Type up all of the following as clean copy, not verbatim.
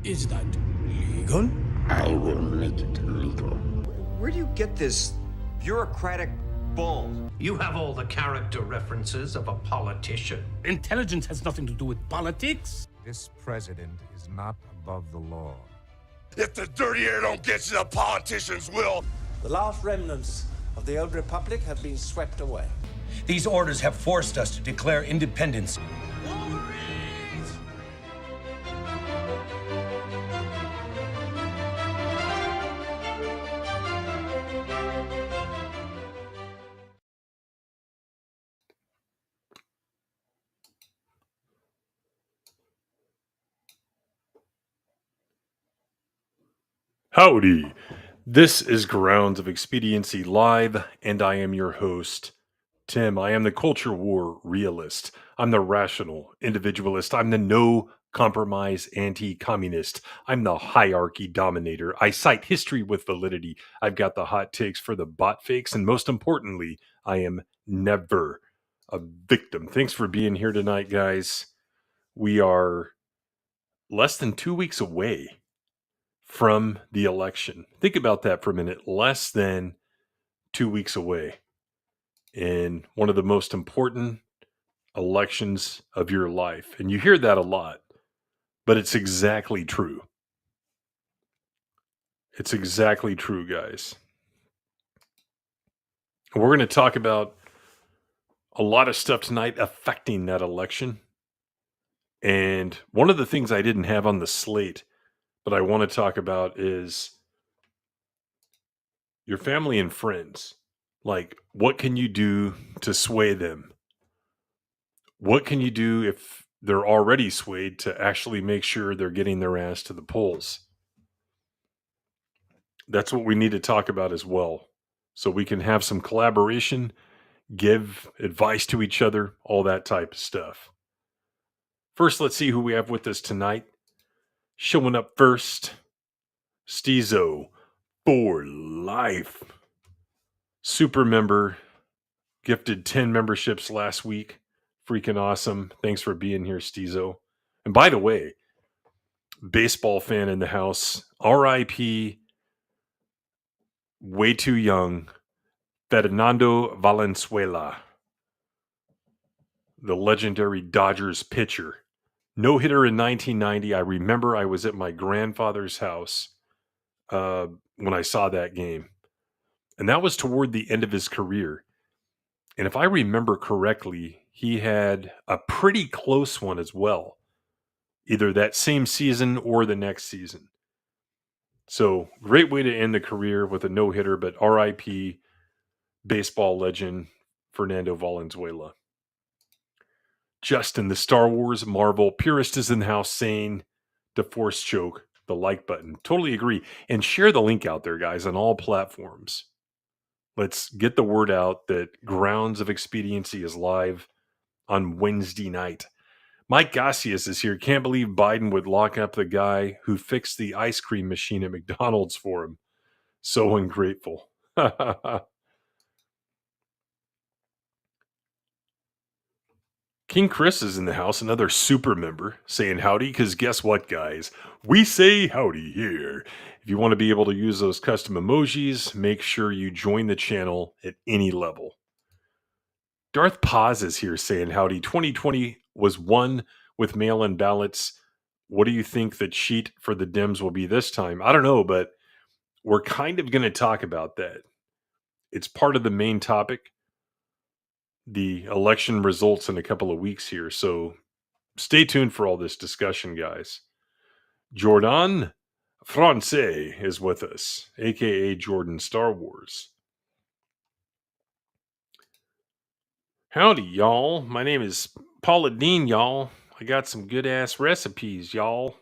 Is that legal? I will make it legal. Where do you get this bureaucratic bull? You have all the character references of a politician. Intelligence has nothing to do with politics. This president is not above the law. If the dirty air don't get you, the politicians will. The last remnants of the old republic have been swept away. These orders have forced us to declare independence. Howdy! This is Grounds of Expediency Live, and I am your host, Tim. I am the culture war realist. I'm the rational individualist. I'm the no compromise anti-communist. I'm the hierarchy dominator. I cite history with validity. I've got the hot takes for the bot fakes, and most importantly, I am never a victim. Thanks for being here tonight, guys. We are less than 2 weeks away from the election. Think about that for a minute. Less than 2 weeks away. In one of the most important elections of your life. And you hear that a lot, but it's exactly true. It's exactly true, guys. And we're going to talk about a lot of stuff tonight affecting that election. And one of the things I didn't have on the slate, but I want to talk about is your family and friends. Like, what can you do to sway them? What can you do if they're already swayed to actually make sure they're getting their ass to the polls? That's what we need to talk about as well. So we can have some collaboration, give advice to each other, all that type of stuff. First, let's see who we have with us tonight. Showing up first, Steezo for life. Super member, gifted 10 memberships last week. Freaking awesome. Thanks for being here, Steezo. And by the way, baseball fan in the house, RIP, way too young, Fernando Valenzuela, the legendary Dodgers pitcher. No-hitter in 1990. I remember I was at my grandfather's house when I saw that game. And that was toward the end of his career. And if I remember correctly, he had a pretty close one as well. Either that same season or the next season. So, great way to end the career with a no-hitter, but RIP, baseball legend, Fernando Valenzuela. Justin, the Star Wars Marvel purist, is in the house saying to force choke the like button. Totally agree. And share the link out there, guys, on all platforms. Let's get the word out that Grounds of Expediency is live on Wednesday night. Mike Gassius is here. Can't believe Biden would lock up the guy who fixed the ice cream machine at McDonald's for him. So ungrateful. King Chris is in the house, another super member, saying howdy, because guess what, guys? We say howdy here. If you want to be able to use those custom emojis, make sure you join the channel at any level. Darth Paz is here saying howdy. 2020 was won with mail-in ballots. What do you think the cheat for the Dems will be this time? I don't know, but we're kind of going to talk about that. It's part of the main topic. The election results in a couple of weeks here, so stay tuned for all this discussion, guys. Jordan Francais is with us, aka Jordan Star Wars. Howdy, y'all. My name is Paula Dean, y'all. I got some good ass recipes, y'all.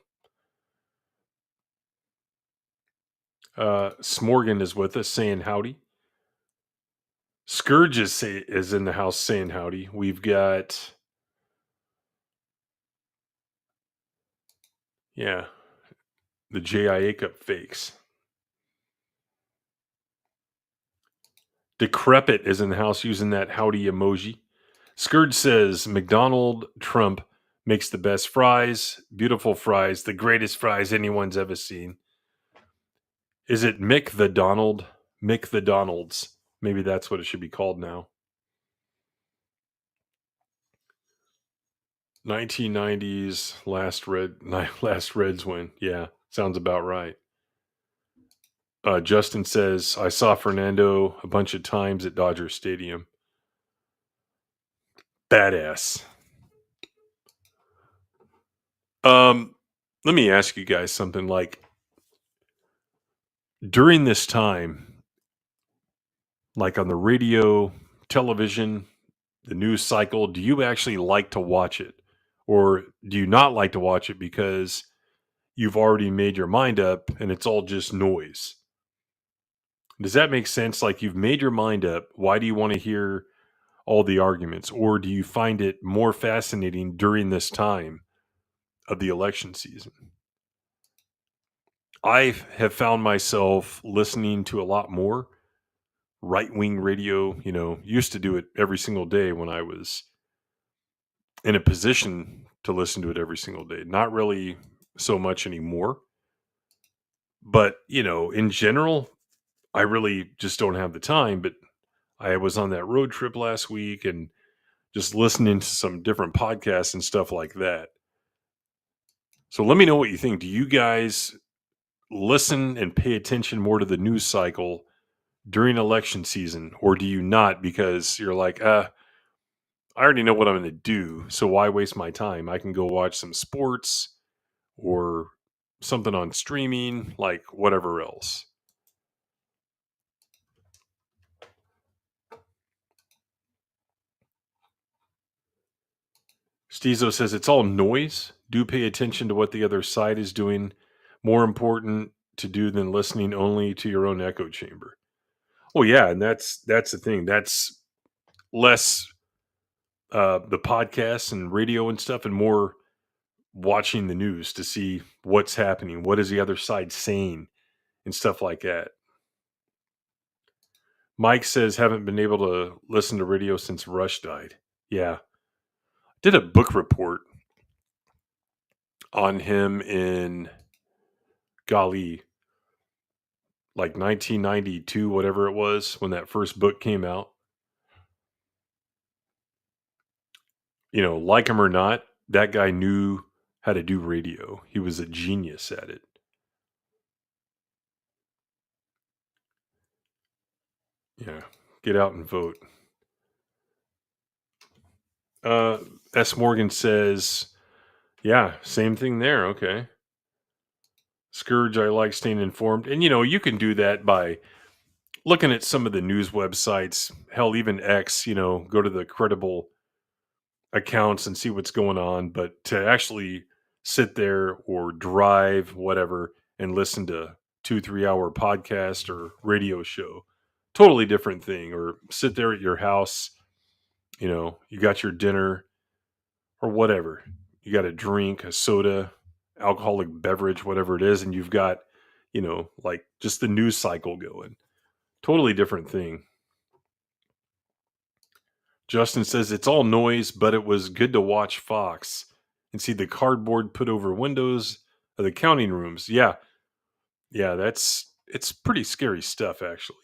Smorgan is with us saying howdy. Scourge is in the house saying howdy. We've got, the JIA Cup fakes. Decrepit is in the house using that howdy emoji. Scourge says McDonald Trump makes the best fries, beautiful fries, the greatest fries anyone's ever seen. Is it McTheDonald? McTheDonald's. Maybe that's what it should be called now. 1990s last Reds win. Yeah, sounds about right. Justin says, I saw Fernando a bunch of times at Dodger Stadium. Badass. Let me ask you guys something. Like, during this time, like on the radio, television, the news cycle, do you actually like to watch it? Or do you not like to watch it because you've already made your mind up and it's all just noise? Does that make sense? Like, you've made your mind up. Why do you want to hear all the arguments? Or do you find it more fascinating during this time of the election season? I have found myself listening to a lot more right-wing radio. Used to do it every single day when I was in a position to listen to it every single day. Not really so much anymore. But, in general, I really just don't have the time. But I was on that road trip last week and just listening to some different podcasts and stuff like that. So let me know what you think. Do you guys listen and pay attention more to the news cycle during election season, or do you not, because you're like, I already know what I'm going to do, so why waste my time? I can go watch some sports or something on streaming, like whatever else. Stezo says it's all noise. Do pay attention to what the other side is doing. More important to do than listening only to your own echo chamber. Well, yeah, and that's the thing. That's less the podcasts and radio and stuff, and more watching the news to see what's happening, what is the other side saying, and stuff like that. Mike says, haven't been able to listen to radio since Rush died. Yeah. Did a book report on him in, golly, like 1992, whatever it was, when that first book came out. Like him or not, that guy knew how to do radio. He was a genius at it. Yeah, get out and vote. S. Morgan says, yeah, same thing there. Okay. Scourge, I like staying informed. And, you can do that by looking at some of the news websites. Hell, even X, go to the credible accounts and see what's going on. But to actually sit there or drive, whatever, and listen to 2-3 hour podcast or radio show, totally different thing. Or sit there at your house, you got your dinner or whatever. You got a drink, a soda, alcoholic beverage, whatever it is, and you've got, like just the news cycle going. Totally different thing. Justin says it's all noise, but it was good to watch Fox and see the cardboard put over windows of the counting rooms. Yeah. Yeah, it's pretty scary stuff, actually.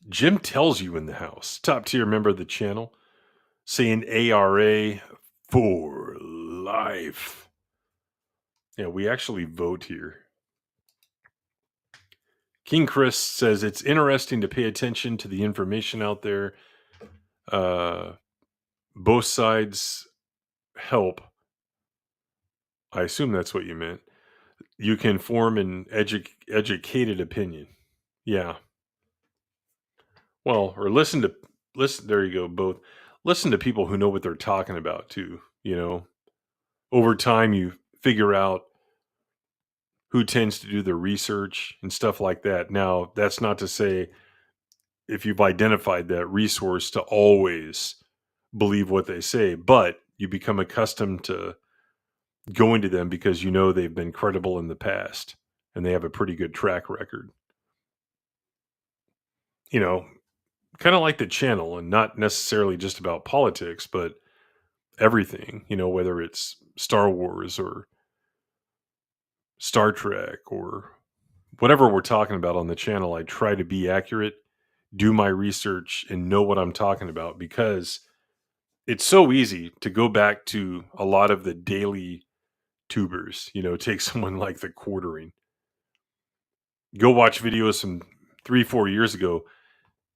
Jim tells you in the house, top tier member of the channel, saying ARA for life. Yeah, we actually vote here. King Chris says it's interesting to pay attention to the information out there. Both sides help. I assume that's what you meant. You can form an educated opinion. Yeah. Well, or listen. There you go. Both. Listen to people who know what they're talking about too. Over time you figure out who tends to do the research and stuff like that. Now, that's not to say if you've identified that resource to always believe what they say, but you become accustomed to going to them because they've been credible in the past and they have a pretty good track record. kind of like the channel, and not necessarily just about politics, but everything, whether it's Star Wars or Star Trek or whatever we're talking about on the channel. I try to be accurate, do my research, and know what I'm talking about, because it's so easy to go back to a lot of the daily tubers. Take someone like the Quartering. Go watch videos from 3-4 years ago.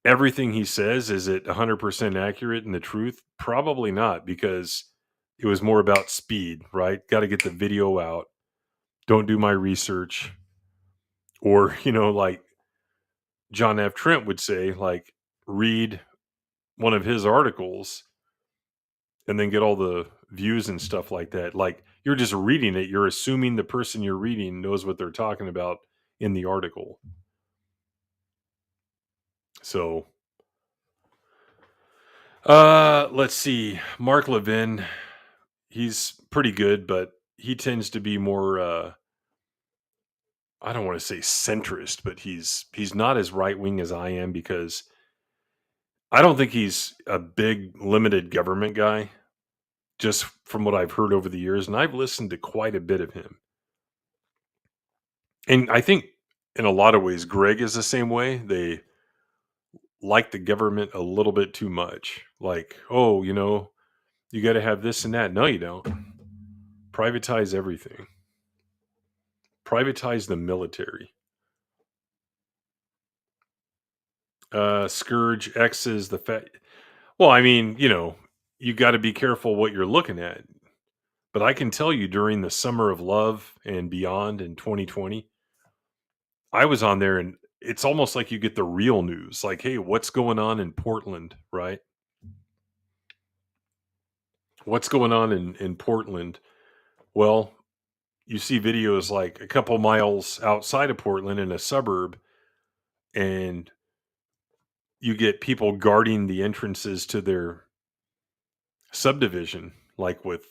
Everything he says, is it 100% accurate and the truth? Probably not, because it was more about speed, right? Got to get the video out. Don't do my research. Or, like John F. Trent would say, like, read one of his articles and then get all the views and stuff like that. Like, you're just reading it. You're assuming the person you're reading knows what they're talking about in the article. So, let's see. Mark Levin, he's pretty good, but he tends to be more, I don't want to say centrist, but he's not as right wing as I am, because I don't think he's a big limited government guy, just from what I've heard over the years, and I've listened to quite a bit of him. And I think in a lot of ways, Greg is the same way. They like the government a little bit too much. Like, oh, you got to have this and that. No, you don't. Privatize everything. Privatize the military. Scourge X is the fact. Well, I mean, you got to be careful what you're looking at. But I can tell you, during the summer of love and beyond in 2020, I was on there, and it's almost like you get the real news. Like, hey, what's going on in Portland, right? What's going on in Portland? Well, you see videos like a couple miles outside of Portland in a suburb, and you get people guarding the entrances to their subdivision, like with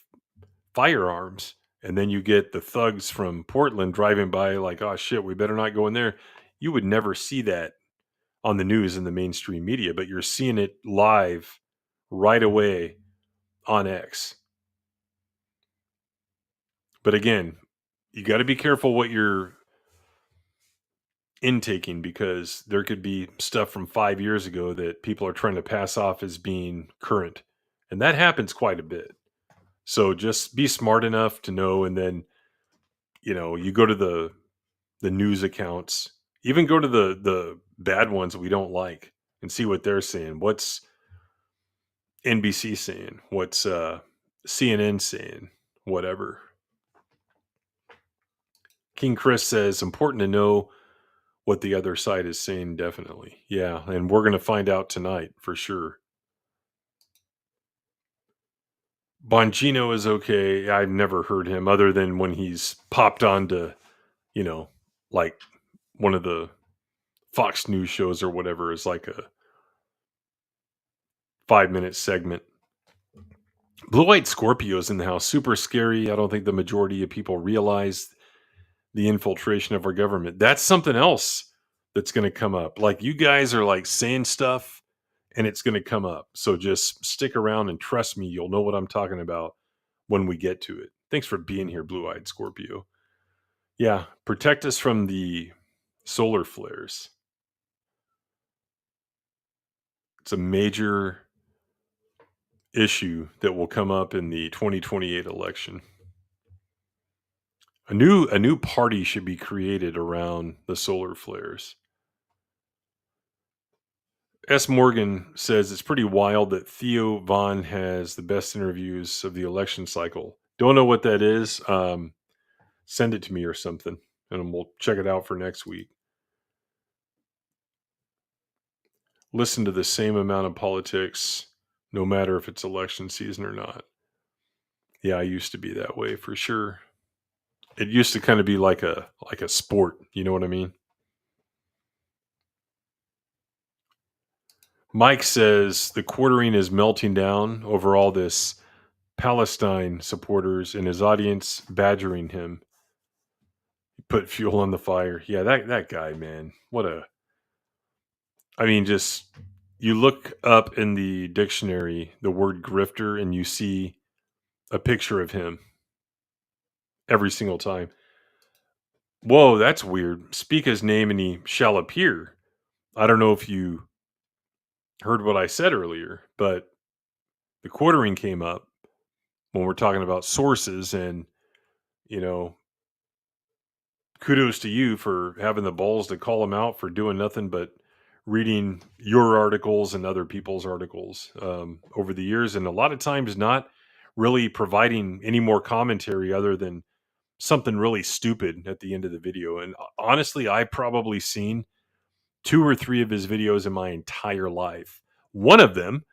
firearms. And then you get the thugs from Portland driving by like, oh shit, we better not go in there. You would never see that on the news in the mainstream media, but you're seeing it live right away on X. But again, you got to be careful what you're intaking, because there could be stuff from 5 years ago that people are trying to pass off as being current. And that happens quite a bit. So just be smart enough to know, and then, you go to the news accounts, even go to the bad ones that we don't like, and see what they're saying. What's NBC saying? What's CNN saying? Whatever. King Chris says, important to know what the other side is saying. Definitely. Yeah. And we're going to find out tonight for sure. Bongino is okay. I've never heard him other than when he's popped onto, like one of the Fox News shows or whatever, is like a 5-minute segment. Blue White Scorpio's in the house. Super scary. I don't think the majority of people realize the infiltration of our government. That's something else that's going to come up. Like, you guys are like saying stuff, and it's going to come up. So just stick around and trust me, you'll know what I'm talking about when we get to it. Thanks for being here, Blue Eyed Scorpio. Yeah, protect us from the solar flares. It's a major issue that will come up in the 2028 election. A new party should be created around the solar flares. S. Morgan says it's pretty wild that Theo Von has the best interviews of the election cycle. Don't know what that is. Send it to me or something, and we'll check it out for next week. Listen to the same amount of politics, no matter if it's election season or not. Yeah, I used to be that way for sure. It used to kind of be like a sport. You know what I mean? Mike says the Quartering is melting down over all this Palestine supporters and his audience badgering him. He put fuel on the fire. Yeah, that guy, man. Just you look up in the dictionary the word grifter and you see a picture of him every single time. Whoa, that's weird. Speak his name and he shall appear. I don't know if you heard what I said earlier, but the quartering came up when we're talking about sources, and you know, kudos to you for having the balls to call him out for doing nothing but reading your articles and other people's articles over the years, and a lot of times not really providing any more commentary other than something really stupid at the end of the video. And honestly, I've probably seen 2 or 3 of his videos in my entire life. One of them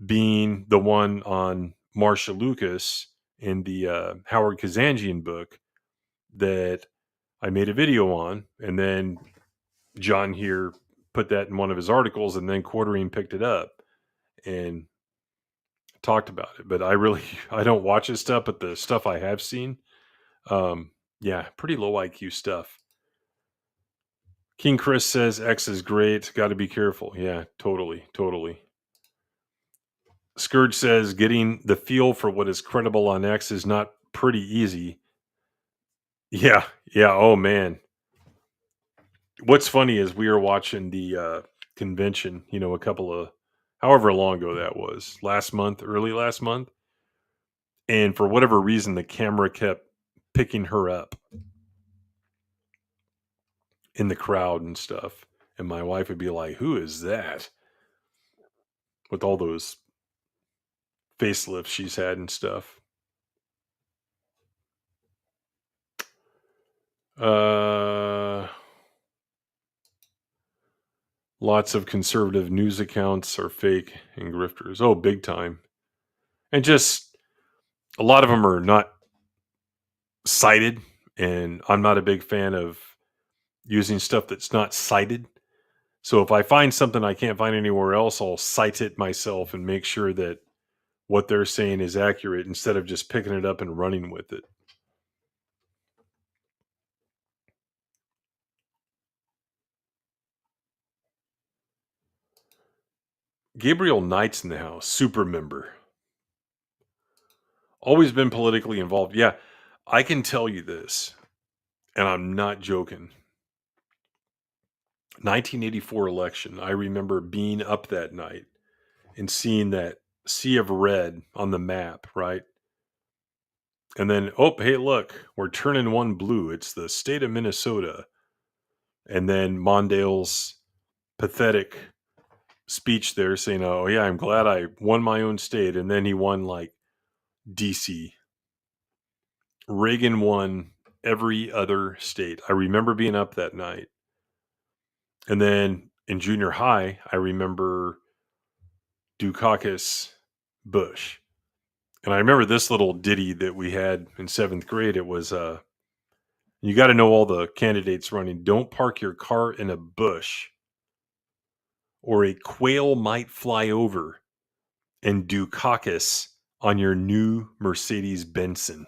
being the one on Marsha Lucas in the Howard Kazanjian book that I made a video on, and then John here put that in one of his articles, and then Quartering picked it up and talked about it. But I don't watch his stuff, but the stuff I have seen, yeah, pretty low IQ stuff. King Chris says X is great. Got to be careful. Yeah, totally. Scourge says getting the feel for what is credible on X is not pretty easy. Yeah. Oh man. What's funny is we were watching the convention, a couple of however long ago that was, early last month. And for whatever reason, the camera kept picking her up in the crowd and stuff. And my wife would be like, "Who is that?" With all those facelifts she's had and stuff. Lots of conservative news accounts are fake and grifters. Oh, big time. And just a lot of them are not cited. And I'm not a big fan of using stuff that's not cited. So if I find something I can't find anywhere else, I'll cite it myself and make sure that what they're saying is accurate instead of just picking it up and running with it. Gabriel Knight's in the house, super member. Always been politically involved. Yeah, I can tell you this, and I'm not joking. 1984 election, I remember being up that night and seeing that sea of red on the map, right? And then, oh, hey, look, we're turning one blue. It's the state of Minnesota. And then Mondale's pathetic speech there saying, oh, yeah, I'm glad I won my own state. And then he won like DC. Reagan won every other state. I remember being up that night. And then in junior high, I remember Dukakis Bush. And I remember this little ditty that we had in 7th grade. It was, you got to know all the candidates running. Don't park your car in a bush or a quail might fly over and Dukakis on your new Mercedes Benson.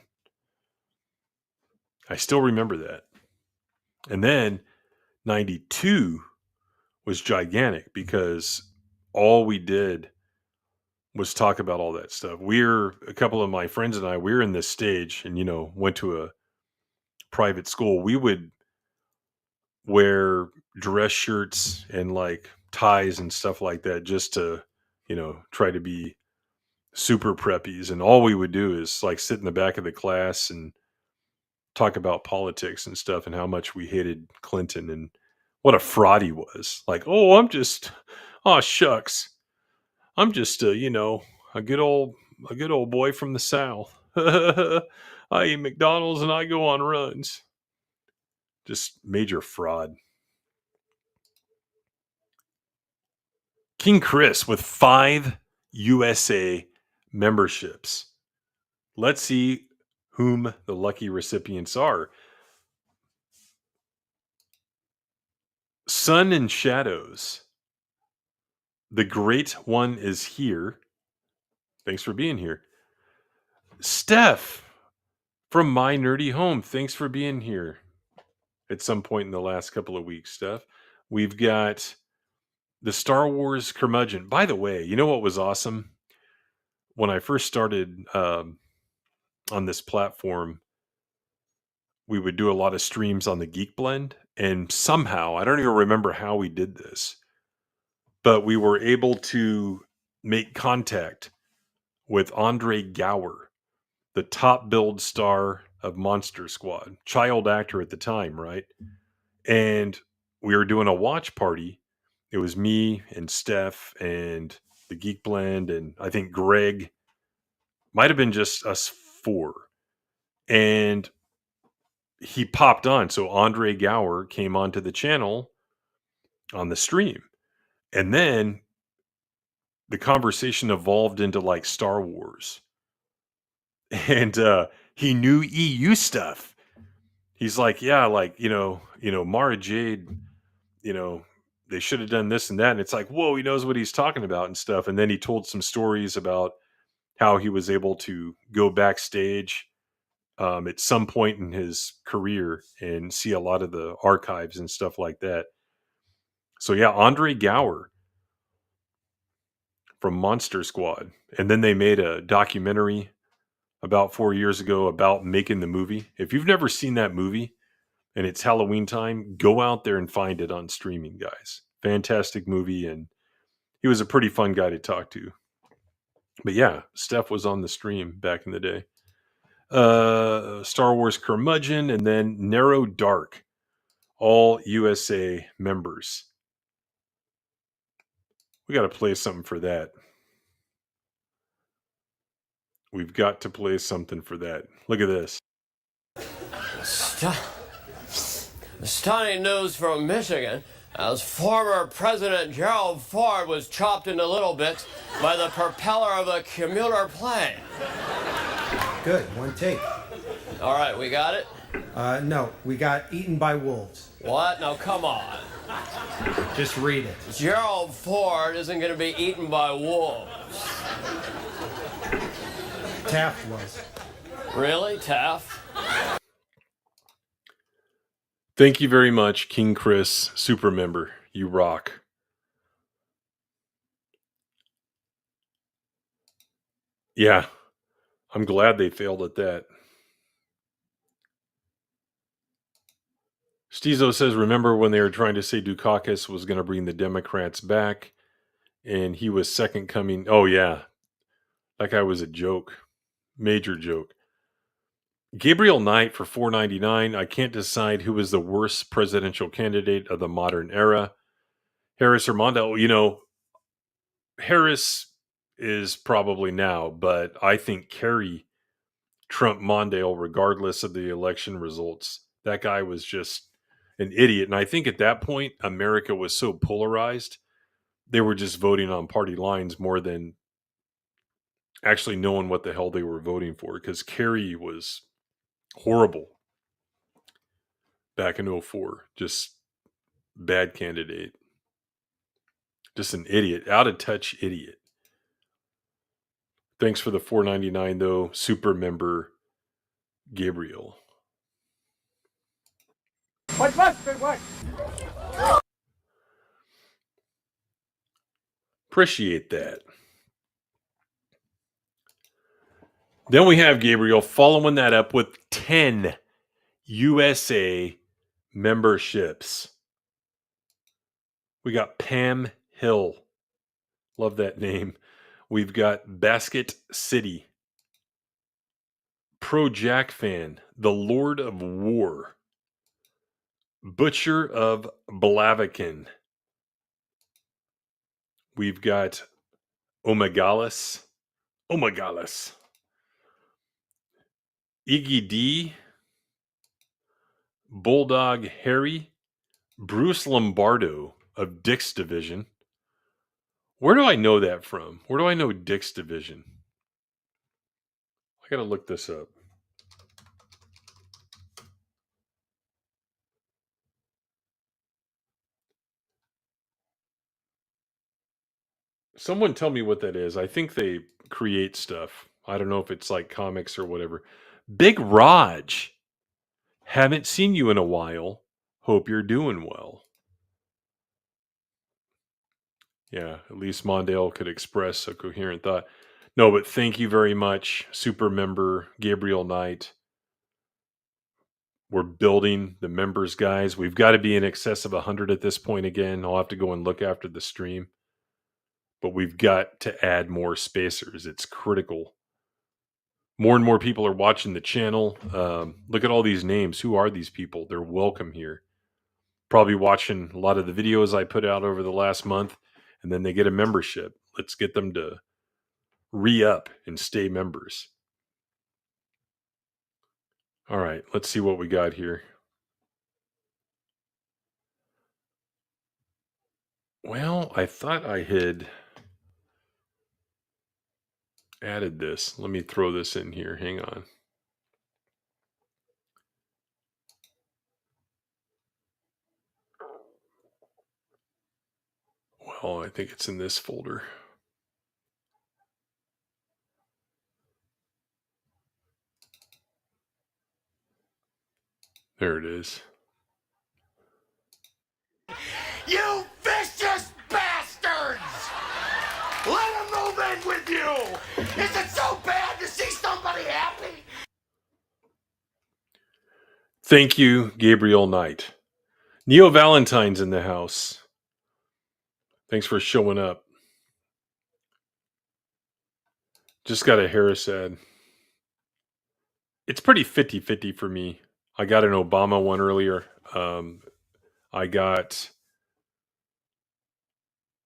I still remember that. And then 92 was gigantic because all we did was talk about all that stuff. A couple of my friends and I, we were in this stage and, went to a private school. We would wear dress shirts and like ties and stuff like that just to, try to be super preppies. And all we would do is like sit in the back of the class and talk about politics and stuff and how much we hated Clinton and what a fraud he was. Like, oh shucks. I'm just a good old boy from the South. I eat McDonald's and I go on runs. Just major fraud. King Chris with 5 USA memberships. Let's see whom the lucky recipients are. Sun and Shadows. The Great One is here. Thanks for being here. Steph from My Nerdy Home. Thanks for being here at some point in the last couple of weeks, Steph. We've got the Star Wars curmudgeon. By the way, you know what was awesome? When I first started on this platform, we would do a lot of streams on the Geek Blend, and somehow, I don't even remember how we did this, but we were able to make contact with Andre Gower, the top billed star of Monster Squad, child actor at the time, right? And we were doing a watch party. It was me and Steph and the Geek Blend, and I think Greg. Might have been just us four. And he popped on. So Andre Gower came onto the channel on the stream. And then the conversation evolved into like Star Wars. And he knew EU stuff. He's like, yeah, like, Mara Jade, they should have done this and that. And it's like, whoa, he knows what he's talking about and stuff. And then he told some stories about how he was able to go backstage at some point in his career and see a lot of the archives and stuff like that. So yeah, Andre Gower from Monster Squad. And then they made a documentary about 4 years ago about making the movie. If you've never seen that movie and it's Halloween time, go out there and find it on streaming, guys. Fantastic movie. And he was a pretty fun guy to talk to. But yeah, Steph was on the stream back in the day. Star Wars curmudgeon, and then Narrow Dark, all USA members. We got to play something for that. We've got to play something for that. Look at this. Stunning news from Michigan, as former President Gerald Ford was chopped into little bits by the propeller of a commuter plane. Good, one take. All right, we got it? No, we got eaten by wolves. What? Now, come on. Just read it. Gerald Ford isn't going to be eaten by wolves. Taft was. Really, Taft? Thank you very much, King Chris, super member. You rock. Yeah, I'm glad they failed at that. Stezo says, remember when they were trying to say Dukakis was going to bring the Democrats back and he was second coming? Oh, yeah. That guy was a joke. Major joke. Gabriel Knight for $4.99. I can't decide who is the worst presidential candidate of the modern era. Harris or Mondale. Harris is probably now, but I think Kerry trumped Mondale regardless of the election results. That guy was just an idiot. And I think at that point, America was so polarized, they were just voting on party lines more than actually knowing what the hell they were voting for, because Kerry was horrible back in 2004. Just bad candidate. Just an idiot. Out of touch idiot. Thanks for the $4.99 though, super member Gabriel. What? Appreciate that. Then we have Gabriel following that up with 10 USA memberships. We got Pam Hill. Love that name. We've got Basket City. Pro Jack fan. The Lord of War. Butcher of Blaviken. We've got Omegalis. Iggy D. Bulldog Harry. Bruce Lombardo of Dick's Division. Where do I know that from? Where do I know Dick's Division? I gotta look this up. Someone tell me what that is. I think they create stuff. I don't know if it's like comics or whatever. Big Raj. Haven't seen you in a while. Hope you're doing well. Yeah, at least Mondale could express a coherent thought. No, but thank you very much, super member Gabriel Knight. We're building the members, guys. We've got to be in excess of 100 at this point again. I'll have to go and look after the stream. But we've got to add more spacers. It's critical. More and more people are watching the channel. Look at all these names. Who are these people? They're welcome here. Probably watching a lot of the videos I put out over the last month, and then they get a membership. Let's get them to re-up and stay members. All right, let's see what we got here. Well, I thought I had added this. Let me throw this in here. Hang on. Well, I think it's in this folder. There it is. You vicious bastards! Let them move in with you! Is it so bad to see somebody happy? Thank you, Gabriel Knight. Neo Valentine's in the house. Thanks for showing up. Just got a Harris ad. It's pretty 50-50 for me. I got an Obama one earlier. I got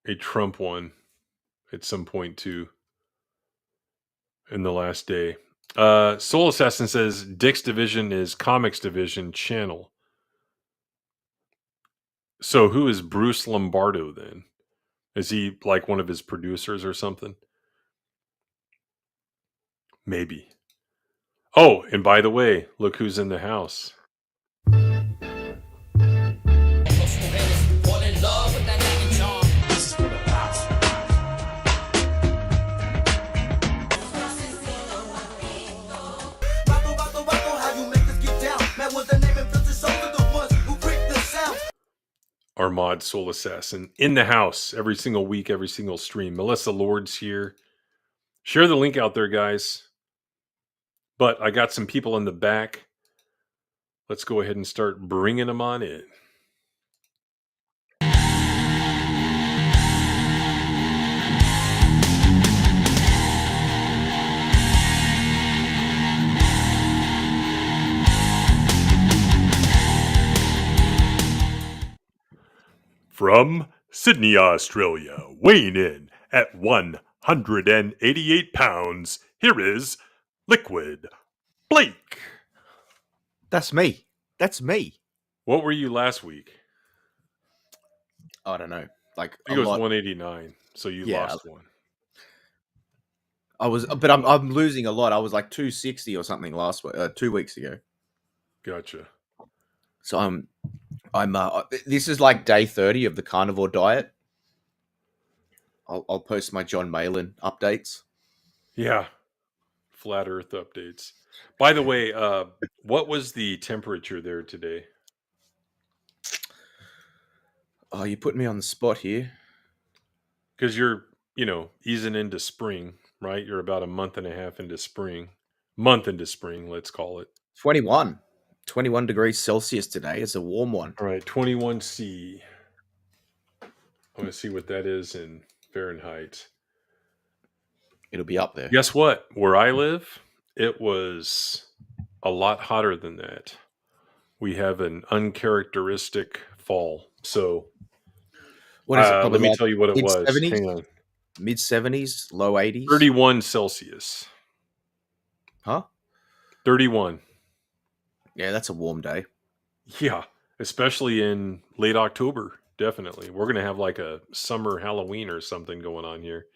a Trump one at some point too in the last day. Soul Assassin says Dick's Division is Comics Division channel. So who is Bruce Lombardo then? Is he like one of his producers or something? Maybe. Oh, and by the way, look who's in the house. Armad Soul Assassin in the house every single week, every single stream. Melissa Lord's here. Share the link out there, guys. But I got some people in the back. Let's go ahead and start bringing them on in. From Sydney, Australia, weighing in at 188 pounds, here is Liquid Blake. That's me. That's me. What were you last week? I don't know. Like I think it was 189, so you lost one. I was, but I'm losing a lot. I was like 260 or something last week, 2 weeks ago. Gotcha. So I'm this is like day 30 of the carnivore diet. I'll post my John Malin updates. Yeah. Flat Earth updates. By the way, what was the temperature there today? Oh, you put me on the spot here. Because you're, easing into spring, right? You're about a month and a half into spring. Let's call it. 21 degrees Celsius today. It's a warm one. All right, 21C. I want to see what that is in Fahrenheit. It'll be up there. Guess what? Where I live, it was a lot hotter than that. We have an uncharacteristic fall. So what is it? Let me tell you what it was. Hang on. Mid 70s, low 80s. 31 Celsius. Huh? 31. Yeah, that's a warm day. Yeah, especially in late October. Definitely. We're going to have like a summer Halloween or something going on here.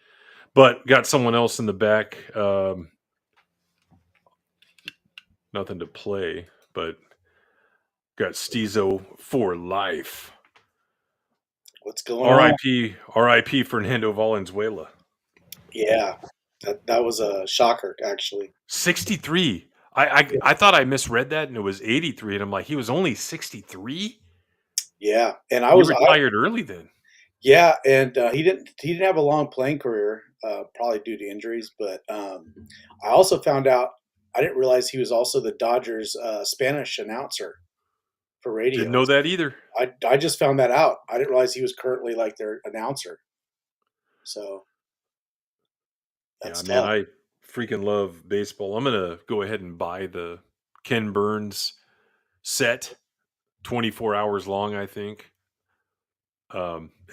But got someone else in the back. Nothing to play, but got Steezo for life. What's going on? R.I.P. Fernando Valenzuela. Yeah, that was a shocker, actually. 63. I thought I misread that, and it was 83, and I'm like, he was only 63? Yeah, and he retired early then. Yeah, and he didn't have a long playing career, probably due to injuries. But I also found out I didn't realize he was also the Dodgers Spanish announcer for Didn't radio. know that either. I just found that out. I didn't realize he was currently like their announcer. So that's Yeah, man, tough. I freaking love baseball. I'm gonna go ahead and buy the Ken Burns set, 24 hours long, I think.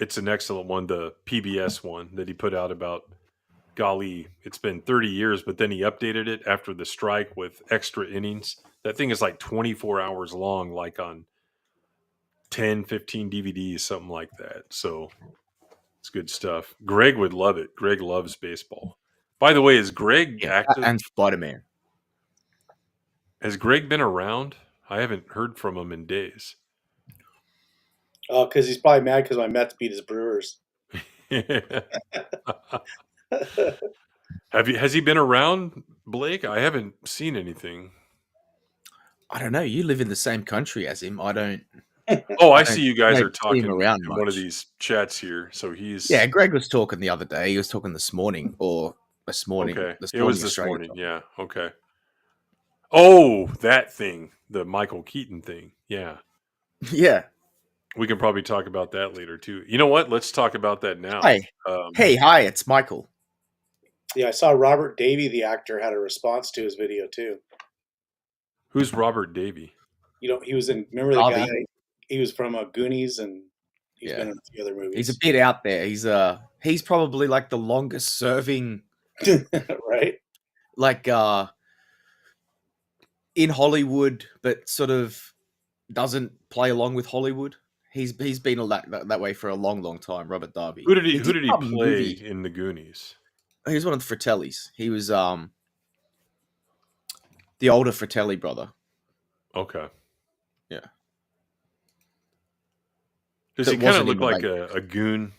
It's an excellent one, the PBS one that he put out about, golly, it's been 30 years, but then he updated it after the strike with extra innings. That thing is like 24 hours long, like on 10, 15 DVDs, something like that. So it's good stuff. Greg would love it. Greg loves baseball. By the way, is Greg active? And Spider-Man. Has Greg been around? I haven't heard from him in days. Oh, because he's probably mad because my Mets beat his Brewers. Has he been around, Blake? I haven't seen anything. I don't know. You live in the same country as him. I don't. Oh, I see you guys are don't see him talking around in one of much. these chats here. So he's Yeah, Greg was talking the other day. He was talking this morning or this morning. okay. This It morning, was this Australia morning. time. Yeah. Okay. Oh, that thing, the Michael Keaton thing. Yeah. Yeah. We can probably talk about that later too. You know what? Let's talk about that now. Hi. Hi, it's Michael. Yeah, I saw Robert Davey, the actor, had a response to his video too. Who's Robert Davey? You know, he was in. Remember the Harvey. guy? He was from Goonies, and he's Yeah. been in a few other movies. He's a bit out there. He's probably like the longest serving right? like in Hollywood, but sort of doesn't play along with Hollywood. He's been that way for a long time. Robert Darby. Who did he play movie. in the Goonies? He was one of the Fratellis. He was the older Fratelli brother. Okay. Yeah. Does he kind of look like a goon?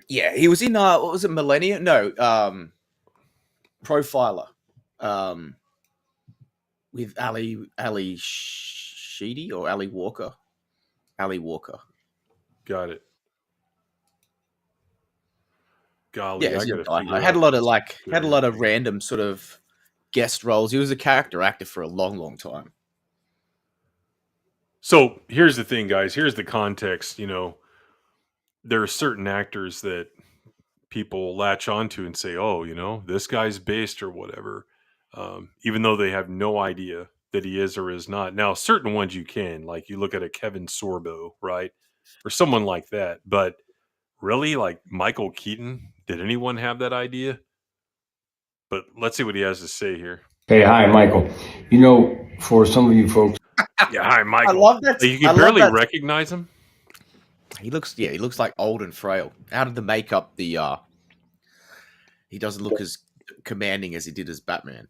Yeah, he was in what was it, Millennium? No, Profiler. With Ali Sheedy or Ali Walker. Ali Walker. Got it. Golly, Yeah, I gotta figure had a out lot of random sort of guest roles. He was a character actor for a long time. So here's the thing, guys. Here's the context. You know, there are certain actors that people latch onto and say, "Oh, you know, this guy's based or whatever," even though they have no idea that he is or is not. Now, certain ones you can, like you look at a Kevin Sorbo, right, or someone like that. But really, like Michael Keaton, did anyone have that idea? But let's see what he has to say here. Hey, hi, Michael. You know, for some of you folks, Yeah, hi, Michael. I love that. You can barely recognize him. He looks like old and frail. Out of the makeup, he doesn't look as commanding as he did as Batman.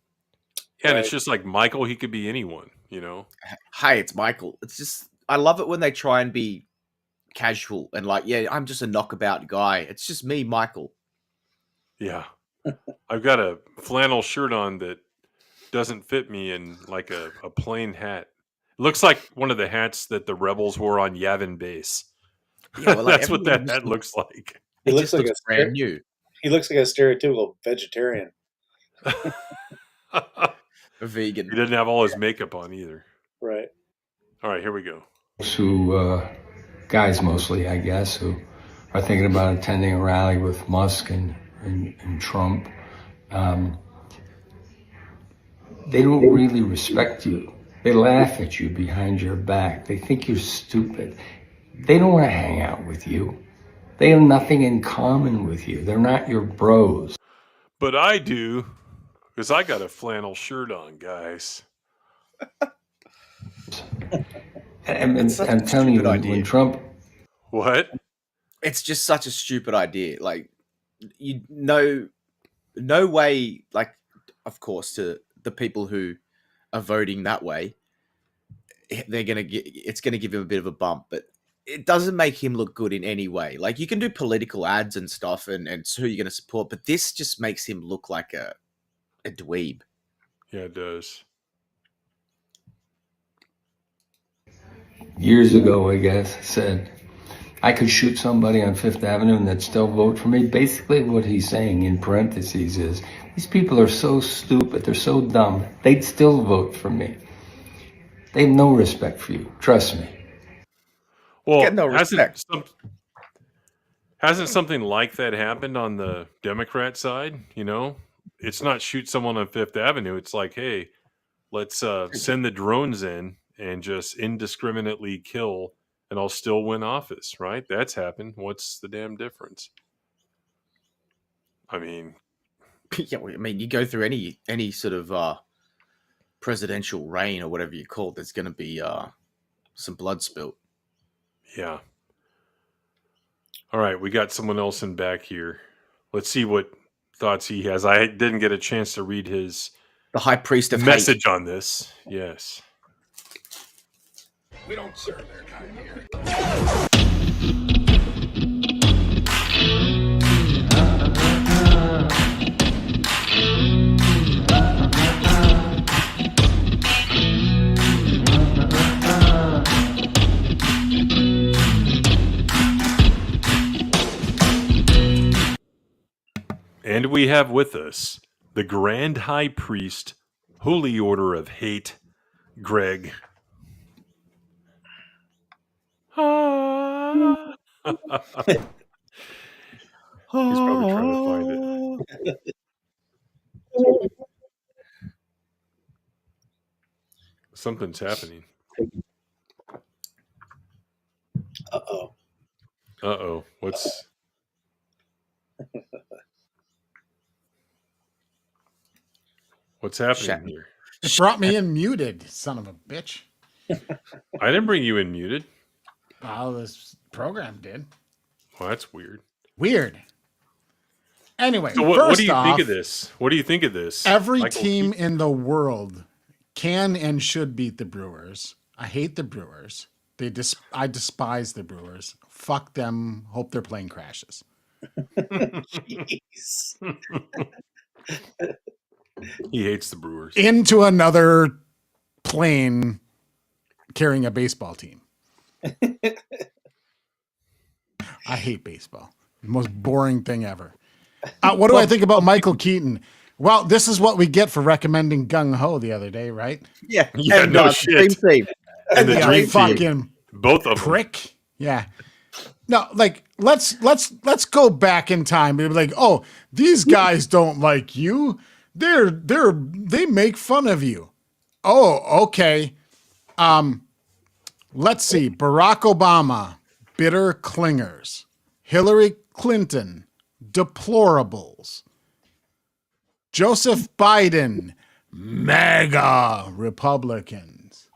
Yeah, and it's just like Michael, he could be anyone, you know. Hey, it's Michael. It's just I love it when they try and be casual and like, yeah, I'm just a knockabout guy. It's just me, Michael. Yeah. I've got a flannel shirt on that doesn't fit me and like a plain hat. It looks like one of the hats that the rebels wore on Yavin Base. Yeah, well, like, that's what that hat looks like. He looks like brand new. He looks like a stereotypical vegetarian. A vegan. He didn't have all his makeup on either. Right. All right, here we go. who, guys mostly, I guess, who are thinking about attending a rally with Musk and Trump, they don't really respect you. They laugh at you behind your back. They think you're stupid. They don't want to hang out with you. They have nothing in common with you. They're not your bros. But I do, because I got a flannel shirt on, guys. And I'm telling you, when Trump... What? It's just such a stupid idea. Like, no way, like, of course, to the people who are voting that way, it's going to give him a bit of a bump, but it doesn't make him look good in any way. Like, you can do political ads and stuff and who you're going to support, but this just makes him look like a dweeb. Yeah, it does. Years ago, I guess, said, I could shoot somebody on Fifth Avenue and they'd still vote for me. Basically what he's saying in parentheses is, these people are so stupid, they're so dumb, they'd still vote for me. They have no respect for you, trust me. Well, Get no respect. Hasn't something like that happened on the Democrat side? You know, it's not shoot someone on Fifth Avenue. It's like, hey, let's send the drones in and just indiscriminately kill, and I'll still win office, right? That's happened. What's the damn difference? I mean, Yeah, I mean, you go through any sort of presidential reign or whatever you call it, there's going to be some blood spilt. yeah. All right, we got someone else in back here. Let's see what thoughts he has. I didn't get a chance to read his The high priest of message hate. on this. Yes. We don't serve their kind here. And we have with us the Grand High Priest, Holy Order of Hate, Greg. He's probably trying to find it. Something's happening. Uh-oh. Uh-oh. What's... What's happening here? It brought me in muted, son of a bitch. I didn't bring you in muted. Oh, this program did. Well, that's weird. Weird. Anyway, so what do you think of this? What do you think of this? Every team in the world can and should beat the Brewers. I hate the Brewers. I despise the Brewers. Fuck them. Hope their plane crashes. Jeez. He hates the Brewers. Into another plane carrying a baseball team. I hate baseball. The most boring thing ever. What do I think about Michael Keaton? Well, this is what we get for recommending Gung Ho the other day, right? Yeah. Yeah, no shit. And the dream fucking team. Both of prick. them. Yeah. No, like let's go back in time and be like, oh, these guys don't like you. They make fun of you. Oh, okay. Let's see. Barack Obama, bitter clingers. Hillary Clinton, deplorables. Joseph Biden, mega Republicans.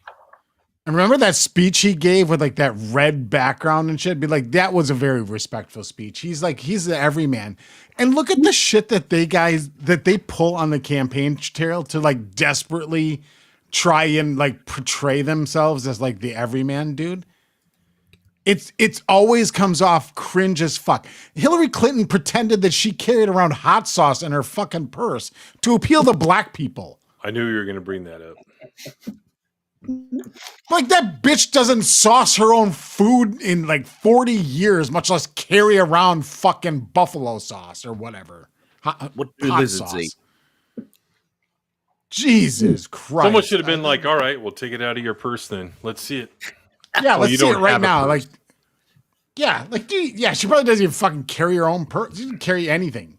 And remember that speech he gave with like that red background and shit? Be like, that was a very respectful speech. He's the everyman. And look at the shit that they pull on the campaign trail to like desperately try and like portray themselves as like the everyman dude. It's always comes off cringe as fuck. Hillary Clinton pretended that she carried around hot sauce in her fucking purse to appeal to black people. I knew you were going to bring that up. Like that bitch doesn't sauce her own food in like 40 years, much less carry around fucking buffalo sauce or whatever. Hot sauce. Jesus Christ. Someone should have been like, all right, we'll take it out of your purse then. Let's see it. Yeah, let's see it right now. Like, yeah, like, dude, yeah, she probably doesn't even fucking carry her own purse. She doesn't carry anything.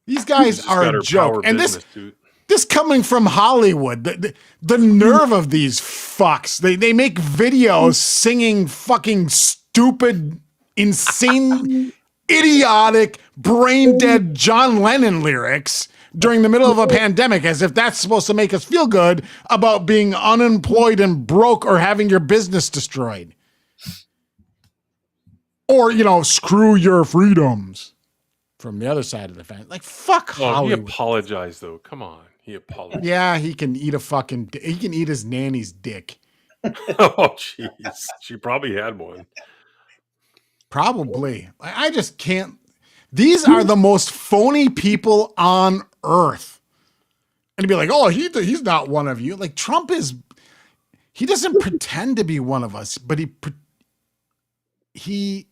These guys are a joke. And this coming from Hollywood, the nerve of these fucks. They make videos singing fucking stupid, insane, idiotic, brain dead John Lennon lyrics during the middle of a pandemic, as if that's supposed to make us feel good about being unemployed and broke or having your business destroyed. Or, screw your freedoms from the other side of the fence. Like, fuck Hollywood. He apologized, though. Come on. He apologized. Yeah, he can eat he can eat his nanny's dick. Oh, jeez. She probably had one. Probably. I just can't. These are the most phony people on earth. And to be like, oh, he's not one of you. Like, Trump is, he doesn't pretend to be one of us, but he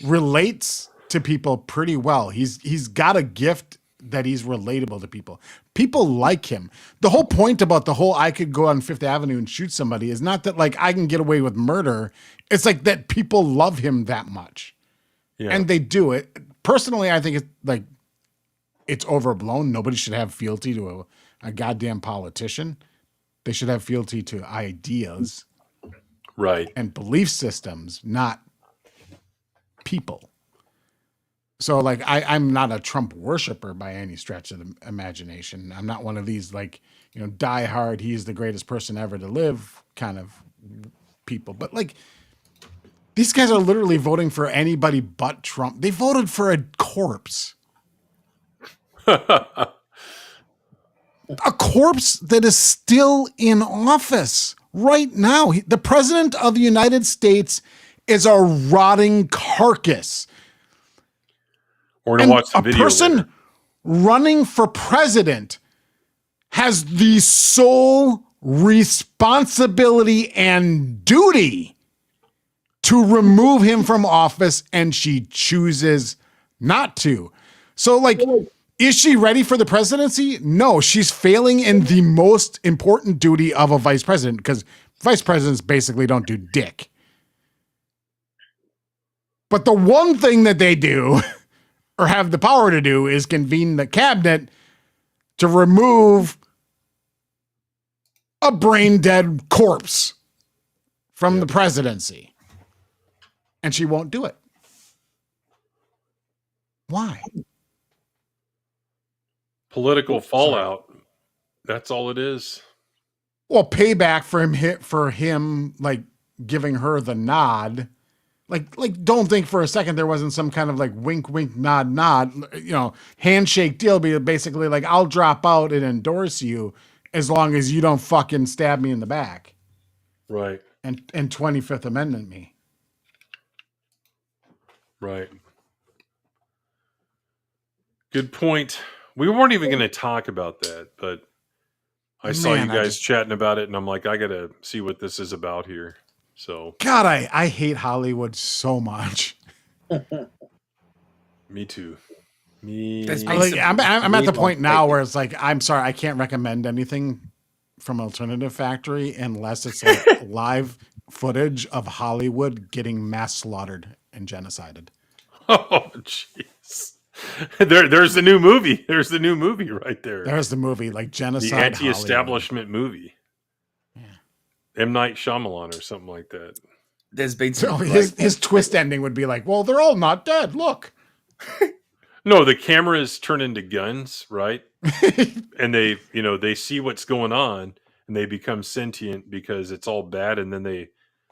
relates to people pretty well. He's got a gift that he's relatable to people. People like him. The whole point about the whole I could go on Fifth Avenue and shoot somebody is not that like I can get away with murder. It's like that people love him that much. Yeah. And they do it. Personally, I think it's like it's overblown. Nobody should have fealty to a goddamn politician. They should have fealty to ideas. Right. And belief systems, not people. So like I'm not a Trump worshiper by any stretch of the imagination. I'm not one of these like, die hard, he's the greatest person ever to live kind of people. But like these guys are literally voting for anybody but Trump. They voted for a corpse. A corpse that is still in office right now. The president of the United States is a rotting carcass. Or to watch the video. A person later. Running for president has the sole responsibility and duty to remove him from office, and she chooses not to. So, like, is she ready for the presidency? No, she's failing in the most important duty of a vice president, because vice presidents basically don't do dick. But the one thing that they do or have the power to do is convene the cabinet to remove a brain dead corpse from the presidency. And she won't do it. Why? Political fallout. That's all it is. Well, payback for him like giving her the nod. Like, don't think for a second there wasn't some kind of like wink, wink, nod, handshake deal. Be basically like, I'll drop out and endorse you as long as you don't fucking stab me in the back. Right. And 25th Amendment me. Right. Good point. We weren't even going to talk about that, but I saw you guys chatting about it, and I'm like, I got to see what this is about here. So, God, I hate Hollywood so much. Me too. I'm at the point now where it's like, I'm sorry, I can't recommend anything from Alternative Factory unless it's like live footage of Hollywood getting mass slaughtered and genocided. Oh, jeez. There's the new movie. There's the new movie right there. There's the movie, like genocide. The anti-establishment movie. M. Night Shyamalan or something like that. There's been some, his twist ending would be like, well, they're all not dead. Look. No, the cameras turn into guns, right? And they see what's going on and they become sentient because it's all bad, and then they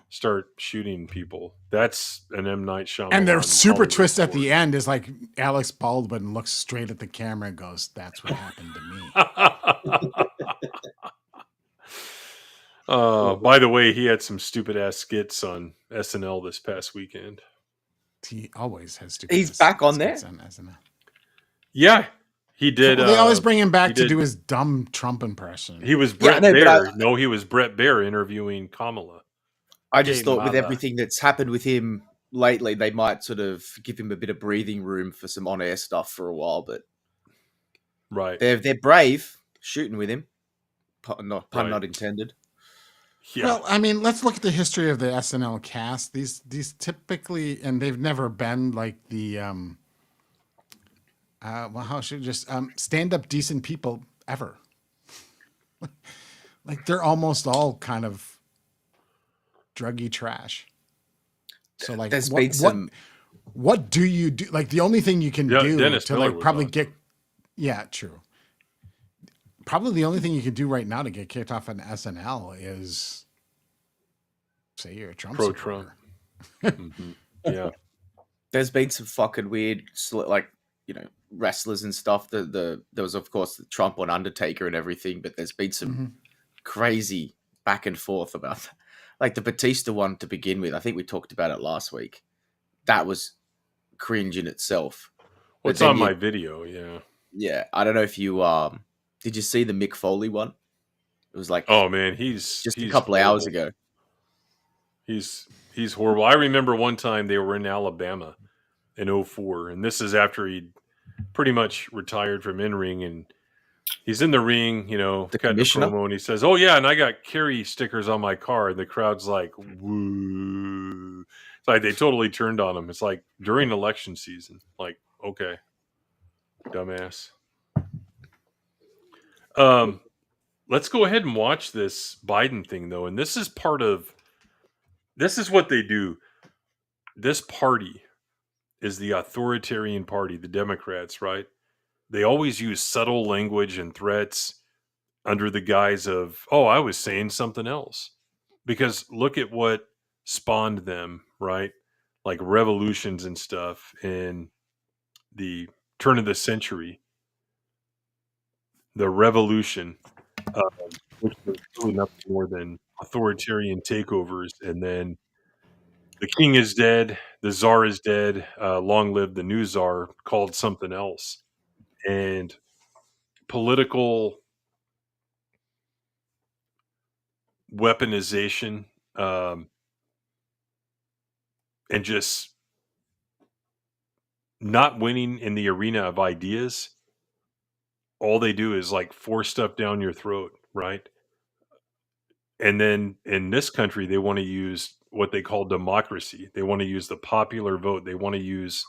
start shooting people. That's an M. Night Shyamalan. And their super twist at the end is like Alex Baldwin looks straight at the camera and goes, that's what happened to me. By the way, he had some stupid ass skits on SNL this past weekend. He always has stupid. He's back on there. On SNL. Yeah, he did. They always bring him back to do his dumb Trump impression. He was Brett Baer. No, he was Brett Baer interviewing Kamala. I just thought with everything that's happened with him lately, they might sort of give him a bit of breathing room for some on-air stuff for a while. But right, they're brave shooting with him. Pun not intended. Yeah. Well, I mean, let's look at the history of the SNL cast. These typically, and they've never been like the stand-up decent people ever. Like they're almost all kind of druggy trash. So like, what do you do? Like the only thing you can do Dennis to Miller like probably get, true. Probably the only thing you can do right now to get kicked off an SNL is say you're a Trump pro-Trump. Mm-hmm. Yeah, there's been some fucking weird, like wrestlers and stuff. There was of course the Trump on Undertaker and everything, but there's been some crazy back and forth about that. Like the Batista one to begin with. I think we talked about it last week. That was cringe in itself. What's on my video? Yeah. Yeah, I don't know if you did you see the Mick Foley one? It was like, oh man, he's a couple of hours ago. He's horrible. I remember one time they were in Alabama in '04, and this is after he'd pretty much retired from in-ring, and he's in the ring, cutting a promo, and he says, "Oh yeah, and I got Kerry stickers on my car," and the crowd's like, "Woo!" It's like they totally turned on him. It's like during election season. Like, okay, dumbass. Let's go ahead and watch this Biden thing, though, and this is what they do. This party is the authoritarian party, the Democrats, right? They always use subtle language and threats under the guise of, oh, I was saying something else. Because look at what spawned them, right? Like revolutions and stuff in the turn of the century. The revolution, which was really nothing more than authoritarian takeovers. And then the king is dead, the czar is dead, long live the new czar, called something else. And political weaponization, and just not winning in the arena of ideas. All they do is like force stuff down your throat, right? And then in this country, they want to use what they call democracy. They want to use the popular vote. They want to use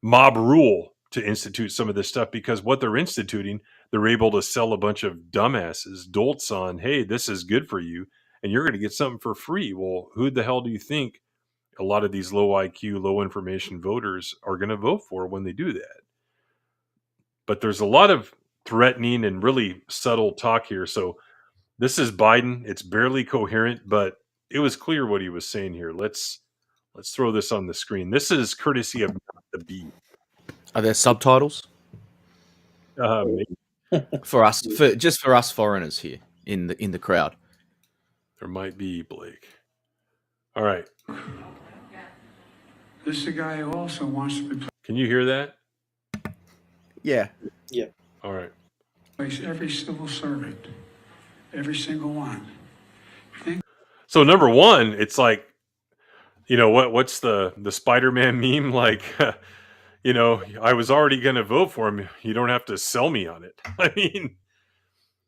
mob rule to institute some of this stuff, because what they're instituting, they're able to sell a bunch of dumbasses dolts on, hey, this is good for you, and you're going to get something for free. Well, who the hell do you think a lot of these low IQ, low information voters are going to vote for when they do that? But there's a lot of threatening and really subtle talk here. So this is Biden. It's barely coherent, but it was clear what he was saying here. Let's throw this on the screen. This is courtesy of the B. Are there subtitles? For us, for us foreigners here in the crowd. There might be, Blake. All right. This is a guy who also wants to replace. Can you hear that? Yeah. Yeah. All right. Every civil servant, every single one. So number one, it's like, what's the Spider-Man meme? Like, I was already going to vote for him. You don't have to sell me on it. I mean,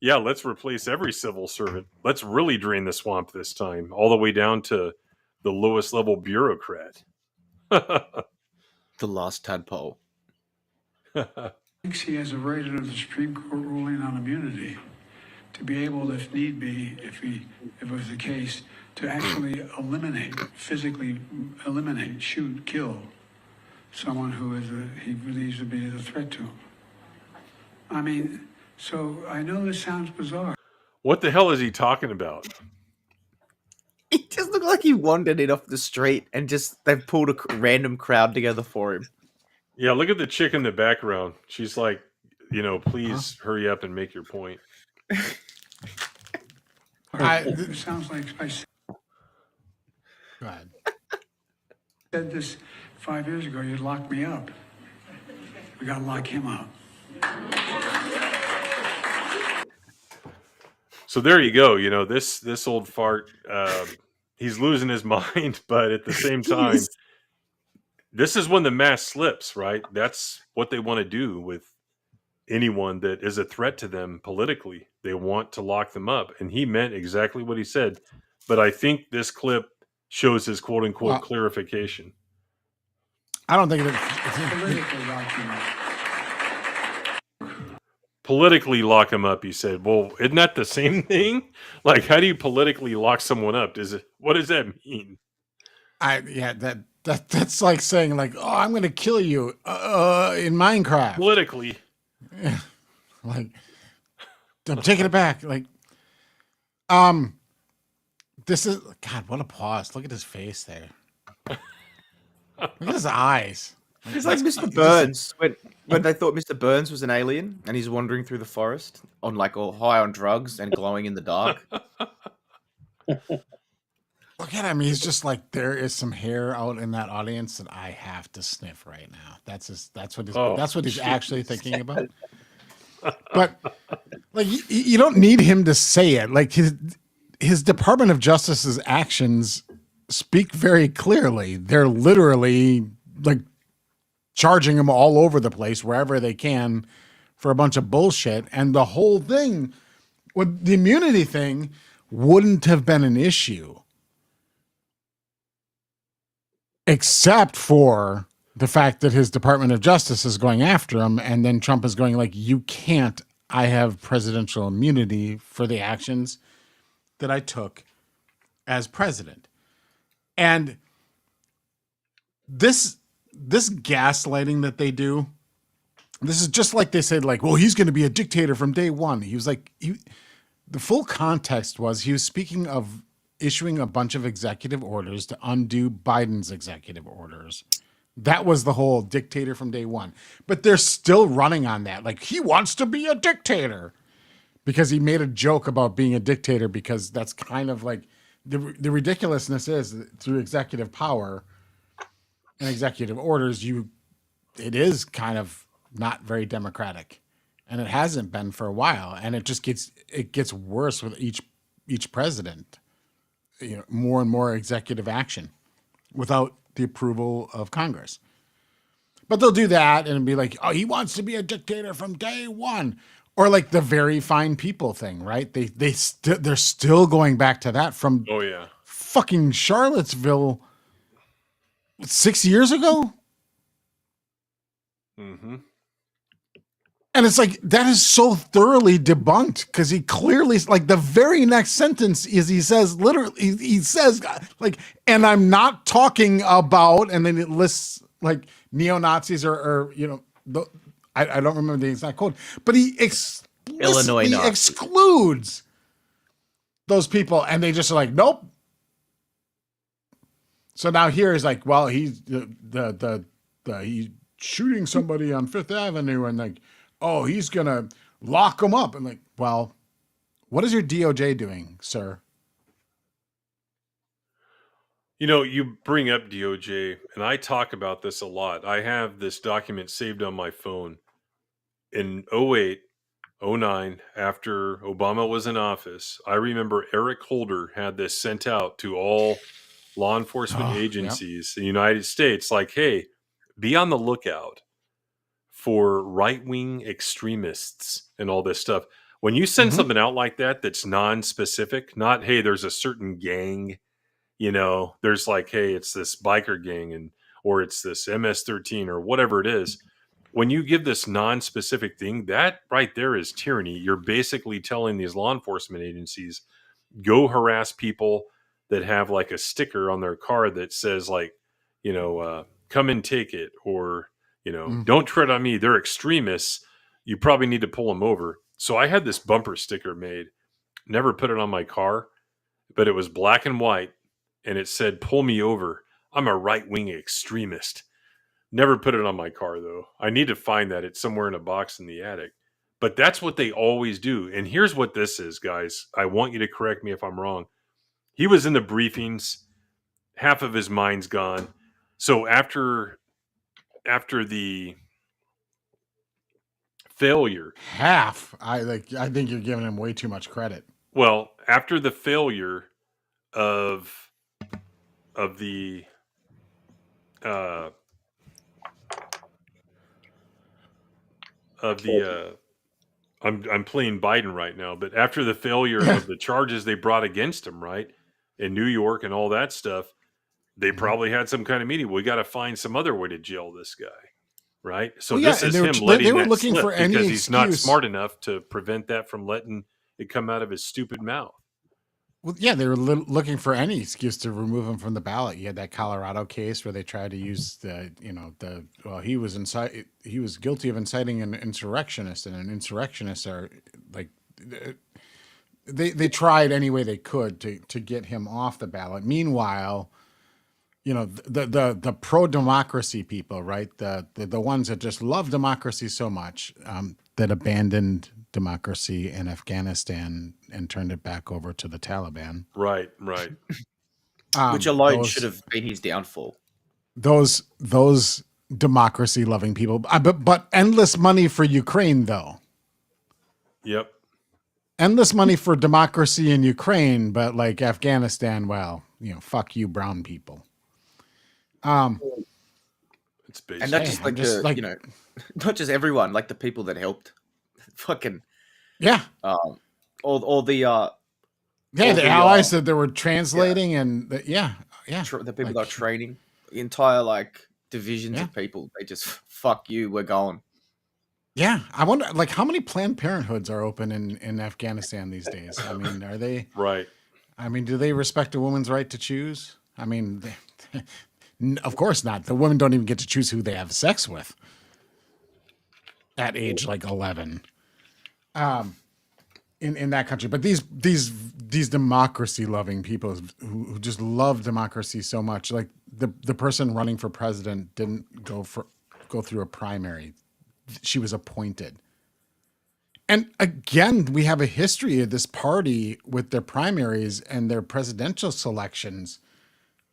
yeah, let's replace every civil servant. Let's really drain the swamp this time, all the way down to the lowest level bureaucrat. The last tadpole. Thinks he has a right under the Supreme Court ruling on immunity to be able, if need be, if it was the case, to actually physically eliminate, shoot, kill someone who he believes to be a threat to him. I mean, so I know this sounds bizarre. What the hell is he talking about? It just looked like he wandered in off the street and they've pulled a random crowd together for him. Yeah, look at the chick in the background. She's like, please hurry up and make your point. It sounds like I Go ahead. said this 5 years ago. You'd lock me up. We got to lock him up. So there you go. This old fart, he's losing his mind, but at the same time, this is when the mask slips, right? That's what they want to do with anyone that is a threat to them politically. They want to lock them up. And he meant exactly what he said. But I think this clip shows his quote unquote clarification. I don't think Politically lock him up, he said. Well, isn't that the same thing? Like, how do you politically lock someone up? What does that mean? That's like saying, like, oh, I'm going to kill you in Minecraft. Politically. Yeah. Like, I'm taking it back. Like, this is, God, what a pause. Look at his face there. Look at his eyes. It's like Mr. Burns. When they thought Mr. Burns was an alien and he's wandering through the forest on like all high on drugs and glowing in the dark. Look at him. He's just like, there is some hair out in that audience that I have to sniff right now. That's what he's actually thinking about. But like, you don't need him to say it. Like his Department of Justice's actions speak very clearly. They're literally like charging him all over the place wherever they can for a bunch of bullshit. And the whole thing with the immunity thing wouldn't have been an issue except for the fact that his Department of Justice is going after him. And then Trump is going like, you can't, I have presidential immunity for the actions that I took as president. And this gaslighting that they do, this is just like they said, like, well, he's going to be a dictator from day one. He was like, the full context was he was speaking of issuing a bunch of executive orders to undo Biden's executive orders. That was the whole dictator from day one. But they're still running on that. Like, he wants to be a dictator because he made a joke about being a dictator, because that's kind of like the ridiculousness is that through executive power and executive orders, it is kind of not very democratic, and it hasn't been for a while. And it just gets worse with each president, more and more executive action without the approval of Congress. But they'll do that and be like, oh, he wants to be a dictator from day one. Or like the very fine people thing, right? They're still going back to that from fucking Charlottesville 6 years ago. Mm-hmm. And it's like, that is so thoroughly debunked, because he clearly, like, the very next sentence is he says like, and I'm not talking about, and then it lists like neo-Nazis or I don't remember the exact quote, but he explicitly excludes those people, and they just are like, nope. So now here is like, well, he's he's shooting somebody on Fifth Avenue, and like, oh, he's gonna lock them up, and like, well, what is your DOJ doing, sir? You bring up DOJ, and I talk about this a lot. I have this document saved on my phone. In 08, 09, after Obama was in office, I remember Eric Holder had this sent out to all law enforcement agencies in the United States, like, hey, be on the lookout for right-wing extremists and all this stuff. When you send something out like that that's non-specific, not, hey, there's a certain gang, there's like, hey, it's this biker gang, or it's this MS-13 or whatever it is. When you give this non-specific thing, that right there is tyranny. You're basically telling these law enforcement agencies, go harass people that have like a sticker on their car that says like, come and take it, or, don't tread on me, they're extremists. You probably need to pull them over. So I had this bumper sticker made, never put it on my car, but it was black and white, and it said, pull me over. I'm a right-wing extremist. Never put it on my car, though. I need to find that. It's somewhere in a box in the attic. But that's what they always do. And here's what this is, guys. I want you to correct me if I'm wrong. He was in the briefings. Half of his mind's gone. So after the failure... Half? I think you're giving him way too much credit. Well, after the failure of the... I'm playing Biden right now, but after the failure of the charges they brought against him, right, in New York and all that stuff, they probably had some kind of meeting. We got to find some other way to jail this guy, right? So this is him letting that slip because he's not smart enough to prevent that from letting it come out of his stupid mouth. Well, yeah, they were looking for any excuse to remove him from the ballot. You had that Colorado case where they tried to use he was guilty of inciting an insurrectionist, and an insurrectionist are like, they tried any way they could to get him off the ballot. Meanwhile, the pro-democracy people, right? The ones that just love democracy so much, that abandoned democracy in Afghanistan and turned it back over to the Taliban. Right. Which alone should have been his downfall. Those democracy-loving people, but endless money for Ukraine, though. Yep. endless money for democracy in Ukraine, but like Afghanistan, well, fuck you, brown people. It's basically, and not just not just everyone, like the people that helped, fucking all the the allies that they were translating and the people that are training the entire divisions of people. They just fuck you, we're going. Yeah, I wonder, how many Planned Parenthoods are open in Afghanistan these days? I mean, are they right? I mean, do they respect a woman's right to choose? I mean, of course not. The women don't even get to choose who they have sex with at age 11. In that country, but these democracy loving people who just love democracy so much, like the person running for president didn't go through a primary. She was appointed. And again, we have a history of this party with their primaries and their presidential selections.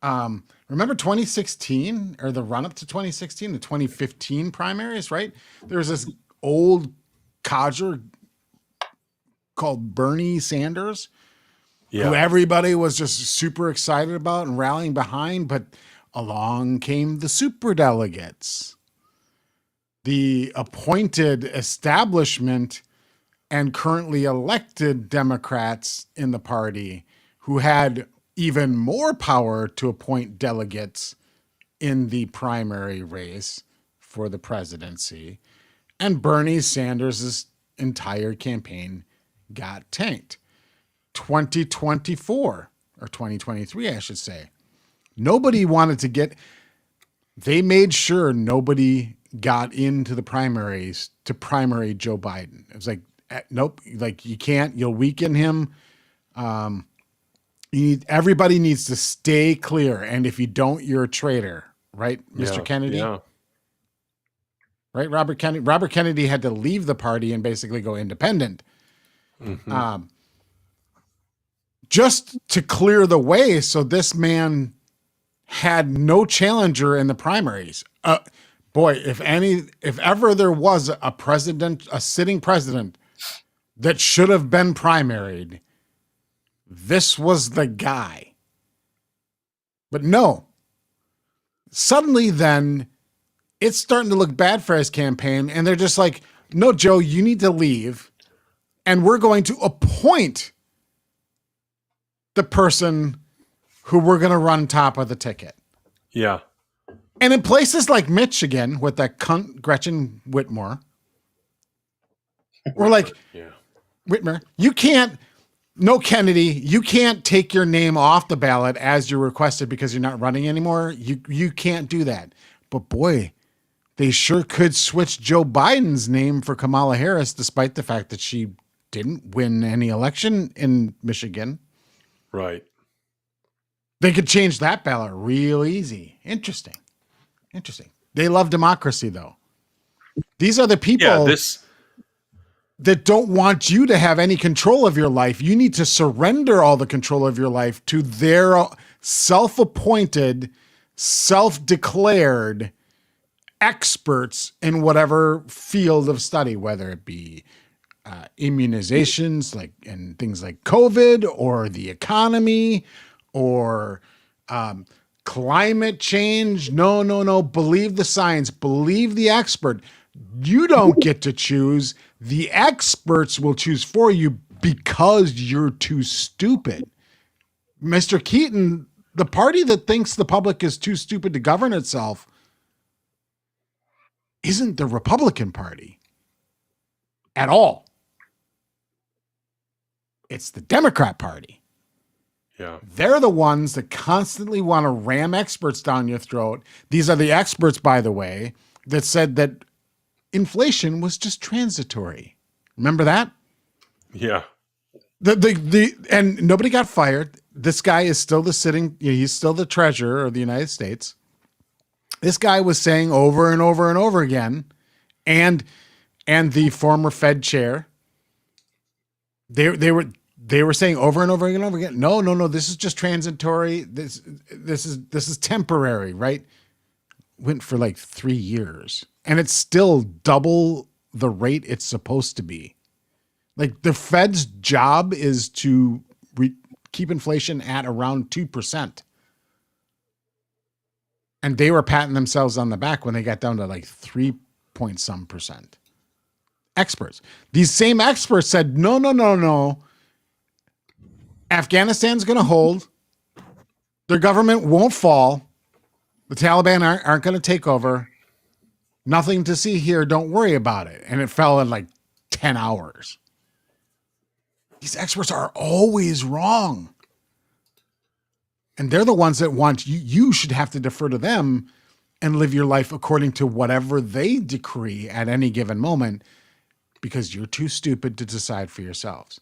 Remember 2016 or the run up to 2016, the 2015 primaries, right? There was this old codger called Bernie Sanders, who everybody was just super excited about and rallying behind, but along came the superdelegates, the appointed establishment and currently elected Democrats in the party who had even more power to appoint delegates in the primary race for the presidency. And Bernie Sanders' entire campaign got tanked. 2024 or 2023, I should say. Nobody wanted to they made sure nobody got into the primaries to primary Joe Biden. It was nope, you can't, you'll weaken him. Everybody needs to stay clear. And if you don't, you're a traitor, right? Mr. Kennedy? Yeah. Right? Robert Kennedy had to leave the party and basically go independent. Mm-hmm. Just to clear the way so this man had no challenger in the primaries. Boy, if ever there was a sitting president that should have been primaried, this was the guy. But no. Suddenly then, it's starting to look bad for his campaign, and they're just like, no, Joe, you need to leave, and we're going to appoint the person who we're going to run top of the ticket. Yeah. And in places like Michigan with that cunt Gretchen Whitmer, we're like, Whitmer, Kennedy, you can't take your name off the ballot as you requested because you're not running anymore. You can't do that. But boy, they sure could switch Joe Biden's name for Kamala Harris, despite the fact that she didn't win any election in Michigan. Right. They could change that ballot real easy. Interesting. They love democracy, though. These are the people that don't want you to have any control of your life. You need to surrender all the control of your life to their self-appointed, self-declared experts in whatever field of study, whether it be immunizations and things like COVID or the economy or climate change. No. Believe the science. Believe the expert. You don't get to choose. The experts will choose for you because you're too stupid. Mr. Keaton, the party that thinks the public is too stupid to govern itself isn't the Republican Party at all. It's the Democrat Party. Yeah. They're the ones that constantly want to ram experts down your throat. These are the experts, by the way, that said that inflation was just transitory. Remember that? Yeah. And nobody got fired. This guy is still he's still the treasurer of the United States. This guy was saying over and over and over again, and the former Fed chair, they were saying over and over and over again, no, this is just transitory. This is temporary, right? Went for 3 years, and it's still double the rate it's supposed to be. Like the Fed's job is to keep inflation at around 2%. And they were patting themselves on the back when they got down to like 3 point some percent. Experts. These same experts said, no. Afghanistan's going to hold. Their government won't fall. The Taliban aren't going to take over. Nothing to see here. Don't worry about it. And it fell in like 10 hours. These experts are always wrong. And they're the ones that want you. You should have to defer to them and live your life according to whatever they decree at any given moment, because you're too stupid to decide for yourselves.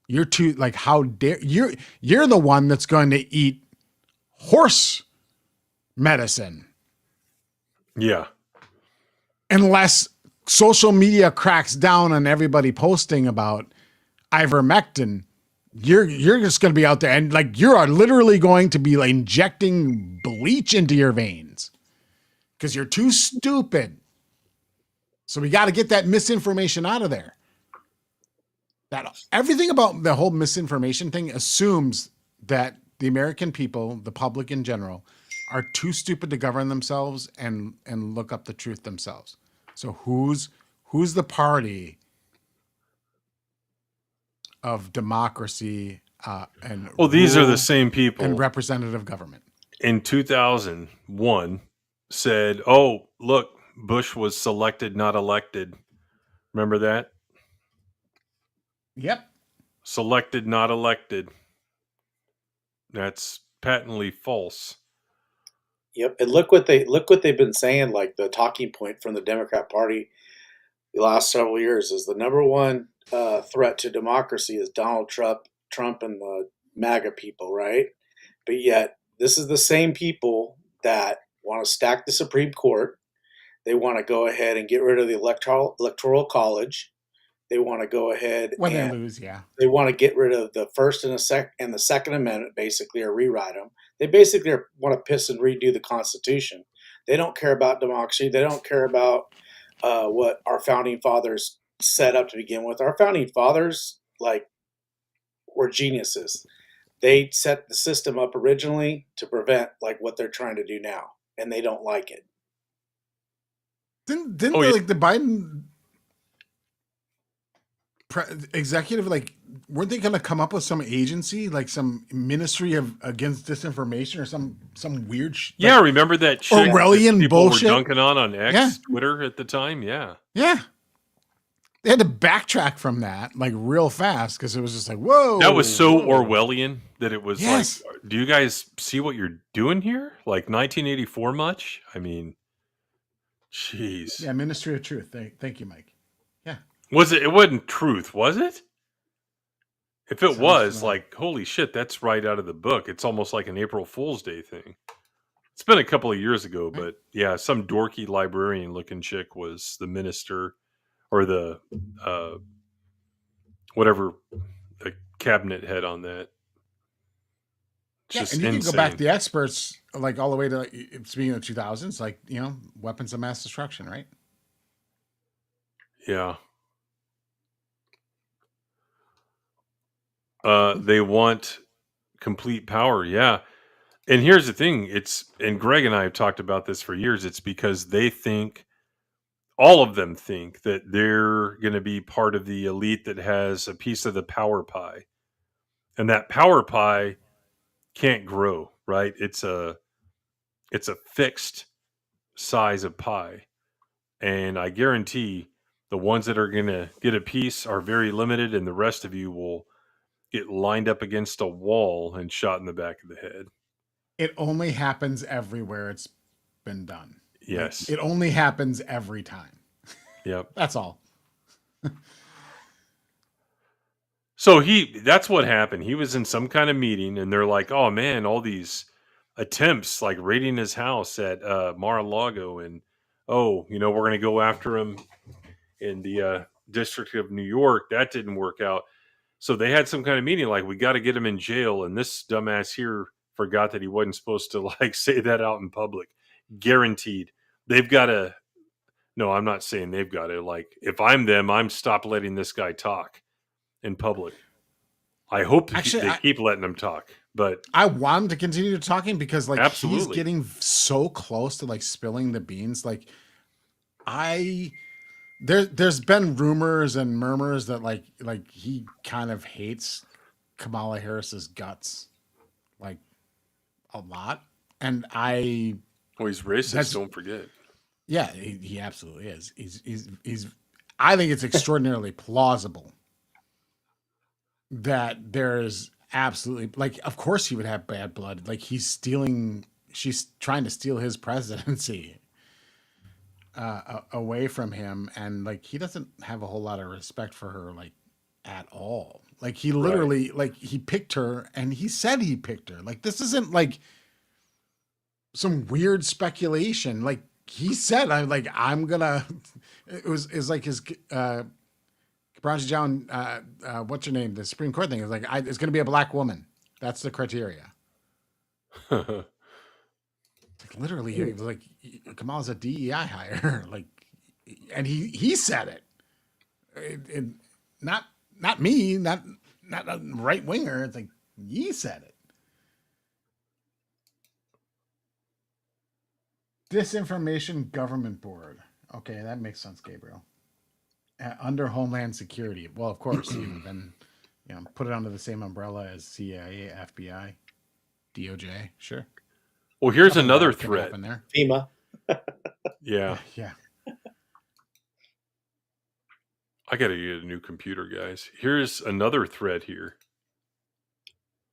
You're too, like, how dare you're the one that's going to eat horse medicine. Yeah. Unless social media cracks down on everybody posting about ivermectin, you're just going to be out there and like you are literally going to be like injecting bleach into your veins because you're too stupid. So we got to get that misinformation out of there. That everything about the whole misinformation thing assumes that the American people, the public in general, are too stupid to govern themselves and look up the truth themselves. So who's the party of democracy and these are the same people and representative government in 2001 said, "Oh, look, Bush was selected, not elected." Remember that? Yep. Selected, not elected. That's patently false. Yep, and look what they've been saying. Like the talking point from the Democrat Party the last several years is the number one threat to democracy is Donald Trump and the MAGA people, right? But yet, this is the same people that want to stack the Supreme Court. They want to go ahead and get rid of the electoral college. They want to go ahead when they lose, yeah. They want to get rid of the First and the Second Amendment, basically, or rewrite them. They basically want to piss and redo the Constitution. They don't care about democracy. They don't care about what our founding fathers set up to begin with. Our founding fathers, like, were geniuses. They set the system up originally to prevent like what they're trying to do now, and they don't like it. Didn't the Biden executive, like, weren't they going to come up with some agency, like some ministry of against disinformation or some weird yeah, remember that chick Orwellian that people bullshit were dunking on X, Twitter at the time? Yeah. They had to backtrack from that like real fast because it was just like, whoa, that was so Orwellian that it was like, do you guys see what you're doing here? Like 1984 much? I mean, jeez. Yeah, Ministry of Truth. Thank you, Mike. Yeah. Was it? It wasn't truth, was it? If it was, like, holy shit, that's right out of the book. It's almost like an April Fool's Day thing. It's been a couple of years ago, but yeah, some dorky librarian-looking chick was the minister or the whatever the cabinet head on that. It's just and you insane. can go back to the experts, like all the way to speaking of the 2000s, like, you know, weapons of mass destruction, right? Yeah. They want complete power. Yeah. And here's the thing. And Greg and I have talked about this for years. It's because they think, all of them think that they're going to be part of the elite that has a piece of the power pie. And that power pie can't grow, right? It's a fixed size of pie. And I guarantee the ones that are going to get a piece are very limited, and the rest of you will get lined up against a wall and shot in the back of the head. It only happens everywhere it's been done. Yes. Like, it only happens every time. Yep. That's all. So that's what happened. He was in some kind of meeting and they're like, oh man, all these attempts, like raiding his house at Mar-a-Lago, and we're going to go after him in the District of New York. That didn't work out. So they had some kind of meeting, like, we got to get him in jail. And this dumbass here forgot that he wasn't supposed to like say that out in public. Guaranteed. They've got to, no, I'm not saying they've got to, like, if I'm them, I'm stop letting this guy talk. in public. I hope Actually, they keep letting him talk, but I want him to continue talking because like he's absolutely. getting so close to like spilling the beans. Like there's been rumors and murmurs that like he kind of hates Kamala Harris's guts like a lot. And he's racist, don't forget. Yeah, he absolutely is. He's I think it's extraordinarily plausible that there's absolutely like of course he would have bad blood. Like she's trying to steal his presidency away from him, and like he doesn't have a whole lot of respect for her like at all. Like he literally like he picked her and he said he picked her. Like this isn't like some weird speculation. Like he said I'm gonna it was like his Branch John, what's her name? The Supreme Court thing is like, it's going to be a black woman. That's the criteria. Like literally, he was like, Kamala's a DEI hire, like, and he said it. Not me, not a right winger. It's like he said it. Disinformation Government Board. Okay, that makes sense, Gabriel. Under Homeland Security. Well, of course, you've been, put it under the same umbrella as CIA, FBI, DOJ. Sure. Well, here's another threat. There. FEMA. Yeah. Yeah. I got to get a new computer, guys. Here's another threat here.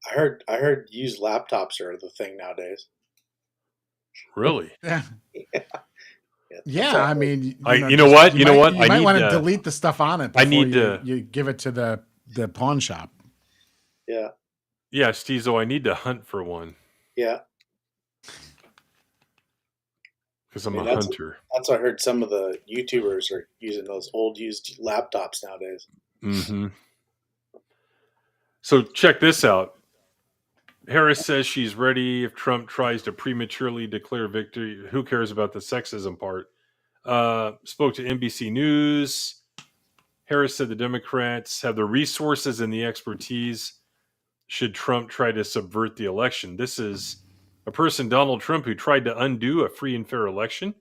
I heard used laptops are the thing nowadays. Really? Yeah. Yeah, I mean, you know what? You might want to delete the stuff on it. Before you give it to the pawn shop. Yeah. Yeah, Steezo, I need to hunt for one. Yeah. Because I'm a hunter. That's what I heard. Some of the YouTubers are using those old used laptops nowadays. Mm-hmm. So check this out. Harris says she's ready if Trump tries to prematurely declare victory. Who cares about the sexism part? Spoke to NBC News. Harris said the Democrats have the resources and the expertise should Trump try to subvert the election. This is a person, Donald Trump, who tried to undo a free and fair election,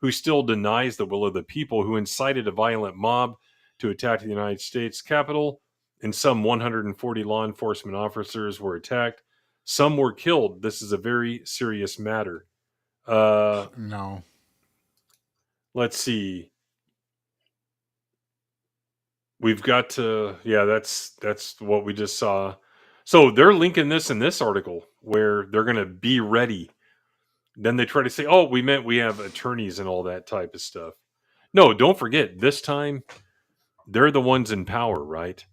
who still denies the will of the people, who incited a violent mob to attack the United States Capitol, and some 140 law enforcement officers were attacked. Some were killed. This is a very serious matter. No. Let's see. We've got to, that's what we just saw. So they're linking this in this article where they're going to be ready. Then they try to say, oh, we meant we have attorneys and all that type of stuff. No, don't forget, this time they're the ones in power, right?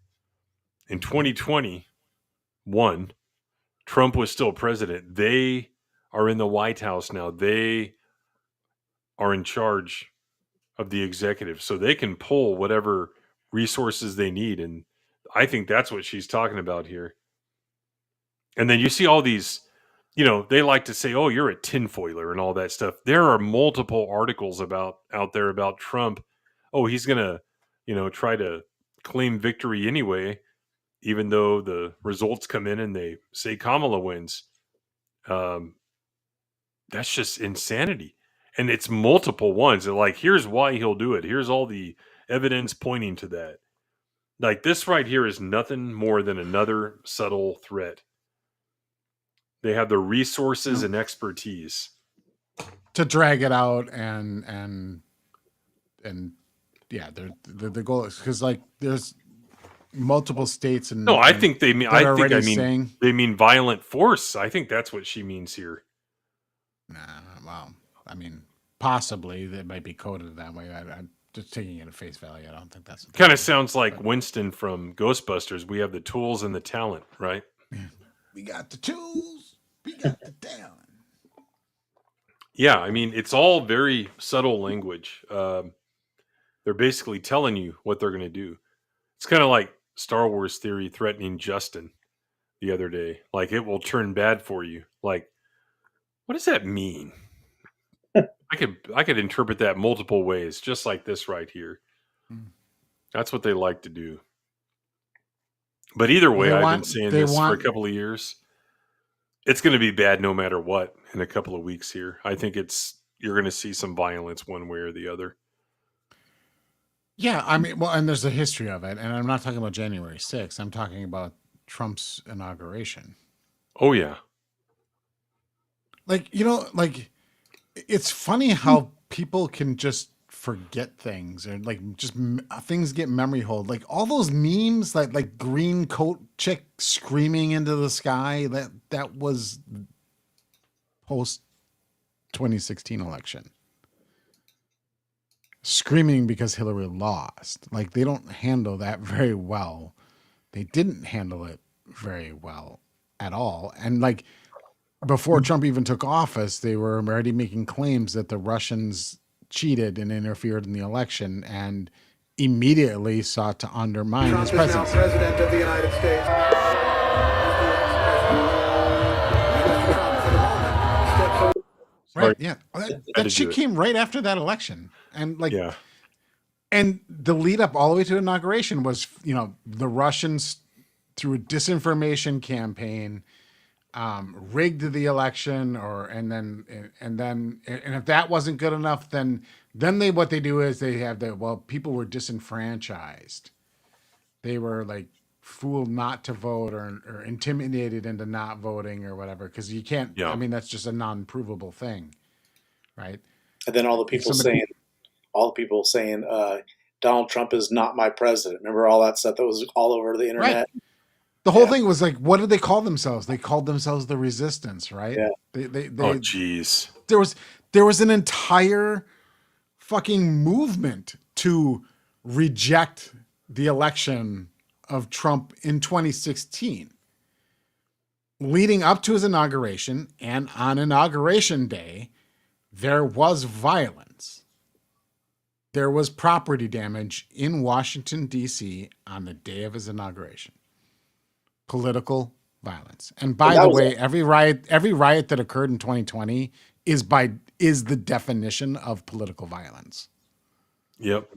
In 2021, Trump was still president. They are in the White House now. They are in charge of the executive, so they can pull whatever resources they need. And I think that's what she's talking about here. And then you see all these, they like to say, oh, you're a tinfoiler and all that stuff. There are multiple articles out there about Trump. Oh, he's going to, try to claim victory anyway, even though the results come in and they say Kamala wins. That's just insanity. And it's multiple ones. They're like, here's why he'll do it. Here's all the evidence pointing to that. Like this right here is nothing more than another subtle threat. They have the resources and expertise to drag it out and yeah, the goal is because like there's multiple states and no, I think they mean saying, they mean violent force. I think that's what she means here. Nah, well, I mean, possibly they might be coded that way. I'm just taking it at face value. I don't think that's kind of sounds like Winston from Ghostbusters. We have the tools and the talent, right? We got the tools. We got the talent. Yeah, I mean, it's all very subtle language. They're basically telling you what they're going to do. It's kind of like Star Wars theory threatening Justin the other day. Like, it will turn bad for you. Like, what does that mean? I could interpret that multiple ways, just like this right here. That's what they like to do. But either way, Well, I've been saying this for a couple of years. It's going to be bad no matter what in a couple of weeks here. I think you're going to see some violence one way or the other. Yeah, I mean, well, and there's a history of it, and I'm not talking about January 6th. I'm talking about Trump's inauguration. Oh yeah. Like, like it's funny how people can just forget things, or like just things get memory hold. Like all those memes, like green coat chick screaming into the sky. That was post 2016 election, screaming because Hillary lost. Like they don't handle that very well. They didn't handle it very well at all. And like before Trump even took office, they were already making claims that the Russians cheated and interfered in the election, and immediately sought to undermine Trump his is now presidency. president of the United States. Right? Yeah, that shit came right after that election, and like, and the lead up all the way to inauguration was, the Russians through a disinformation campaign rigged the election, and if that wasn't good enough, then what they do is they have people were disenfranchised. They were like fooled not to vote, or intimidated into not voting or whatever, because you can't. Yeah. I mean, that's just a non-provable thing, right? And then all the people saying Donald Trump is not my president. Remember all that stuff that was all over the internet? Right. The whole thing was like, what did they call themselves? They called themselves the Resistance, right? Yeah. Oh, jeez. There was an entire fucking movement to reject the election of Trump in 2016, leading up to his inauguration, and on inauguration day, there was violence. There was property damage in Washington, D.C. on the day of his inauguration. Political violence. And by the way, every riot that occurred in 2020 is the definition of political violence. Yep.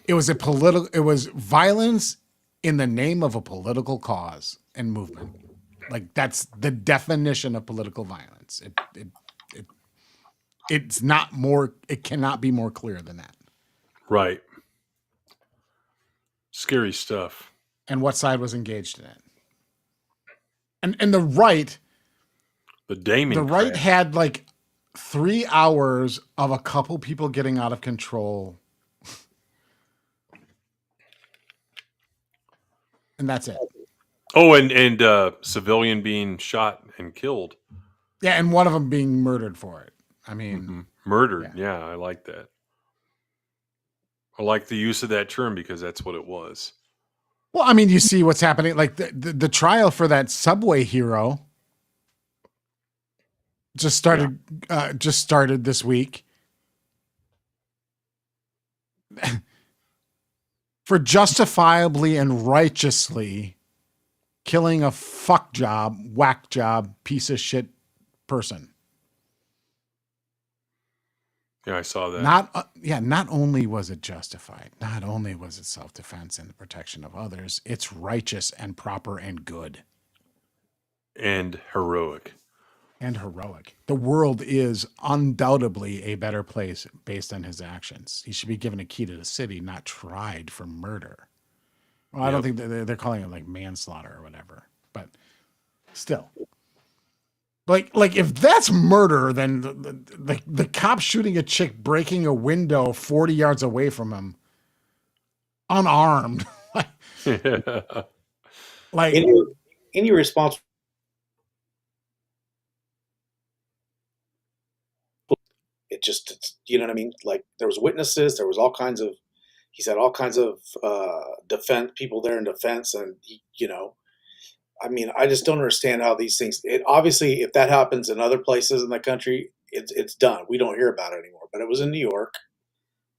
It was violence in the name of a political cause and movement. Like that's the definition of political violence. It's not more, it cannot be more clear than that. Right. Scary stuff. And what side was engaged in it? And the right, had like 3 hours of a couple people getting out of control. And that's it. Oh, and civilian being shot and killed. Yeah, and one of them being murdered for it. I mean, murdered. Yeah, I like that. I like the use of that term because that's what it was. Well, I mean, you see what's happening. Like the trial for that Subway hero just started this week for justifiably and righteously killing a whack job, piece of shit person. Yeah, I saw that. Not only was it justified, not only was it self-defense and the protection of others, it's righteous and proper and good. And heroic. The world is undoubtedly a better place based on his actions. He should be given a key to the city, not tried for murder. Well, I don't think they're calling it like manslaughter or whatever, but still. Like if that's murder, then the cop shooting a chick breaking a window 40 yards away from him, unarmed, like any response. It's you know what I mean? Like there was witnesses, there was he said all kinds of defense people there in defense, and I mean, I just don't understand how these things. Obviously, if that happens in other places in the country, it's done. We don't hear about it anymore. But it was in New York,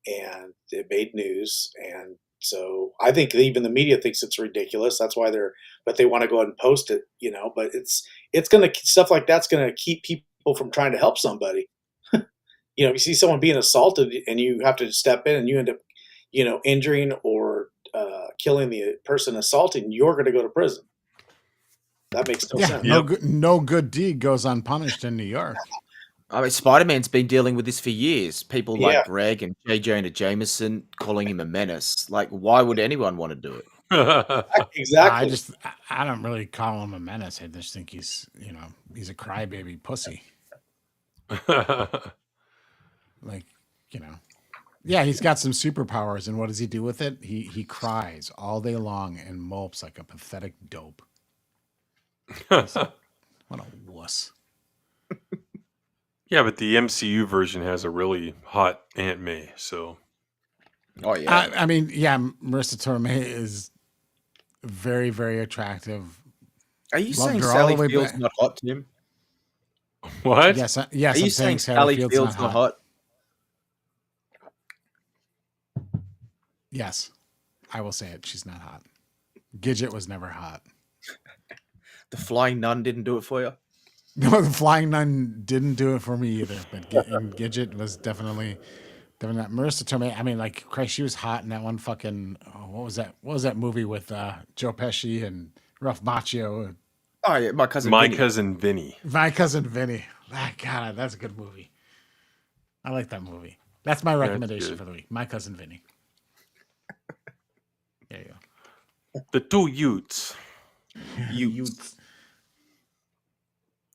and it made news, and so I think even the media thinks it's ridiculous. That's why they want to go ahead and post it, But it's gonna stuff like that's gonna keep people from trying to help somebody. You see someone being assaulted, and you have to step in, and you end up, injuring or killing the person assaulting, you're going to go to prison. That makes no sense. No good deed goes unpunished in New York. I mean, Spider-Man's been dealing with this for years. People Yeah. like Greg and J. Jonah Jameson calling him a menace. Like, why would anyone want to do it? Exactly. I don't really call him a menace. I just think he's a crybaby pussy. Like, yeah, he's got some superpowers, and what does he do with it? He cries all day long and mopes like a pathetic dope. What a wuss. Yeah, but the MCU version has a really hot Aunt May, so. Oh yeah. I mean, yeah, Marissa Tomei is very, very attractive. Are you saying Sally Field's not hot, Tim? What? Yes. Are you I'm saying Sally Field's not hot? Yes, I will say it. She's not hot. Gidget was never hot. The Flying Nun didn't do it for you? No, the Flying Nun didn't do it for me either. But Gidget was definitely not. Marissa Tomei, I mean, like, Christ, she was hot in that one fucking, what was that? What was that movie with Joe Pesci and Ralph Macchio? Oh, yeah, My Cousin Vinny. My Cousin Vinny. God, that's a good movie. I like that movie. That's my recommendation for the week. My Cousin Vinny. There you go. The two Utes. Utes.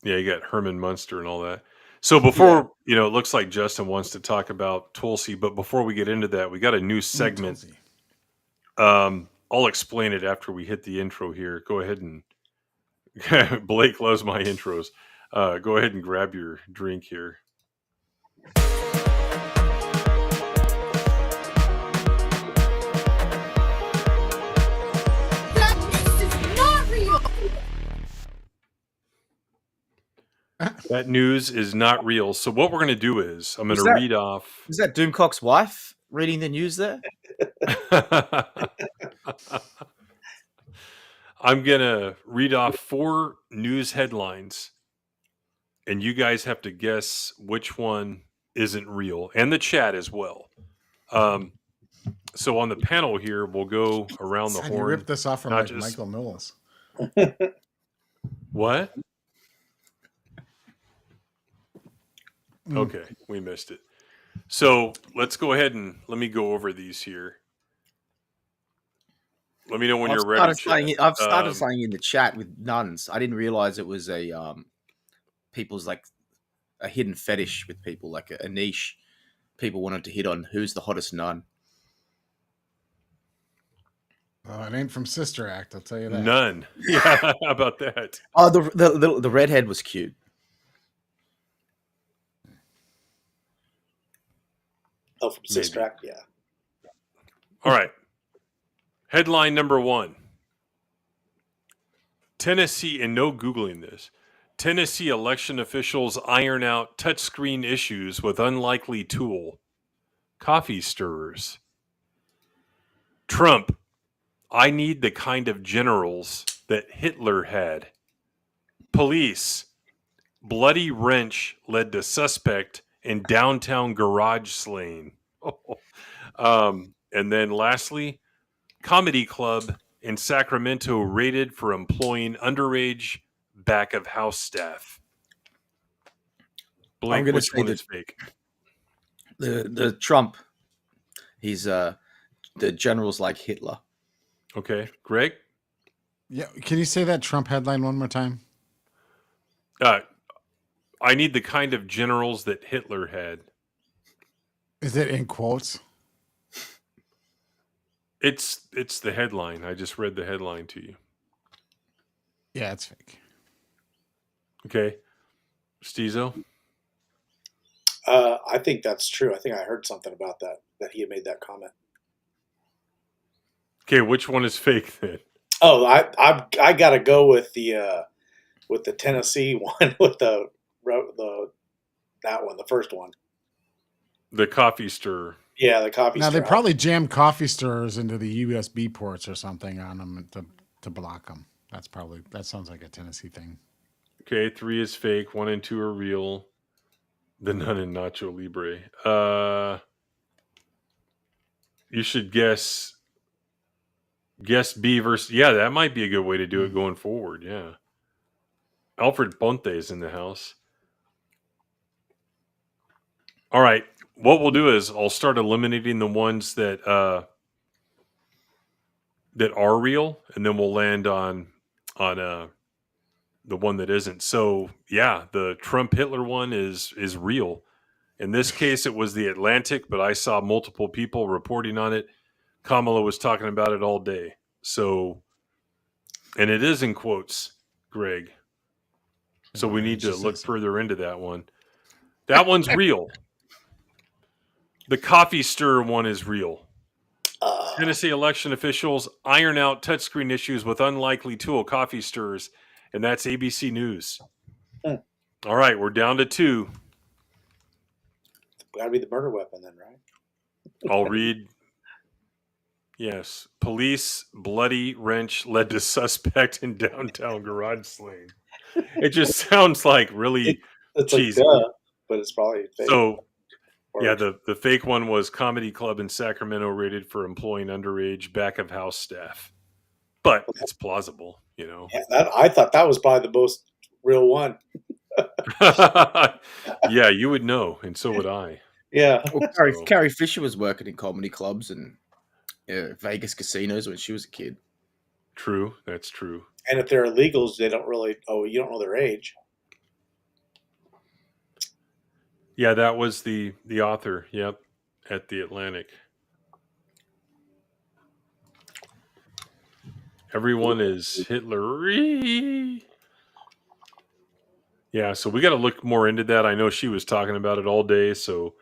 Yeah, you got Herman Munster and all that. So before, it looks like Justin wants to talk about Tulsi, but before we get into that, we got a new segment. I'll explain it after we hit the intro here. Go ahead and Blake loves my intros. Go ahead and grab your drink here. That news is not real. So what we're going to do is I'm going to read off. Is that Doomcock's wife reading the news there? I'm going to read off 4 news headlines, and you guys have to guess which one isn't real, and the chat as well. So on the panel here, we'll go around the horn. You ripped this off from Michael Knowles. What? Okay, we missed it. So let's go ahead and let me go over these here. Let me know when you're ready. I've started saying in the chat with nuns. I didn't realize it was a people's like a hidden fetish with people, like a niche. People wanted to hit on who's the hottest nun. Oh, it ain't from Sister Act, I'll tell you that. None. Yeah, how about that? Oh, the redhead was cute. Oh, from Sister Act, yeah. All right. Headline number 1. Tennessee, and no Googling this. Tennessee election officials iron out touchscreen issues with unlikely tool. Coffee stirrers. Trump, I need the kind of generals that Hitler had. Police, bloody wrench led to suspect in downtown garage slaying. And then lastly, comedy club in Sacramento raided for employing underage back of house staff. Blake, which one is fake? The Trump. He's the general's like Hitler. Okay, Greg? Yeah, can you say that Trump headline one more time? I need the kind of generals that Hitler had. Is it in quotes? It's the headline. I just read the headline to you. Yeah, it's fake. Okay. Stezo? I think that's true. I think I heard something about that he had made that comment. Okay, which one is fake then? Oh, I got to go with the Tennessee one, with that one, the first one. The coffee stirrer. Yeah, the coffee stirrer. Now, they probably jammed coffee stirrers into the USB ports or something on them to block them. That sounds like a Tennessee thing. Okay, 3 is fake. 1 and 2 are real. The Nun and Nacho Libre. You should guess Guest B versus, yeah, that might be a good way to do it going forward. Yeah. Alfred Ponte is in the house. All right. What we'll do is I'll start eliminating the ones that that are real, and then we'll land on the one that isn't. So yeah, the Trump Hitler one is real. In this case, it was the Atlantic, but I saw multiple people reporting on it. Kamala was talking about it all day. So, and it is in quotes, Greg. So we need to look further into that one. That one's real. The coffee stirrer one is real. Tennessee election officials iron out touchscreen issues with unlikely tool coffee stirrers, and that's ABC News. All right, we're down to 2. Got to be the murder weapon then, right? I'll read. Yes. Police bloody wrench led to suspect in downtown garage slaying. It just sounds like really it's cheesy. Like, but it's probably fake. So, yeah, the fake one was comedy club in Sacramento rated for employing underage back of house staff. But it's plausible, you know. Yeah, I thought that was probably the most real one. Yeah, you would know, and so would I. Yeah. Well, Carrie Fisher was working in comedy clubs and Vegas casinos when she was a kid. True, that's true. And if they're illegals, they don't really. Oh, you don't know their age. Yeah, that was the author. Yep, at the Atlantic. Everyone is Hitler-y. Yeah, so we got to look more into that. I know she was talking about it all day, so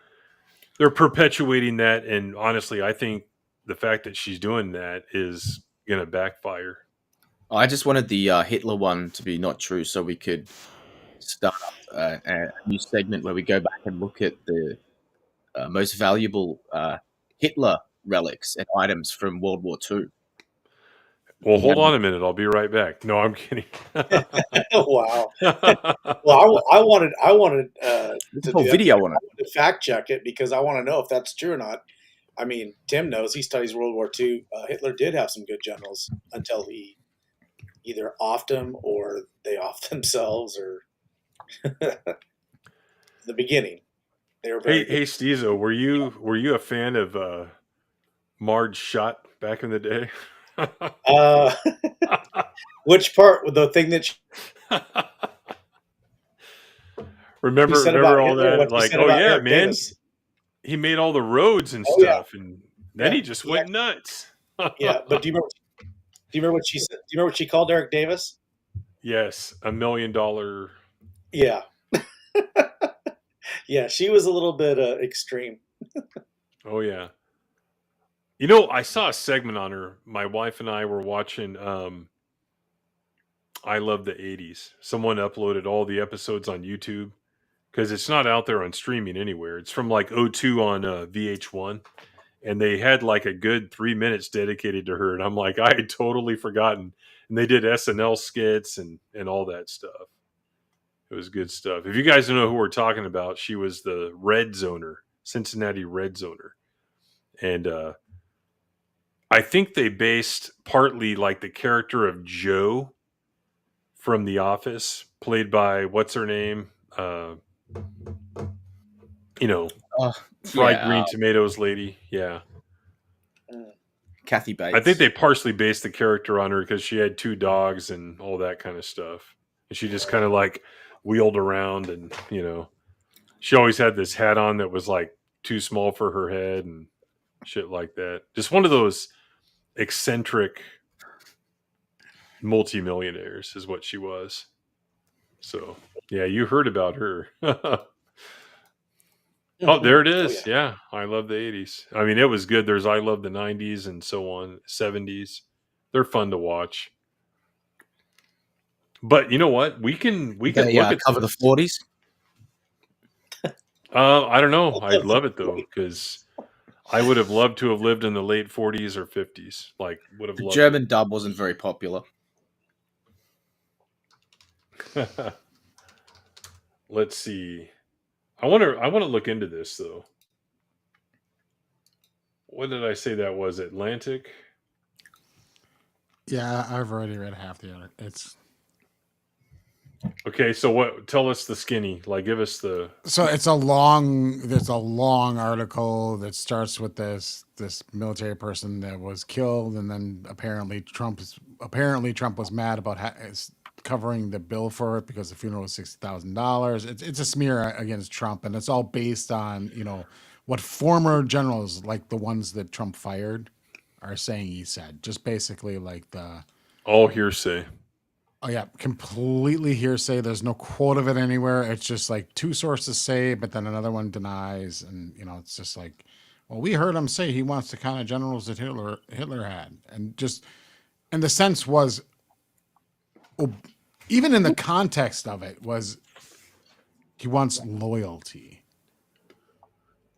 they're perpetuating that. And honestly, I think the fact that she's doing that is going to backfire. I just wanted the Hitler one to be not true, so we could start a new segment where we go back and look at the most valuable Hitler relics and items from World War II. Well, hold on a minute. I'll be right back. No, I'm kidding. Wow. Well, I wanted to video on it. To fact check it because I want to know if that's true or not. I mean, Tim knows he studies World War II. Hitler did have some good generals until he either offed them or they offed themselves, or the beginning. They were very hey, Steezo, were you a fan of Marge Schott back in the day? Which part? The thing that remember all that? Like, oh yeah, Eric man, Davis. He made all the roads and stuff, and then he just went nuts. Yeah, but do you remember what she said? Do you remember what she called Eric Davis? Yes, $1 million. Yeah, yeah, she was a little bit extreme. Oh yeah. You know, I saw a segment on her. My wife and I were watching I Love the 80s. Someone uploaded all the episodes on YouTube because it's not out there on streaming anywhere. It's from like 02 on VH1. And they had like a good 3 minutes dedicated to her. And I'm like, I had totally forgotten. And they did SNL skits and all that stuff. It was good stuff. If you guys don't know who we're talking about, she was the Red Zoner, Cincinnati Red Zoner. And I think they based partly like the character of Joe from The Office, played by what's her name? Fried green tomatoes lady. Yeah. Kathy Bates. I think they partially based the character on her because she had 2 dogs and all that kind of stuff. And she just kind of like wheeled around and, she always had this hat on that was like too small for her head and shit like that. Just one of those eccentric multimillionaires is what she was. So, yeah, you heard about her. Oh, there it is. Oh, yeah. I love the 80s. I mean, it was good. There's I love the 90s and so on, 70s. They're fun to watch. But you know what? We can look at cover the 40s. I don't know. I'd love it though because I would have loved to have lived in the late 40s or 50s. Like, would have loved German dub wasn't very popular. Let's see. I want to look into this though. What did I say that was? Atlantic? Yeah, I've already read half the other. It's Okay, so what? Tell us the skinny. Like, give us the. so it's a long. There's a long article that starts with this military person that was killed, and then apparently Trump was mad about covering the bill for it because the funeral was $60,000. It's a smear against Trump, and it's all based on what former generals like the ones that Trump fired are saying he said. Just basically like the All hearsay. Oh yeah, completely hearsay. There's no quote of it anywhere. It's just like two sources say, but then another one denies, and it's just like, well, we heard him say he wants the kind of generals that Hitler had, and the sense was, even in the context of it, was he wants loyalty.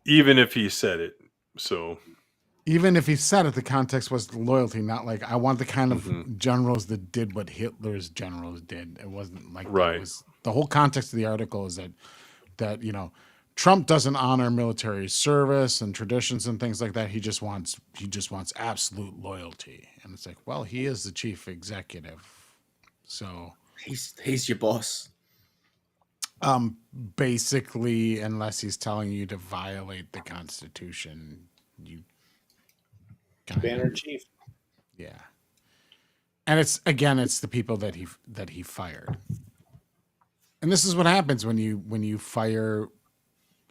Even if he said it, so. Even if he said it, the context was loyalty, not like I want the kind of generals that did what Hitler's generals did. It wasn't like right. That. The whole context of the article is that Trump doesn't honor military service and traditions and things like that. He just wants absolute loyalty, and it's like, well, he is the chief executive, so he's your boss. Basically, unless he's telling you to violate the Constitution, you. Banner chief. Yeah. And it's the people that he fired. And this is what happens when you fire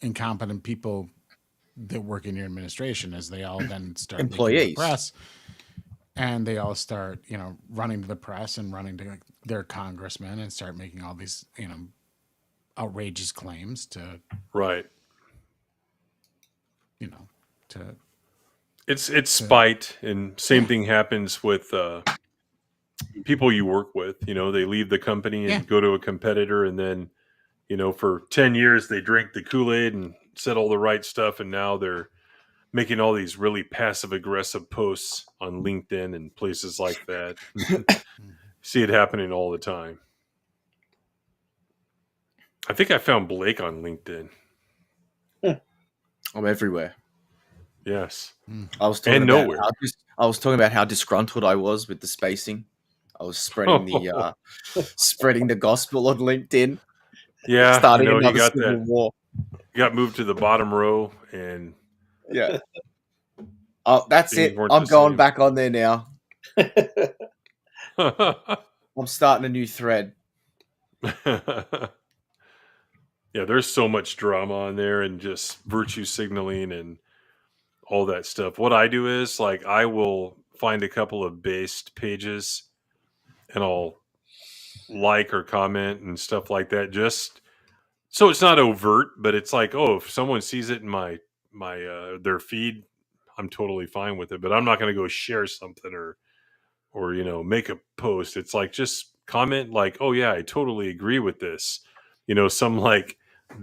incompetent people that work in your administration, is they all then start employees the press, and they all start running to the press and running to their congressmen and start making all these outrageous claims to right. To It's spite, and same thing happens with people you work with. They leave the company and go to a competitor, and then for 10 years they drink the Kool-Aid and said all the right stuff, and now they're making all these really passive aggressive posts on LinkedIn and places like that. See it happening all the time. I think I found Blake on LinkedIn. I'm everywhere. Yes. I was talking about how disgruntled I was with the spacing. I was spreading the gospel on LinkedIn. Yeah, starting another civil war. Got moved to the bottom row, and yeah. Oh, that's it. I'm going back on there now. I'm starting a new thread. Yeah, there's so much drama on there, and just virtue signaling and all that stuff. What I do is I will find a couple of based pages, and I'll like or comment and stuff like that, just so it's not overt, but it's like, oh, if someone sees it in my their feed, I'm totally fine with it. But I'm not going to go share something or make a post. It's like, just comment like, oh yeah, I totally agree with this. Some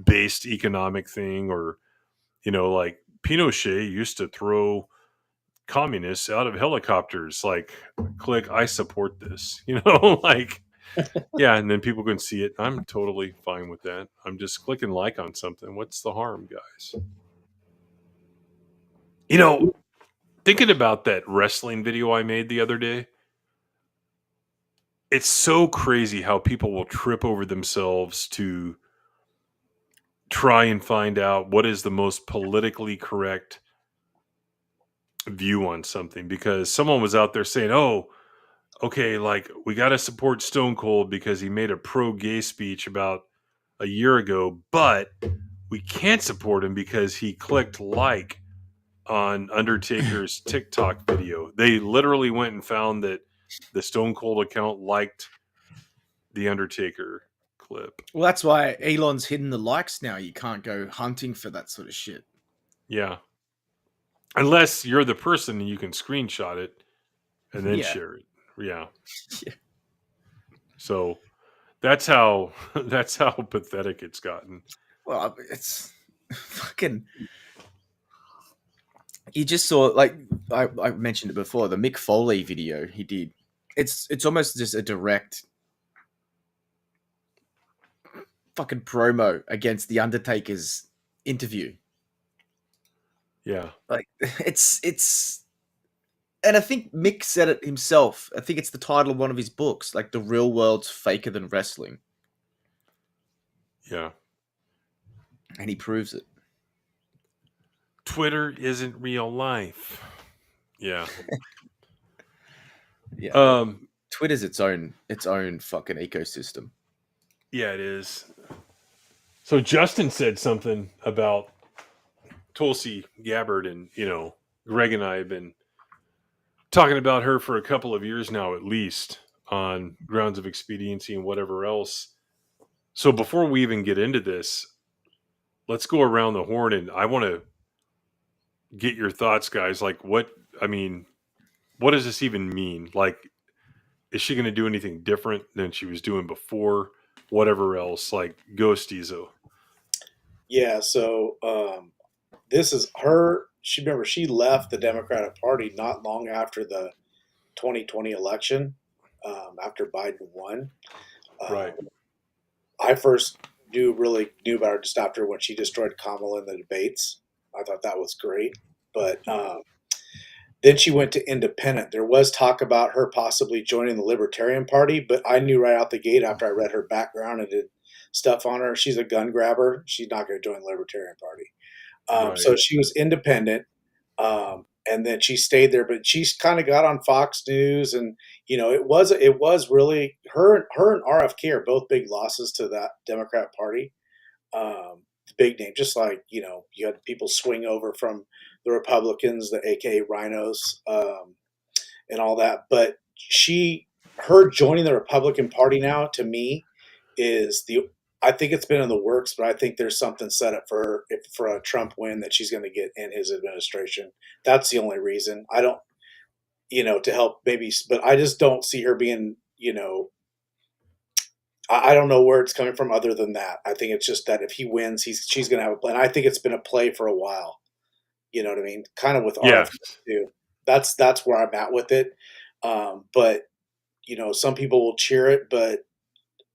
based economic thing, or like Pinochet used to throw communists out of helicopters. Click, I support this. Yeah, and then people can see it. I'm totally fine with that. I'm just clicking like on something. What's the harm, guys? Thinking about that wrestling video I made the other day, it's so crazy how people will trip over themselves to try and find out what is the most politically correct view on something, because someone was out there saying, oh, okay, we got to support Stone Cold because he made a pro-gay speech about a year ago, but we can't support him because he clicked like on Undertaker's TikTok video. They literally went and found that the Stone Cold account liked the Undertaker clip. Well, that's why Elon's hidden the likes now. You can't go hunting for that sort of shit. Yeah. Unless you're the person and you can screenshot it and then share it. Yeah. Yeah. So that's how pathetic it's gotten. Well, it's fucking. You just saw, I mentioned it before, the Mick Foley video he did. It's almost just a direct fucking promo against the Undertaker's interview. Yeah. It's And I think Mick said it himself. I think it's the title of one of his books, like The Real World's Faker Than Wrestling. Yeah. And he proves it. Twitter isn't real life. Yeah. Yeah. Twitter's its own fucking ecosystem. Yeah, it is. So Justin said something about Tulsi Gabbard, and Greg and I have been talking about her for a couple of years now, at least, on grounds of expediency and whatever else. So before we even get into this, let's go around the horn, and I want to get your thoughts, guys. Like, what does this even mean? Like, is she going to do anything different than she was doing before? Whatever else, like Ghosties. Yeah, so this is her. She left the Democratic Party not long after the 2020 election, after Biden won. Right. I first really knew about her just after when she destroyed Kamala in the debates. I thought that was great. But then she went to independent. There was talk about her possibly joining the Libertarian Party, but I knew right out the gate after I read her background and did stuff on her, she's a gun grabber. She's not going to join the Libertarian Party. Right. So she was independent, and then she stayed there. But she's kind of got on Fox News, and it was really her and RFK are both big losses to that Democrat Party. Big name, just like you had people swing over from the Republicans, the AKA rhinos, and all that. But her joining the Republican Party now, to me, I think it's been in the works, but I think there's something set up for a Trump win that she's going to get in his administration. That's the only reason. I don't, to help maybe, but I just don't see her being, I don't know where it's coming from other than that. I think it's just that if he wins, she's going to have a plan. I think it's been a play for a while. You know what I mean? Kind of with RFK too. That's where I'm at with it. But some people will cheer it, but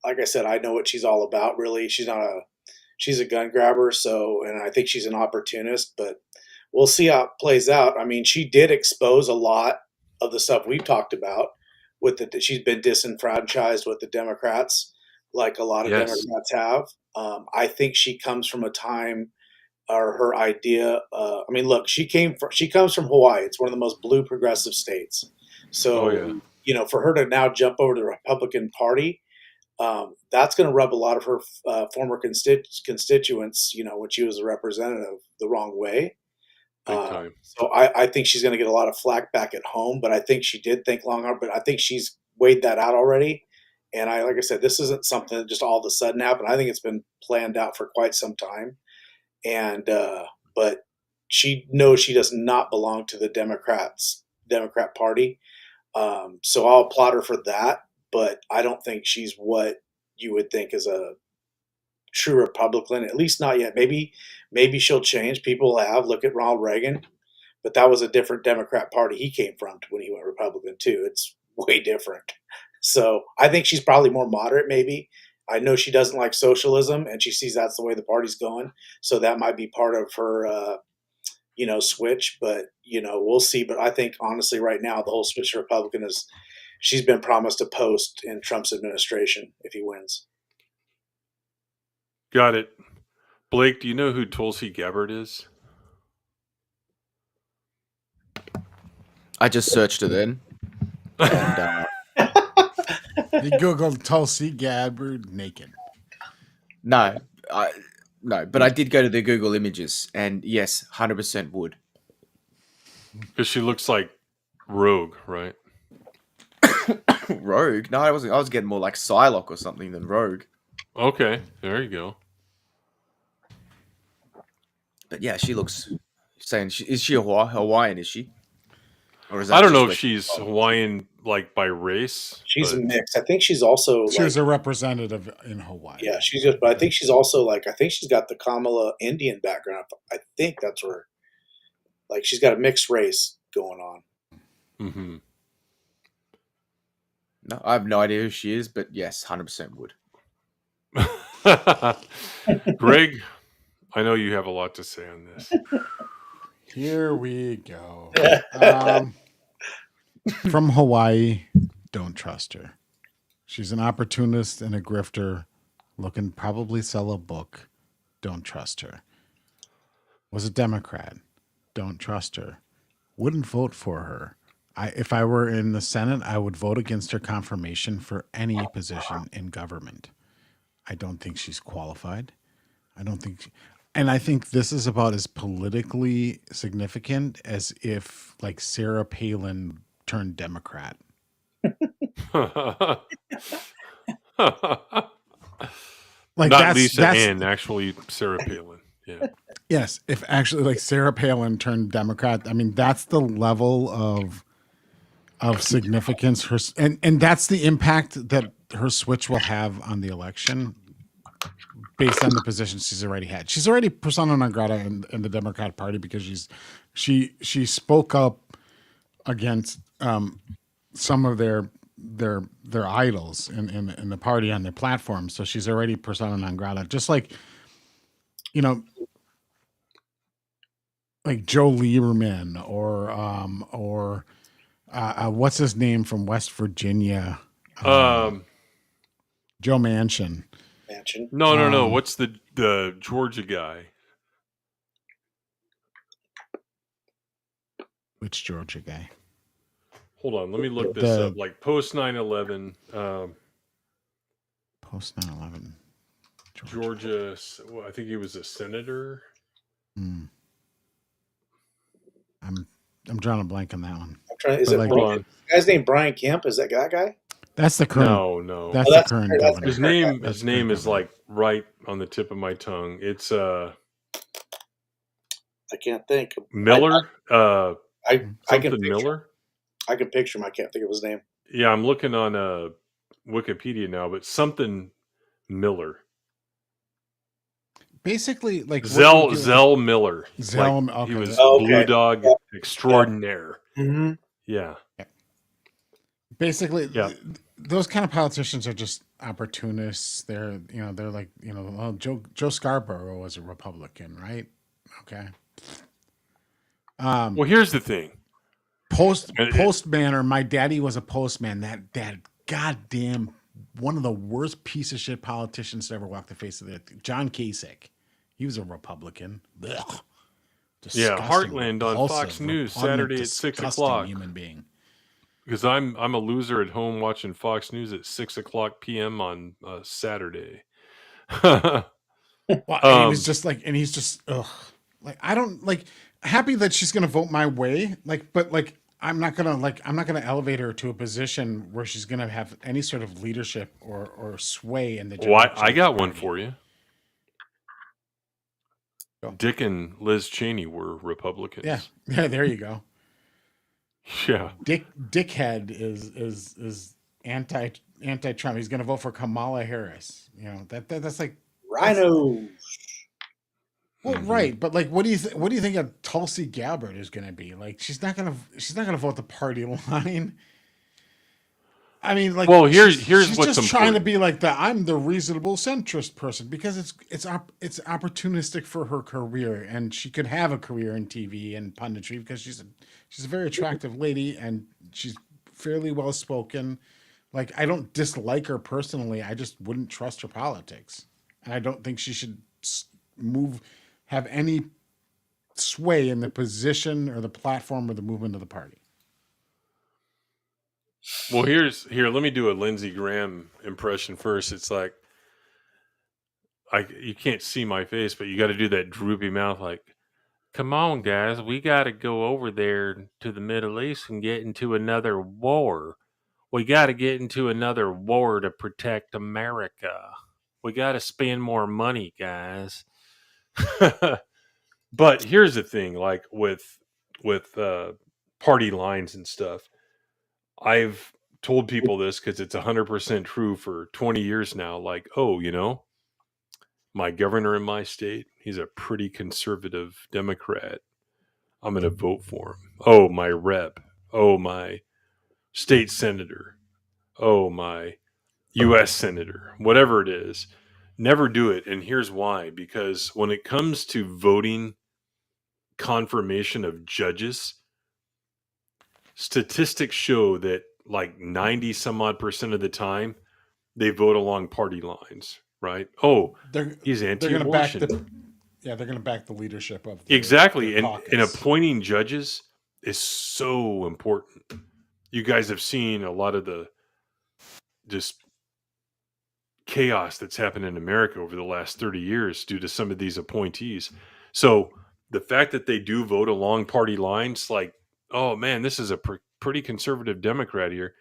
like I said, I know what she's all about. Really, she's a gun grabber. So, and I think she's an opportunist. But we'll see how it plays out. I mean, she did expose a lot of the stuff we've talked about. She's been disenfranchised with the Democrats, like a lot of Democrats have. I think she comes from a time, or her idea. I mean, look, she comes from Hawaii. It's one of the most blue progressive states. So, for her to now jump over to the Republican Party, that's going to rub a lot of her former constituents, when she was a representative, the wrong way. So I think she's going to get a lot of flack back at home, but I think she did think long hard, but I think she's weighed that out already. And like I said, this isn't something that just all of a sudden happened. I think it's been planned out for quite some time. And, but she knows she does not belong to the Democrat Party. So I'll applaud her for that, but I don't think she's what you would think is a true Republican, at least not yet. Maybe she'll change. People have. Look at Ronald Reagan, but that was a different Democrat Party he came from when he went Republican too. It's way different. So I think she's probably more moderate, maybe. I know she doesn't like socialism, and she sees that's the way the party's going. So that might be part of her, switch. But we'll see. But I think honestly, right now, the whole switch to Republican is she's been promised a post in Trump's administration if he wins. Got it. Blake, do you know who Tulsi Gabbard is? I just searched her then. And, you Googled Tulsi Gabbard naked. No, but I did go to the Google images, and yes, 100% would. Because she looks like Rogue, right? Rogue? No, I wasn't. I was getting more like Psylocke or something than Rogue. Okay, there you go. But yeah, she looks. Saying, is she Hawaiian? Is she? Or is that I don't know if she's Hawaiian, like by race. She's a mix. I think she's also. She was a representative in Hawaii. Yeah, she's just. But I think she's also I think she's got the Kamala Indian background. I think that's where. Like she's got a mixed race going on. Mm-hmm. No, I have no idea who she is, but yes, 100% would. Greg, I know you have a lot to say on this. Here we go. From Hawaii, don't trust her. She's an opportunist and a grifter looking probably sell a book. Don't trust her. Was a Democrat. Don't trust her. Wouldn't vote for her. If I were in the Senate, I would vote against her confirmation for any position in government. I don't think she's qualified. I don't think, and I think this is about as politically significant as if like Sarah Palin turned Democrat. Like Not Lisa Ann, actually Sarah Palin. Yeah. Yes, if actually like Sarah Palin turned Democrat, I mean that's the level of significance and that's the impact that her switch will have on the election based on the position she's already had. She's already persona non grata in the Democrat Party because she spoke up against some of their idols in the party on their platform. So she's already persona non grata. Just like, you know, like Joe Lieberman or what's his name from West Virginia? Joe Manchin. No. What's the Georgia guy? Which Georgia guy? Hold on, let me look this up. Like post 9/11. Post 9/11. Georgia. Well, I think he was a senator. I'm drawing a blank on that one. Is it the guy's name Brian Kemp? Is that guy? That's the current. No. That's the current governor. His name is like right on the tip of my tongue. It's I can't think. Miller. I can picture Miller. I can picture him. I can't think of his name. Yeah, I'm looking on Wikipedia now, but something Miller. Basically, like Zell Miller. Zell, like, okay. He was Blue Dog extraordinaire. Mm-hmm. Yeah. Basically, those kind of politicians are just opportunists. They're like, well, Joe Scarborough was a Republican, right? Okay. Well, here's the thing. Postman, or my daddy was a postman. That goddamn one of the worst piece of shit politicians to ever walk the face of the earth. John Kasich. He was a Republican. Ugh. Yeah, Heartland on Fox News Saturday at 6:00. Human being. Because I'm a loser at home watching Fox News at 6:00 p.m. on Saturday. Well, and he was just like, and he's just like, I don't like happy that she's gonna vote my way, like, but like I'm not gonna elevate her to a position where she's gonna have any sort of leadership or sway in the direction. Well, I got one for you. Dick and Liz Cheney were Republicans. Yeah, there you go. Yeah. Dickhead is anti-Trump. He's going to vote for Kamala Harris. That's like rhinos. Well, right, but like, what do you think of Tulsi Gabbard is going to be? Like, she's not going to vote the party line. I mean, like, well, here's she's what's just trying to be like I'm the reasonable centrist person because it's opportunistic for her career, and she could have a career in TV and punditry because she's a very attractive lady and she's fairly well spoken. Like, I don't dislike her personally. I just wouldn't trust her politics, and I don't think she should have any sway in the position or the platform or the movement of the party. Well, let me do a Lindsey Graham impression first. It's like, you can't see my face, but you got to do that droopy mouth like, come on, guys, we got to go over there to the Middle East and get into another war. We got to get into another war to protect America. We got to spend more money, guys. But here's the thing, like with party lines and stuff. I've told people this because it's 100% true for 20 years now. Like, my governor in my state, he's a pretty conservative Democrat. I'm going to vote for him. Oh, my rep. Oh, my state senator. Oh, my U.S. senator. Whatever it is. Never do it. And here's why. Because when it comes to voting confirmation of judges, statistics show that like 90 some odd percent of the time they vote along party lines, right? Oh, he's they're going to back anti-abortion. they're going to back the leadership of Exactly. their And caucus. appointing judges is so important. You guys have seen a lot of the just chaos that's happened in America over the last 30 years due to some of these appointees. So the fact that they do vote along party lines, like, oh man, this is a pretty conservative Democrat here.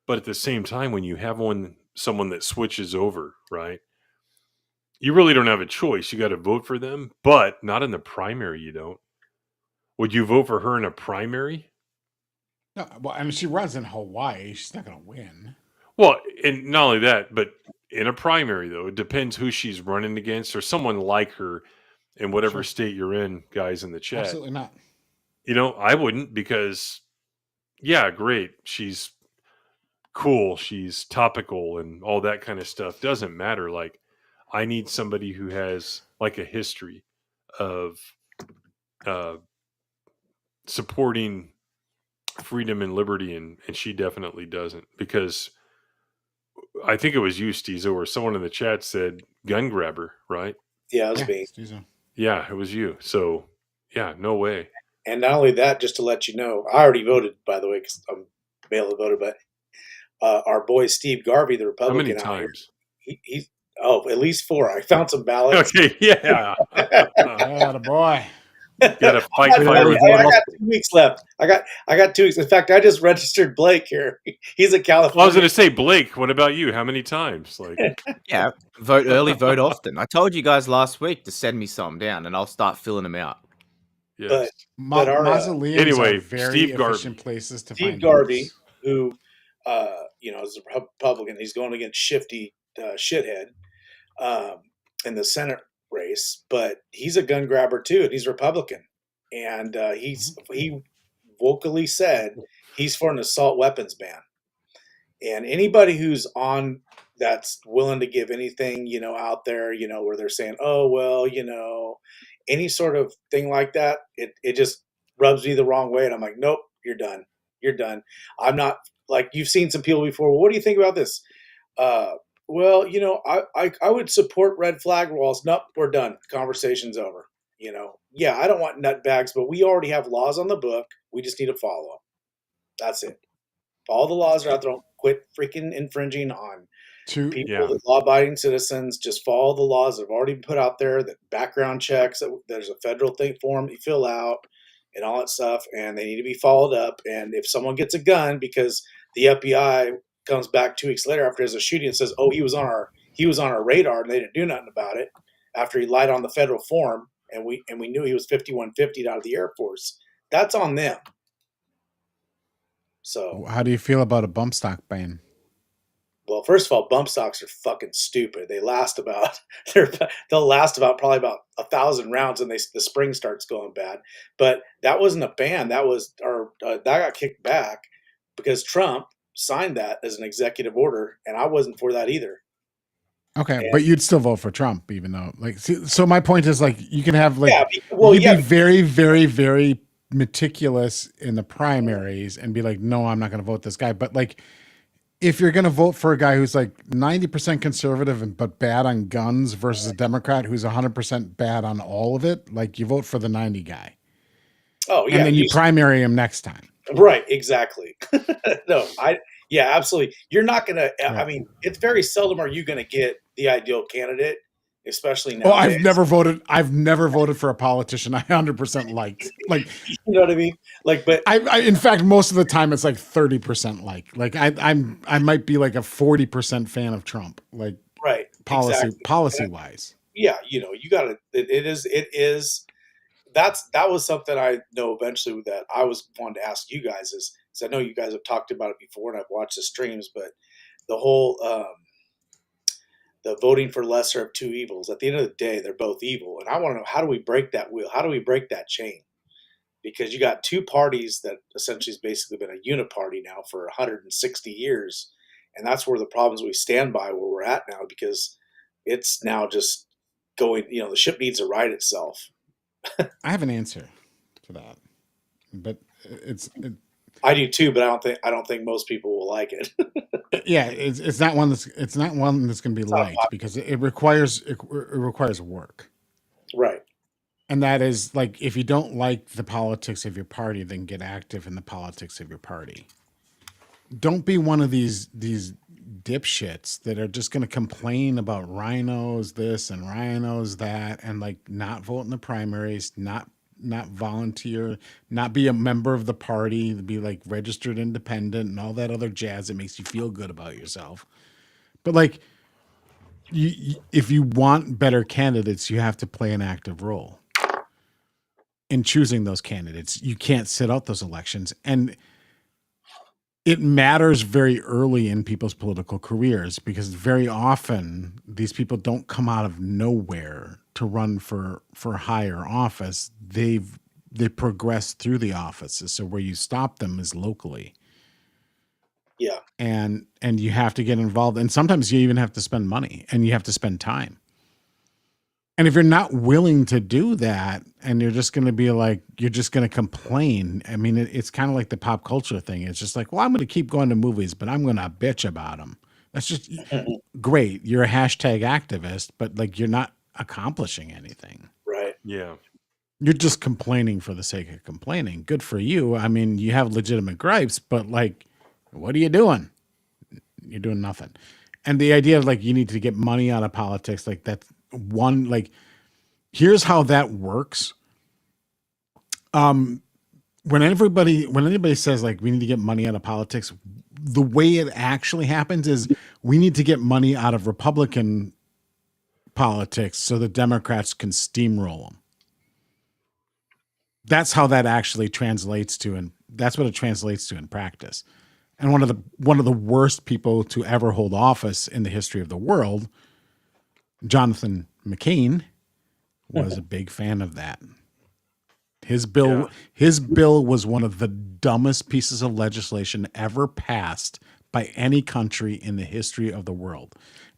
But at the same time, when you have someone that switches over, right, you really don't have a choice. You got to vote for them, but not in the primary. You don't. Would you vote for her in a primary? No, well, I mean, she runs in Hawaii. She's not going to win. Well, and not only that, but in a primary, though, it depends who she's running against or someone like her in whatever state you're in, guys in the chat. Absolutely not. You know, I wouldn't because, yeah, great. She's cool. She's topical and all that kind of stuff. Doesn't matter. Like, I need somebody who has like a history of supporting freedom and liberty, and she definitely doesn't, because I think it was you, Steezo, or someone in the chat said gun grabber, right? Yeah, it was me. Yeah, it was you. So, yeah, no way. And not only that, just to let you know, I already voted, by the way, because I'm mail voted, but our boy Steve Garvey, the Republican, how many times? He's at least 4. I found some ballots. Okay, yeah. Boy. Got to fight fire with I got 2 weeks left. I got 2 weeks. In fact, I just registered Blake here. He's a California. Well, I was going to say, Blake, what about you? How many times? Like, yeah, vote early, vote often. I told you guys last week to send me some down, and I'll start filling them out. Yes. But our, mausoleums anyway, are very Steve efficient Garvey. places to Steve find Garvey, votes. who is a Republican. He's going against shifty shithead in the Senate race, but he's a gun grabber too, and he's Republican. And he vocally said he's for an assault weapons ban. And anybody who's on that's willing to give anything, out there, where they're saying, oh, well, any sort of thing like that, it just rubs me the wrong way. And I'm like, nope, you're done. You're done. I'm not, like, you've seen some people before. Well, what do you think about this? Well, I would support red flag laws. Nope, we're done. Conversation's over. Yeah, I don't want nutbags, but we already have laws on the book. We just need to follow them. That's it. Follow the laws are out there. Don't quit freaking infringing on people, law-abiding citizens. Just follow the laws that have already been put out there, that background checks, that there's a federal form you fill out and all that stuff, and they need to be followed up. And if someone gets a gun because the FBI comes back 2 weeks later after there's a shooting and says, oh, he was on our radar and they didn't do nothing about it after he lied on the federal form, and we knew he was 5150 out of the Air Force, that's on them. So how do you feel about a bump stock ban? Well, first of all, bump stocks are fucking stupid. They'll last about probably about 1,000 rounds, and the spring starts going bad. But that wasn't a ban. That got kicked back because Trump signed that as an executive order, and I wasn't for that either. Okay, but you'd still vote for Trump, even though, like, so my point is, like, you can have, like, you can be very, very, very meticulous in the primaries and be like, no, I'm not going to vote this guy. But, like, if you're going to vote for a guy who's like 90% conservative but bad on guns versus a Democrat who's 100% bad on all of it, like, you vote for the 90 guy. Oh, yeah. And then you primary him next time. Right, exactly. Yeah, absolutely. You're not going to, I mean, it's very seldom are you going to get the ideal candidate, especially now. Oh, I've never voted for a politician I 100% liked. Like, you know what I mean? Like, but I in fact, most of the time it's like 30% like I might be like a 40% fan of Trump, like, right, policy wise. Yeah, you got to, it is, that was something I know eventually that I was wanting to ask you guys is I know you guys have talked about it before and I've watched the streams, but the whole, the voting for lesser of two evils, at the end of the day, they're both evil. And I want to know, how do we break that wheel? How do we break that chain? Because you got two parties that essentially has basically been a uniparty now for 160 years. And that's where the problems we stand by where we're at now, because it's now just going, the ship needs to right itself. I have an answer to that, but I do too, but I don't think most people will like it. Yeah, it's not one that's going to be liked because it requires work. Right. And that is like, if you don't like the politics of your party, then get active in the politics of your party. Don't be one of these dipshits that are just going to complain about rhinos this and rhinos that, and like not vote in the primaries, not volunteer, not be a member of the party, be like registered independent and all that other jazz that makes you feel good about yourself. But like, if you want better candidates, you have to play an active role in choosing those candidates. You can't sit out those elections, and it matters very early in people's political careers, because very often these people don't come out of nowhere to run for higher office. They progress through the offices. So where you stop them is locally. Yeah. And you have to get involved. And sometimes you even have to spend money, and you have to spend time. And if you're not willing to do that, and you're just going to be like, you're just going to complain. I mean, it's kind of like the pop culture thing. It's just like, well, I'm going to keep going to movies, but I'm going to bitch about them. That's just great. You're a hashtag activist, but like, you're not accomplishing anything. Right. Yeah. You're just complaining for the sake of complaining. Good for you. I mean, you have legitimate gripes, but like, what are you doing? You're doing nothing. And the idea of like, you need to get money out of politics, like that's one, like, here's how that works. When anybody says like, we need to get money out of politics, the way it actually happens is we need to get money out of Republican politics so the Democrats can steamroll them. That's how that actually translates to, and that's what it translates to in practice. And one of the worst people to ever hold office in the history of the world, Jonathan McCain, was a big fan of that. His bill was one of the dumbest pieces of legislation ever passed by any country in the history of the world.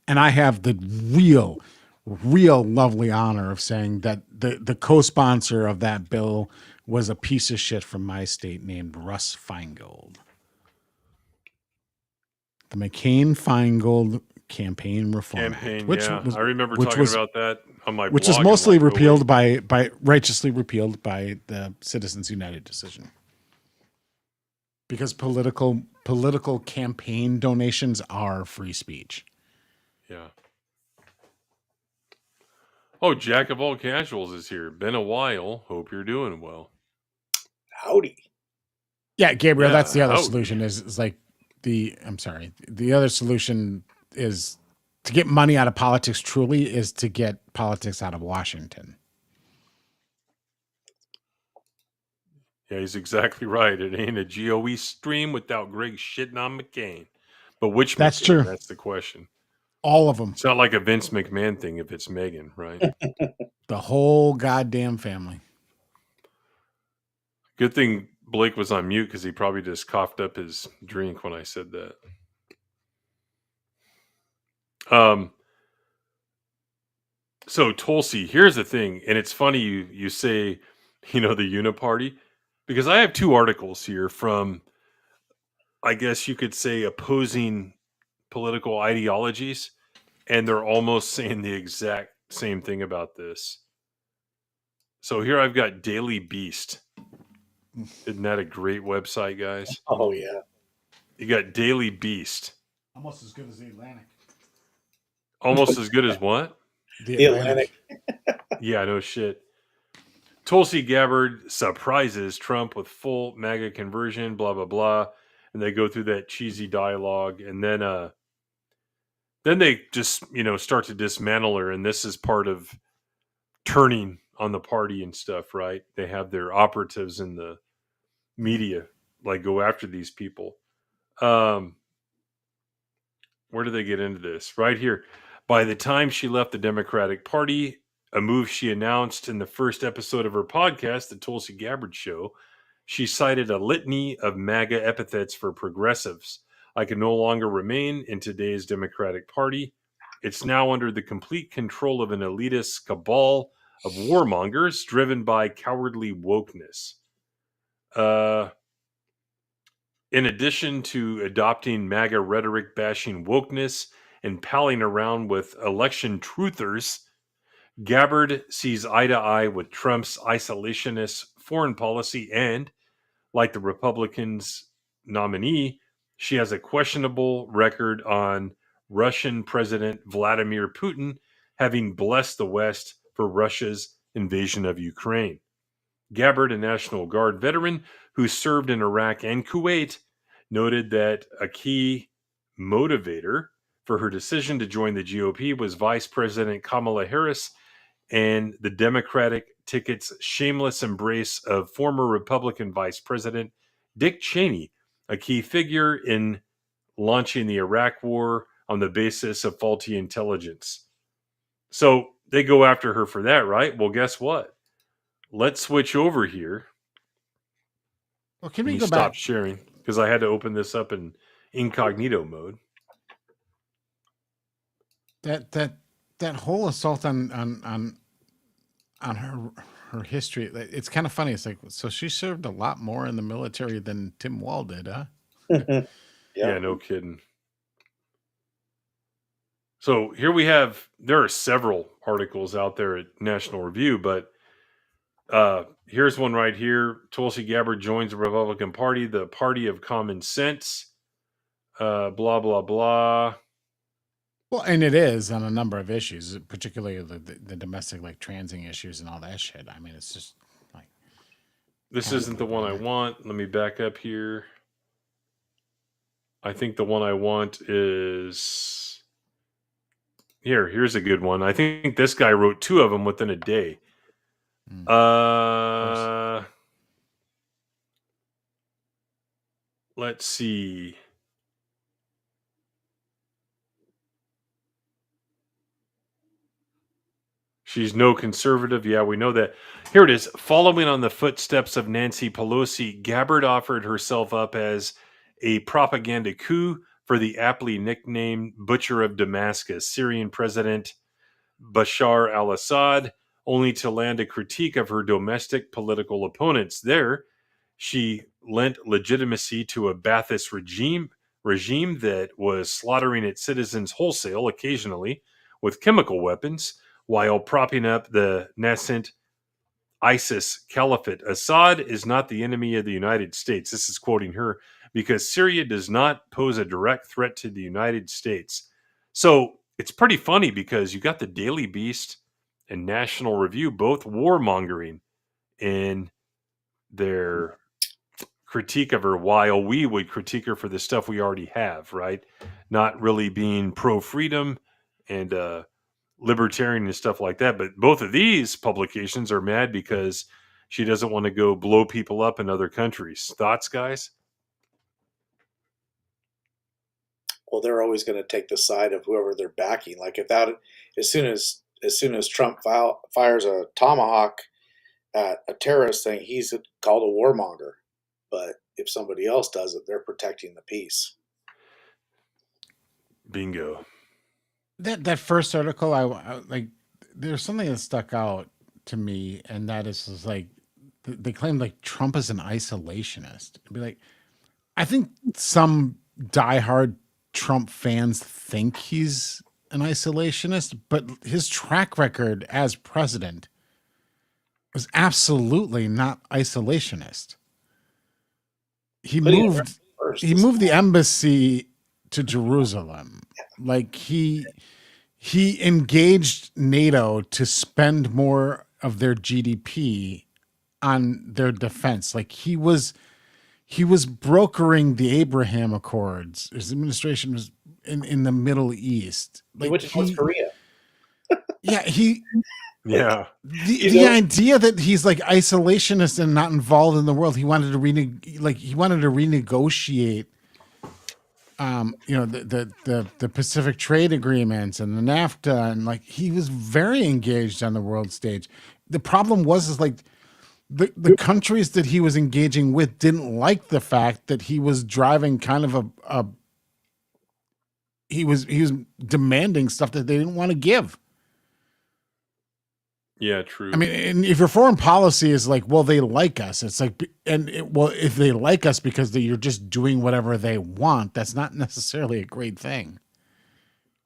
And I have the real lovely honor of saying that the co-sponsor of that bill was a piece of shit from my state named Russ Feingold. The McCain-Feingold Campaign Reform Act, which I remember talking about that on my which blog. was mostly repealed by righteously repealed by the Citizens United decision. Because political campaign donations are free speech. Yeah. Oh, Jack of all casuals is here. Been a while. Hope you're doing well. Howdy. Yeah, Gabriel, Yeah, that's the other howdy. solution is like the other solution is to get money out of politics truly is to get politics out of Washington. Yeah, he's exactly right. It ain't a GOE stream without Greg shitting on McCain. But which That's McCain? true. That's the question. All of them. It's not like a Vince McMahon thing if it's Megan, right? The whole goddamn family. Good thing Blake was on mute because he probably just coughed up his drink when I said that. So Tulsi, here's the thing, and it's funny you say, the Uniparty, because I have two articles here from, I guess you could say, opposing political ideologies, and they're almost saying the exact same thing about this. So here I've got Daily Beast. Isn't that a great website, guys? Oh yeah. You got Daily Beast. Almost as good as the Atlantic. Almost as good as what? The Atlantic. Yeah, no shit. Tulsi Gabbard surprises Trump with full MAGA conversion, blah, blah, blah. And they go through that cheesy dialogue. And then they just, start to dismantle her. And this is part of turning on the party and stuff, right? They have their operatives in the media, like, go after these people. Where do they get into this? Right here. By the time she left the Democratic Party, a move she announced in the first episode of her podcast, The Tulsi Gabbard Show, she cited a litany of MAGA epithets for progressives. I can no longer remain in today's Democratic Party. It's now under the complete control of an elitist cabal of warmongers driven by cowardly wokeness. In addition to adopting MAGA rhetoric bashing wokeness and palling around with election truthers, Gabbard sees eye to eye with Trump's isolationist foreign policy and, like the Republicans' nominee, she has a questionable record on Russian President Vladimir Putin having blessed the West for Russia's invasion of Ukraine. Gabbard, a National Guard veteran who served in Iraq and Kuwait, noted that a key motivator for her decision to join the GOP was Vice President Kamala Harris and the Democratic ticket's shameless embrace of former Republican Vice President Dick Cheney, a key figure in launching the Iraq War on the basis of faulty intelligence. So they go after her for that, right? Well, guess what? Let's switch over here. Well, can we go stop back? Sharing because I had to open this up in incognito mode. That whole assault on her history, it's kind of funny. It's like, so she served a lot more in the military than Tim Wall did, huh? Yeah, no kidding. So here we have, there are several articles out there at National Review, but here's one right here. Tulsi Gabbard joins the Republican Party, the party of common sense. Blah, blah, blah. Well, and it is on a number of issues, particularly the domestic, like transing issues and all that shit. I mean, it's just like... This isn't the one I want. Let me back up here. I think the one I want is... Here's a good one. I think this guy wrote 2 of them within a day. Let's see. She's no conservative. Yeah, we know that. Here it is. Following on the footsteps of Nancy Pelosi, Gabbard offered herself up as a propaganda coup for the aptly nicknamed Butcher of Damascus, Syrian President Bashar al-Assad, only to land a critique of her domestic political opponents. There, she lent legitimacy to a Ba'athist regime that was slaughtering its citizens wholesale, occasionally with chemical weapons, while propping up the nascent ISIS caliphate. Assad is not the enemy of the United States. This is quoting her, because Syria does not pose a direct threat to the United States. So it's pretty funny because you got the Daily Beast and National Review both warmongering in their critique of her, while we would critique her for the stuff we already have, right? Not really being pro-freedom and libertarian and stuff like that. But both of these publications are mad because she doesn't want to go blow people up in other countries. Thoughts, guys? Well, they're always going to take the side of whoever they're backing. Like if that, as soon as Trump fires a tomahawk at a terrorist thing, he's called a warmonger. But if somebody else does it, they're protecting the peace. Bingo. That first article, I like. There's something that stuck out to me, and that is like they claim like Trump is an isolationist. It'd be like, I think some diehard Trump fans think he's an isolationist, but his track record as president was absolutely not isolationist. He moved the embassy to Jerusalem. Like he engaged NATO to spend more of their GDP on their defense. Like he was brokering the Abraham Accords. His administration was in the Middle East. Like he went to North Korea. Yeah. The idea that he's like isolationist and not involved in the world. He wanted to renegotiate the Pacific Trade Agreements and the NAFTA, and like he was very engaged on the world stage. The problem was like the countries that he was engaging with didn't like the fact that he was driving kind of he was demanding stuff that they didn't want to give. Yeah, true. I mean, and if your foreign policy is like, well, they like us, it's like, well, if they like us because you're just doing whatever they want, that's not necessarily a great thing,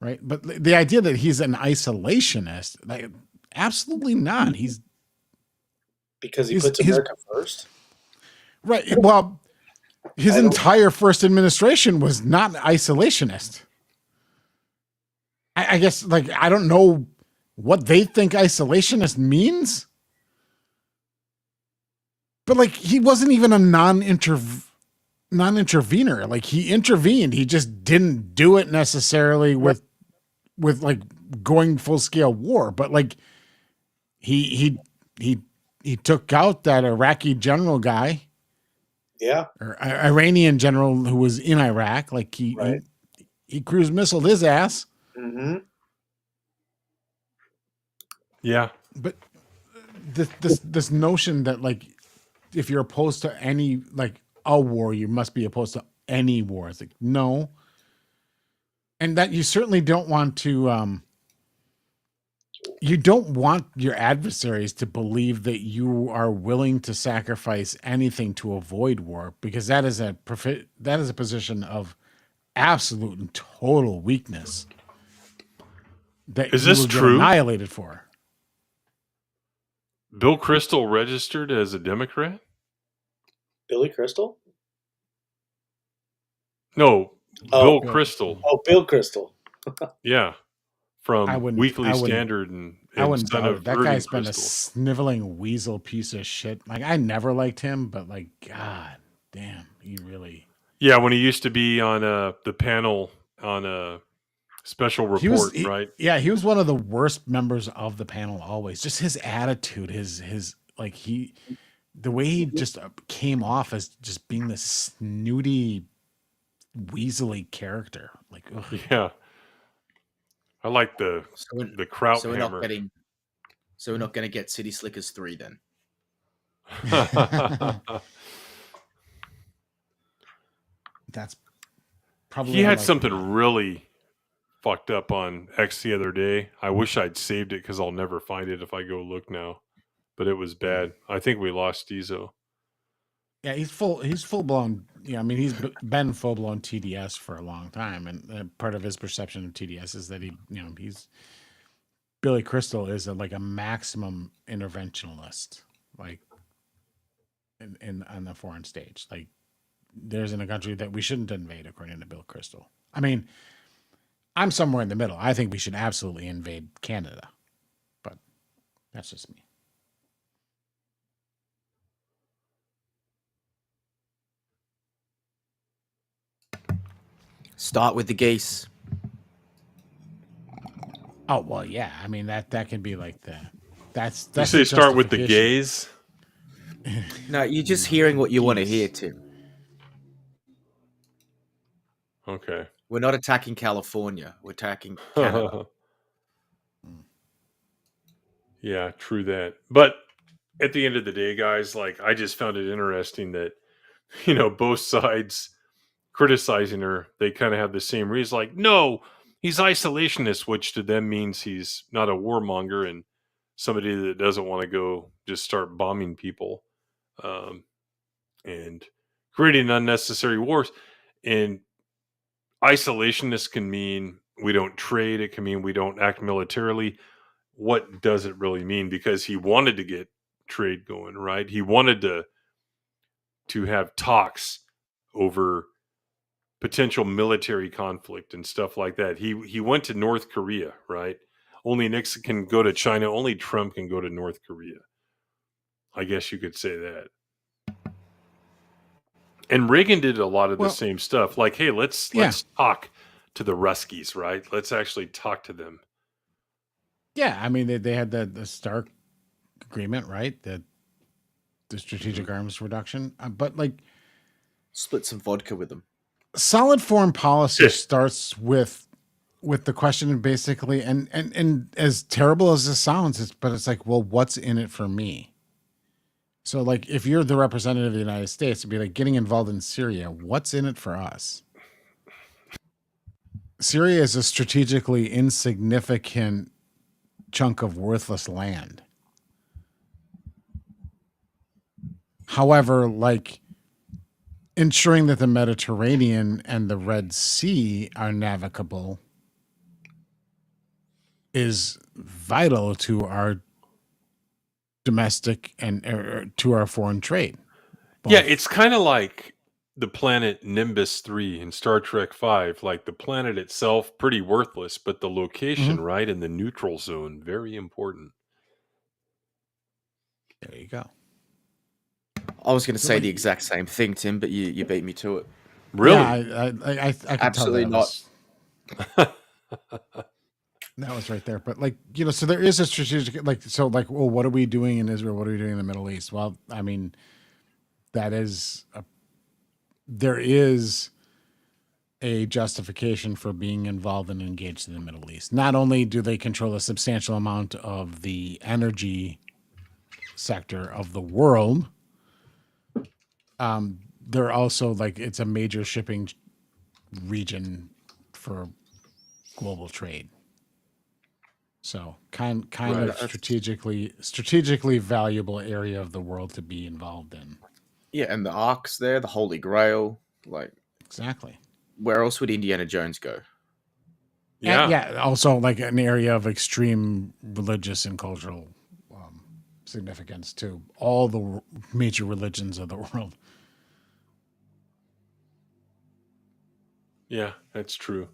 right? But the idea that he's an isolationist, like, absolutely not. Because he puts America first. Right. Well, his entire first administration was not isolationist. I guess, like, I don't know what they think isolationist means, but like, he wasn't even a non-intervener. Like, he intervened. He just didn't do it necessarily with like going full scale war. But like, he took out that Iraqi general guy. Yeah. Or Iranian general who was in Iraq. Like, he cruise missiled his ass. Mm-hmm. Yeah. But this notion that, like, if you're opposed to any, like, a war, you must be opposed to any war. It's like, no. And that you certainly don't want to, you don't want your adversaries to believe that you are willing to sacrifice anything to avoid war, because that is a position of absolute and total weakness that is you this will get true? annihilated for. Bill Kristol registered as a Democrat? Billy Crystal? No, Bill Kristol. Oh, Bill Kristol. Yeah. From Weekly Standard and son of that Irving guy's been a Kristol. sniveling weasel piece of shit. Like, I never liked him, but like, God damn, he really. Yeah, when he used to be on the panel on a special report, right? Yeah, he was one of the worst members of the panel always. Just his attitude, his like, the way he just came off as just being this snooty, weaselly character. Like, ugh. Yeah. I like the kraut So we're hammer. not going to get City Slickers 3 then. That's probably. He had something really fucked up on X the other day. I wish I'd saved it because I'll never find it if I go look now. But it was bad. I think we lost Diesel. Yeah, he's full blown. Yeah, I mean, he's been full blown TDS for a long time, and part of his perception of TDS is that he's Billy Crystal is like a maximum interventionalist, like in on the foreign stage. Like, there's in a country that we shouldn't invade, according to Bill Crystal. I mean, I'm somewhere in the middle. I think we should absolutely invade Canada, but that's just me. Start with the geese. Oh, well, yeah. I mean, that can be like that's you say start with the gays? No, you're just hearing what you want to hear, Tim. Okay. We're not attacking California. We're attacking Canada. Yeah, true that. But at the end of the day, guys, like, I just found it interesting that, both sides criticizing her, they kind of have the same reason. Like, no, he's isolationist, which to them means he's not a warmonger and somebody that doesn't want to go just start bombing people and creating unnecessary wars. And isolationist can mean we don't trade. It can mean we don't act militarily. What does it really mean? Because he wanted to get trade going, right? He wanted to have talks over potential military conflict and stuff like that. He went to North Korea, right? Only Nixon can go to China. Only Trump can go to North Korea. I guess you could say that. And Reagan did a lot of the same stuff. Like, hey, let's talk to the Ruskies, right? Let's actually talk to them. Yeah, I mean, they had the Stark agreement, right? The strategic arms reduction, but like, split some vodka with them. Solid foreign policy starts with the question, basically, and as terrible as this sounds, it's like, well, what's in it for me? So, like, if you're the representative of the United States, it'd be like getting involved in Syria. What's in it for us? Syria is a strategically insignificant chunk of worthless land. However, like ensuring that the Mediterranean and the Red Sea are navigable is vital to our domestic and to our foreign trade. Yeah, it's kind of like the planet Nimbus 3 in Star Trek 5. Like the planet itself, pretty worthless, but the location, right, in the neutral zone, very important. There you go. I was going to say the exact same thing, Tim, but you beat me to it. Really? Yeah, I can Absolutely tell not. That was right there. But so there is a strategic well, what are we doing in Israel? What are we doing in the Middle East? Well, I mean, there is a justification for being involved and engaged in the Middle East. Not only do they control a substantial amount of the energy sector of the world, they're also it's a major shipping region for global trade. So kind Right, of strategically valuable area of the world to be involved in. Yeah, and the Ark's there, the Holy Grail. Exactly. Where else would Indiana Jones go? Yeah. And yeah. Also, an area of extreme religious and cultural significance to all the major religions of the world. Yeah, that's true.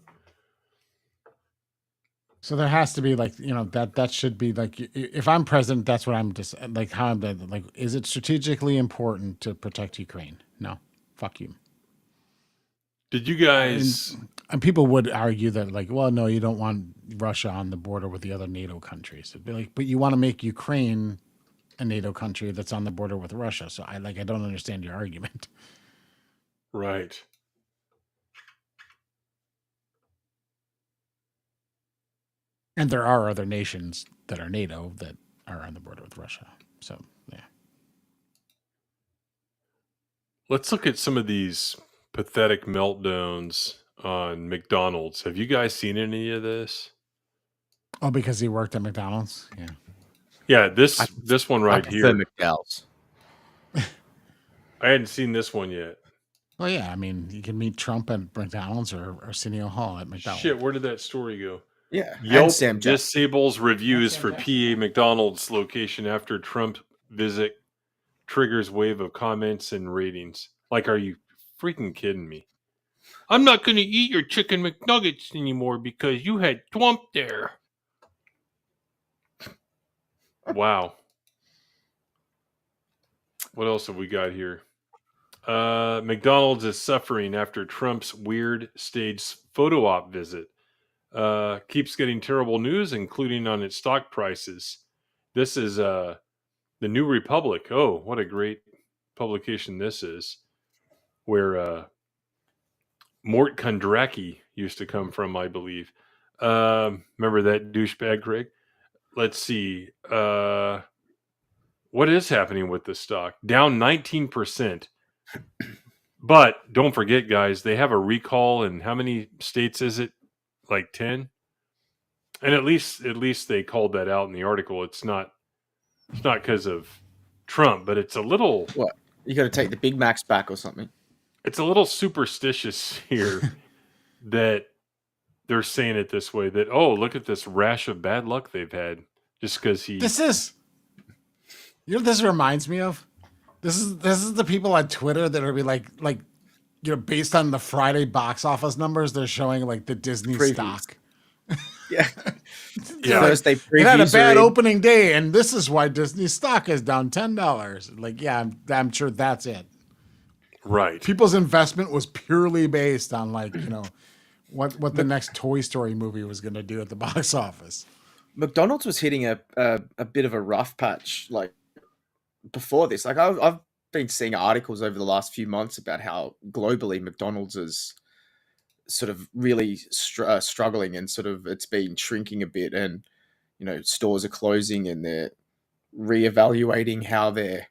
So there has to be that should be if I'm president, that's what I'm just how I'm is it strategically important to protect Ukraine? No, fuck you. Did you guys? And people would argue that well, no, you don't want Russia on the border with the other NATO countries. It'd be but you want to make Ukraine a NATO country that's on the border with Russia. So I don't understand your argument. Right. And there are other nations that are NATO that are on the border with Russia. So, yeah. Let's look at some of these pathetic meltdowns on McDonald's. Have you guys seen any of this? Oh, because he worked at McDonald's? Yeah. Yeah, this one right here. McDowell's. I hadn't seen this one yet. Well, yeah, I mean, you can meet Trump at McDonald's or Arsenio Hall at McDonald's. Shit, where did that story go? Yeah. Yelp disables reviews for PA McDonald's location after Trump visit triggers wave of comments and ratings. Are you freaking kidding me? I'm not going to eat your chicken McNuggets anymore because you had Trump there. Wow. What else have we got here? McDonald's is suffering after Trump's weird staged photo op visit. Keeps getting terrible news, including on its stock prices. This is the New Republic. Oh, what a great publication this is, where Mort Kondracki used to come from, I believe. Remember that douchebag, Craig? Let's see. What is happening with the stock? Down 19%. But don't forget, guys, they have a recall in how many states is it? 10? And at least they called that out in the article. It's not because of Trump, but it's a little... What? You got to take the Big Macs back or something? It's a little superstitious here that they're saying it this way, that, oh, look at this rash of bad luck they've had just because he... This reminds me of? This is the people on Twitter that are be based on the Friday box office numbers, they're showing the Disney previews. Stock. Yeah. Thursday previews. It had a bad opening day, and this is why Disney stock is down $10. Yeah, I'm sure that's it. Right. People's investment was purely based on what the next Toy Story movie was going to do at the box office. McDonald's was hitting a bit of a rough patch before this. I've been seeing articles over the last few months about how globally McDonald's is sort of really struggling, and sort of it's been shrinking a bit, and stores are closing and they're reevaluating how they're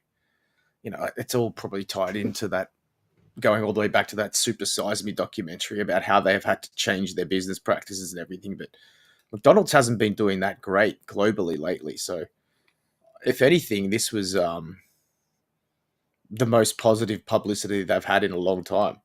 it's all probably tied into that, going all the way back to that Super Size Me documentary about how they've had to change their business practices and everything. But McDonald's hasn't been doing that great globally lately. So if anything, this was the most positive publicity they've had in a long time.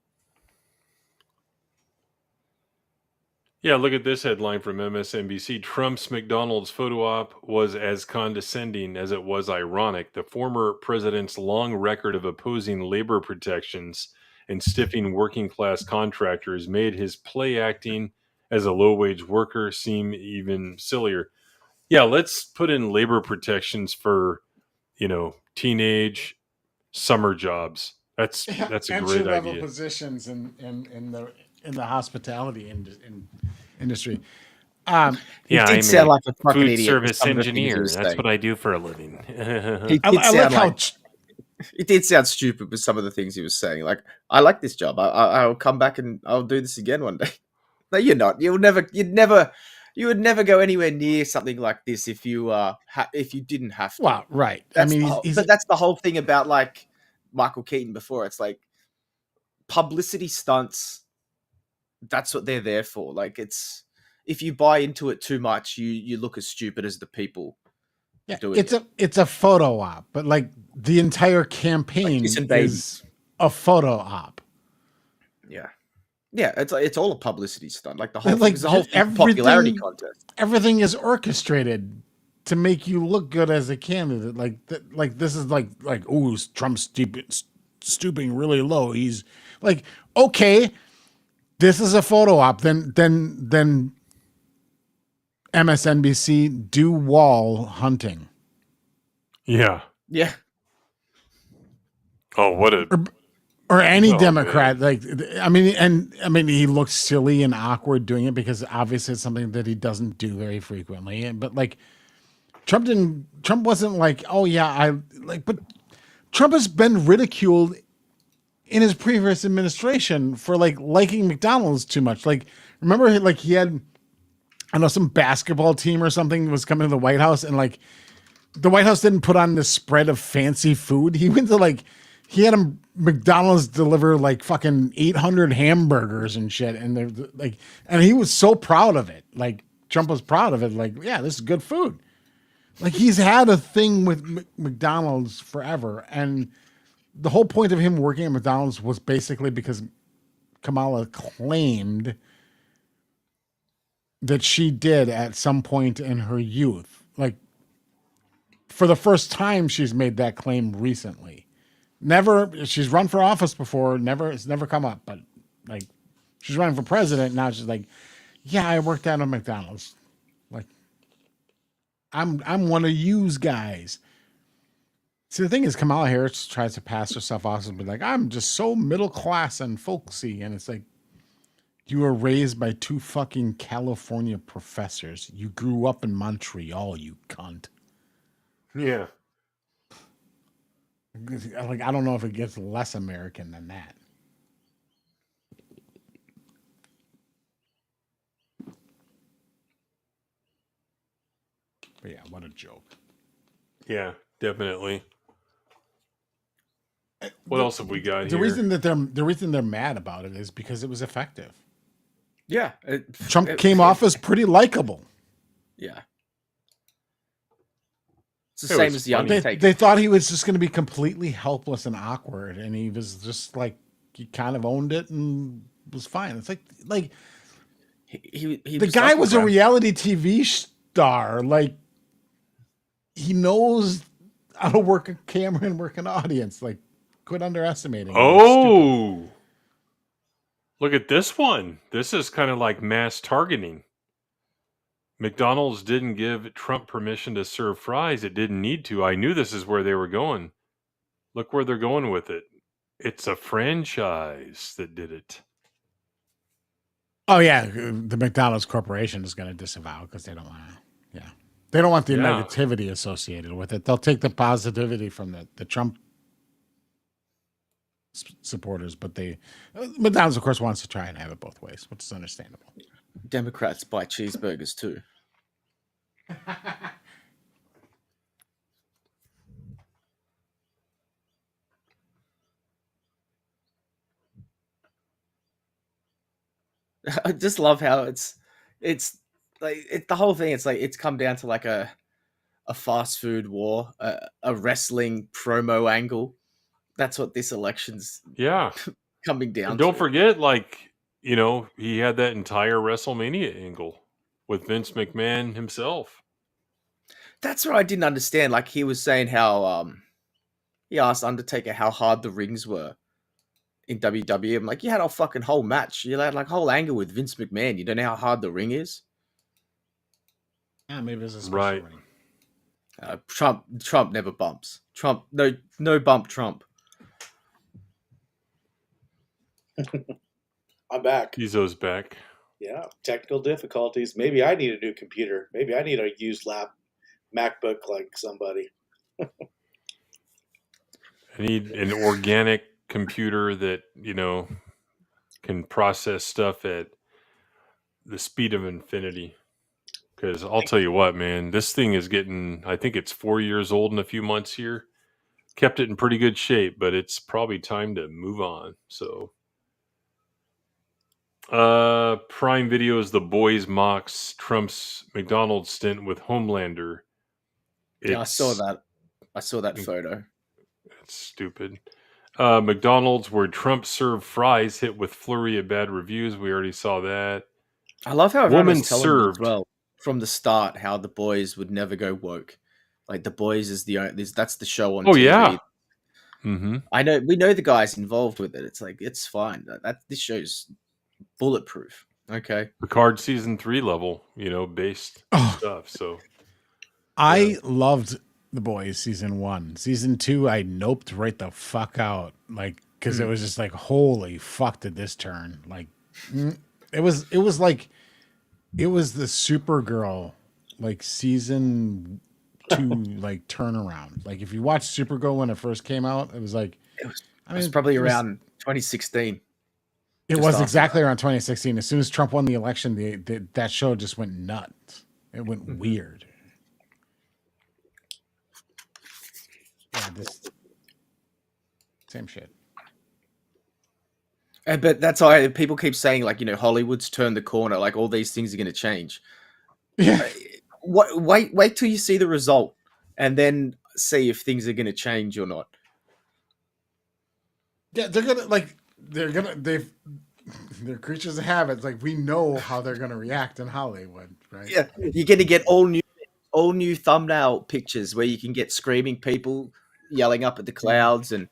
Yeah, look at this headline from MSNBC. Trump's McDonald's photo op was as condescending as it was ironic. The former president's long record of opposing labor protections and stiffing working class contractors made his play acting as a low wage worker seem even sillier. Yeah, let's put in labor protections for, teenage summer jobs. That's a entry great level idea. positions in the hospitality industry. He did sound like a fucking food idiot with service some of the things he engineer. was That's saying. what I do for a living. He I did like sound how like it did sound stupid with some of the things he was saying. Like, I like this job. I'll come back and I'll do this again one day. No, you're not. You would never go anywhere near something like this if you if you didn't have to. Well, right. That's I mean, but that's the whole thing about like Michael Keaton before. It's like publicity stunts. That's what they're there for. Like, it's if you buy into it too much, you look as stupid as the people. yeah, doing it's a photo op, but like the entire campaign kissing is babies. a photo op. Yeah. Yeah, it's all a publicity stunt. Like the whole Like thing, the whole popularity contest. Everything is orchestrated to make you look good as a candidate. Like this is like oh, Trump's stooping really low. He's like, okay, this is a photo op. Then MSNBC do wall hunting. Yeah. Yeah. Oh, what a or any Oh, Democrat. Like, I mean, he looks silly and awkward doing it because obviously it's something that he doesn't do very frequently. But like, Trump wasn't like, oh yeah, but Trump has been ridiculed in his previous administration for like liking McDonald's too much. Like, remember, like he had, I know, some basketball team or something was coming to the White House, and like the White House didn't put on this spread of fancy food. He went to like, he had a McDonald's deliver like fucking 800 hamburgers and shit, and they're like, and he was so proud of it. Like Trump was proud of it. Like, yeah, this is good food. Like he's had a thing with McDonald's forever, and the whole point of him working at McDonald's was basically because Kamala claimed that she did at some point in her youth. Like, for the first time, she's made that claim recently. She's run for office before. It's never come up, but like, she's running for president now. She's like, yeah, I worked at a McDonald's. Like, I'm one of yous guys. See, the thing is, Kamala Harris tries to pass herself off as be like, I'm just so middle class and folksy, and it's like, you were raised by two fucking California professors. You grew up in Montreal, you cunt. Yeah. Like, I don't know if it gets less American than that. But yeah, what a joke. Yeah, definitely. What else have we got The here? reason they're mad about it is because it was effective. Yeah. Trump came off as pretty likable. Yeah. It's the same as the Undertaker. They thought he was just going to be completely helpless and awkward, and he was just like, he kind of owned it and was fine. It's like he the guy was a reality TV star. Like, he knows how to work a camera and work an audience. Like, quit underestimating him. Oh, look at this one. This is kind of like mass targeting. McDonald's didn't give Trump permission to serve fries. It didn't need to. I knew this is where they were going. Look where they're going with it. It's a franchise that did it. Oh yeah, the McDonald's Corporation is going to disavow because they don't want to. Yeah, they don't want the negativity associated with it. They'll take the positivity from the Trump supporters, but McDonald's, of course, wants to try and have it both ways, which is understandable. Democrats buy cheeseburgers too. I just love how it's like the whole thing. It's like it's come down to like a fast food war, a wrestling promo angle. That's what this election's Yeah. coming down And don't to. forget, like, you know, he had that entire WrestleMania angle with Vince McMahon himself. That's what I didn't understand. Like he was saying how he asked Undertaker how hard the rings were in WWE. I'm like, you had a fucking whole match. You had like whole angle with Vince McMahon. You don't know how hard the ring is. Yeah, maybe it's a special Right. ring. Trump never bumps. Trump, no bump. Trump. I'm back. Izzo's back. Yeah, technical difficulties. Maybe I need a new computer. Maybe I need a used MacBook like somebody. I need an organic computer that, you know, can process stuff at the speed of infinity. Because I'll tell you what, man, this thing is getting, I think it's 4 years old in a few months here. Kept it in pretty good shape, but it's probably time to move on. So, Prime Video's The Boys mocks Trump's McDonald's stint with Homelander. Yeah, I saw that. I saw that photo. It's stupid. McDonald's, where Trump served fries, hit with flurry of bad reviews. We already saw that. I love how everyone Woman was telling served. me as well from the start how the boys would never go woke. Like the boys is that's the show on Oh TV. yeah. Mm-hmm. We know the guys involved with it. It's like it's fine. This show's bulletproof. Okay. Picard season 3 level, you know, based stuff. So I loved The Boys season 1. Season 2, I noped right the fuck out. Like, because it was just like, holy fuck, did this turn? Like, it was like, it was the Supergirl, like, season 2, like, turnaround. Like, if you watched Supergirl when it first came out, it was like, it was probably around 2016. It was exactly around 2016. As soon as Trump won the election, that show just went nuts. It went weird. Yeah, same shit. But that's why people keep saying, like, you know, Hollywood's turned the corner. Like, all these things are going to change. Yeah. Wait till you see the result, and then see if things are going to change or not. Yeah, they're creatures of habits. Like, we know how they're going to react in Hollywood, right? Yeah, you're going to get all new thumbnail pictures where you can get screaming people yelling up at the clouds and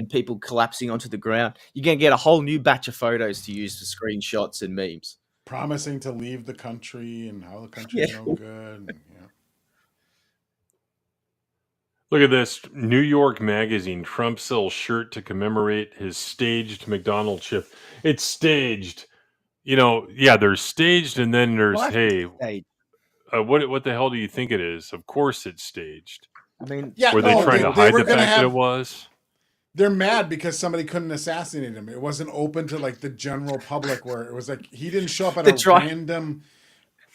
people collapsing onto the ground. You're going to get a whole new batch of photos to use for screenshots and memes. Promising to leave the country and how the country's no good. Yeah. look at this. New York Magazine, Trump sells shirt to commemorate his staged McDonald's shift. It's staged. You know, yeah, there's staged, and then there's, what the hell do you think it is? Of course it's staged. I mean, were they trying to hide the fact that it was? They're mad because somebody couldn't assassinate him. It wasn't open to like the general public, where it was like he didn't show up at a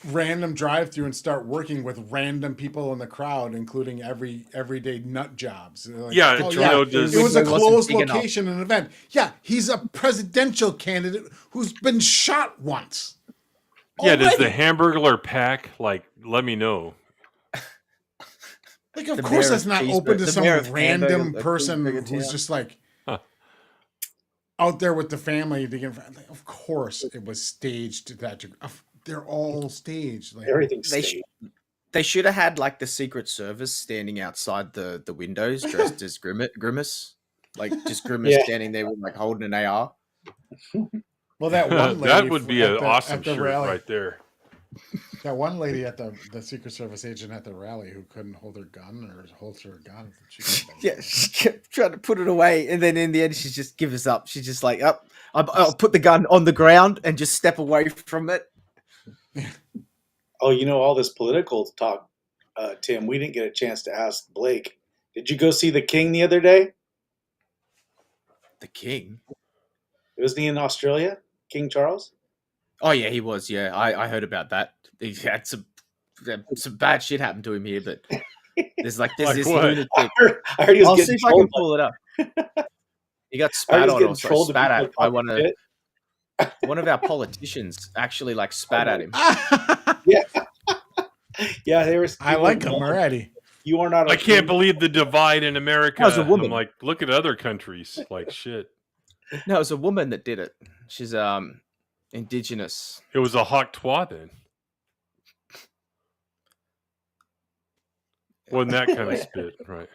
random drive-through and start working with random people in the crowd, including everyday nut jobs. Like, it was a closed location and event. Yeah, he's a presidential candidate who's been shot once. Yeah, does the Hamburglar pack, like, let me know? Like, of course that's not open to some random person who's just like out there with the family. Like, of course it was staged. They're all staged. Like, everything's staged. They should have had like the Secret Service standing outside the windows dressed as Grimace. Like just Grimace standing there with like holding an AR. Well, that one lady that would be an awesome shirt right there. That one lady at the Secret Service agent at the rally who couldn't hold her gun or holster her gun. She kept trying to put it away, and then in the end, she just gives up. She's just like, I'll put the gun on the ground and just step away from it. Oh, you know, all this political talk, Tim, we didn't get a chance to ask Blake. Did you go see the King the other day? The King? Wasn't he in Australia? King Charles? Oh, yeah, he was. Yeah, I heard about that. He had some bad shit happen to him here, but there's this lunatic. I heard he was I'll getting see if I can pull it up. He got spat on or spat at by one of our politicians. Actually, like spat at him. Yeah, they were. I like him already. You are not. I can't believe the divide in America. That was a woman. I'm like, look at other countries. Like shit. No, it was a woman that did it. She's indigenous. It was a hawk twa then. Wasn't that kind of spit, right?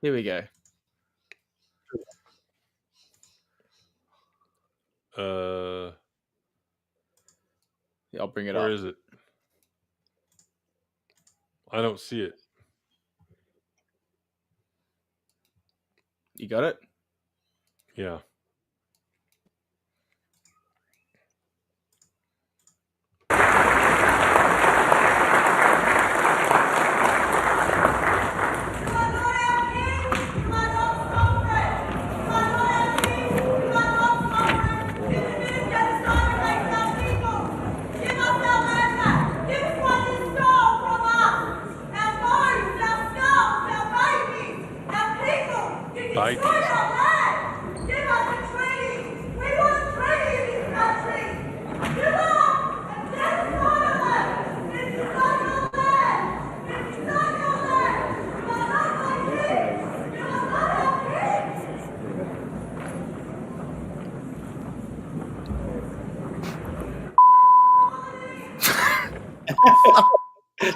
Here we go. Yeah, I'll bring it up. Where is it? I don't see it. You got it? Yeah.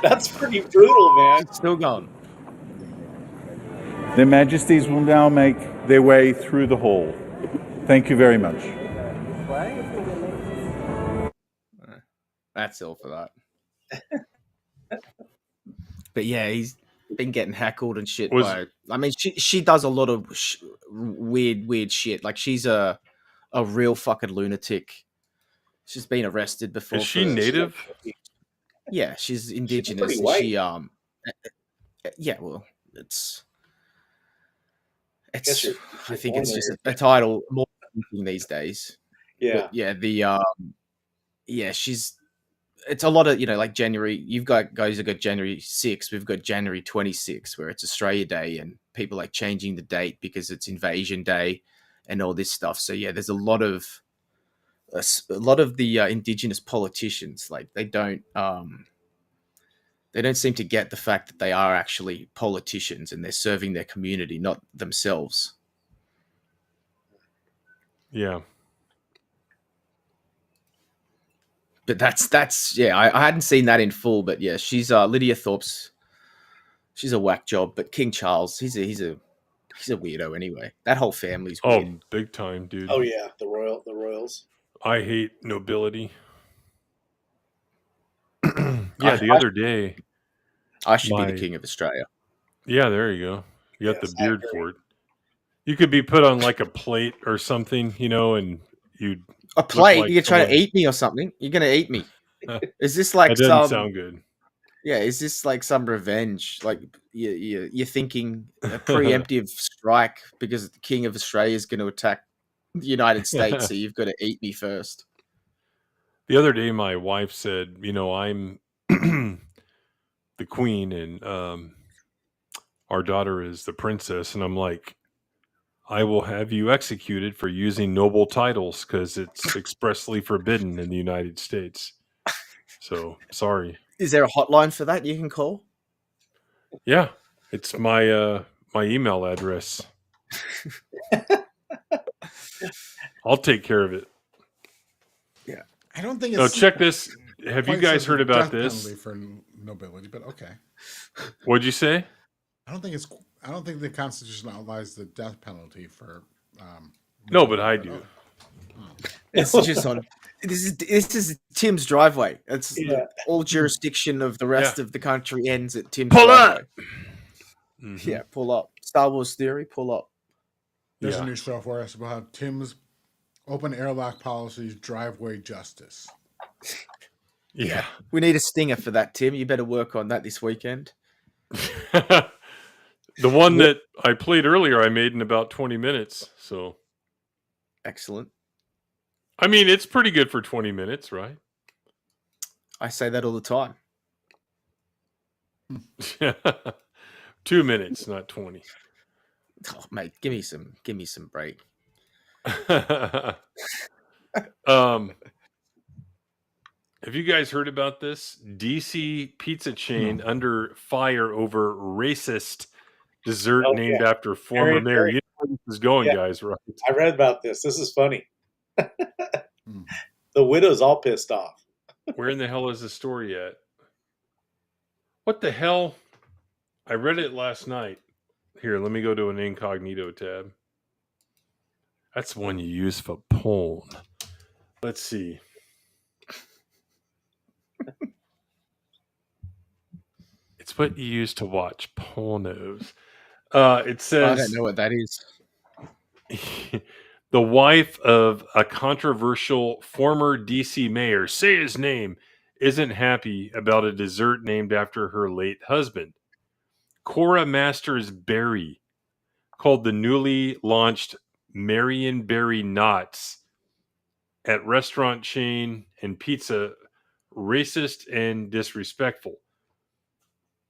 That's pretty brutal, man. It's still going. Their Majesties will now make their way through the hall. Thank you very much. That's all for that. But yeah, he's been getting heckled and shit. I mean, she does a lot of weird shit. Like she's a real fucking lunatic. She's been arrested before. Is she native? Yeah, she's indigenous. She's pretty She white. yeah, well, it's guess you're I think born it's just there. a title more than anything these days. Yeah. But yeah, it's a lot of, like January. You've got guys that got January 6th. We've got January 26th, where it's Australia Day, and people like changing the date because it's Invasion Day and all this stuff. So yeah, there's a lot of the indigenous politicians, like they don't seem to get the fact that they are actually politicians and they're serving their community, not themselves. Yeah. But that's I hadn't seen that in full, but yeah, she's Lydia Thorpe's. She's a whack job, but King Charles, he's a weirdo anyway. That whole family's weird. Oh, big time, dude. Oh yeah, the royals. I hate nobility. Yeah, the other day. I should be the king of Australia. Yeah, there you go. You got the beard for it. You could be put on like a plate or something, and you'd a plate. Like you're trying to eat me or something. You're gonna eat me. Is this like that doesn't sound good? Yeah, is this like some revenge? Like you're thinking a preemptive strike because the king of Australia is going to attack the United States, so you've got to eat me first. The other day, my wife said, I'm the queen and our daughter is the princess. And I'm like, I will have you executed for using noble titles because it's expressly forbidden in the United States. So, sorry. Is there a hotline for that you can call? Yeah, it's my my email address. I'll take care of it. Yeah, I don't think it's. So check this. Have you guys heard about this? For nobility, but okay. What'd you say? I don't think the Constitution outlines the death penalty for. No, but I do. It's just on. This is Tim's driveway. It's all jurisdiction of the rest of the country ends at Tim's driveway. Mm-hmm. Yeah, pull up. Star Wars theory, pull up. There's a new software about Tim's open airlock policies, driveway justice. Yeah. We need a stinger for that, Tim. You better work on that this weekend. The one that I played earlier, I made in about 20 minutes. So excellent. I mean, it's pretty good for 20 minutes, right? I say that all the time. 2 minutes, not 20. Oh, mate, give me some break. Have you guys heard about this? DC pizza chain under fire over racist dessert Oh named yeah, after former Marion mayor. Barry. You know where this is going, Yeah, guys, right? I read about this. This is funny. The widow's all pissed off. Where in the hell is the story at? What the hell? I read it last night. Here, let me go to an incognito tab. That's one you use for porn. Let's see. It's what you use to watch pornos. It says I don't know what that is. the wife of a controversial former DC mayor, say his name, isn't happy about a dessert named after her late husband. Cora Masters Berry called the newly launched Marion Berry Knots at restaurant chain and pizza racist and disrespectful.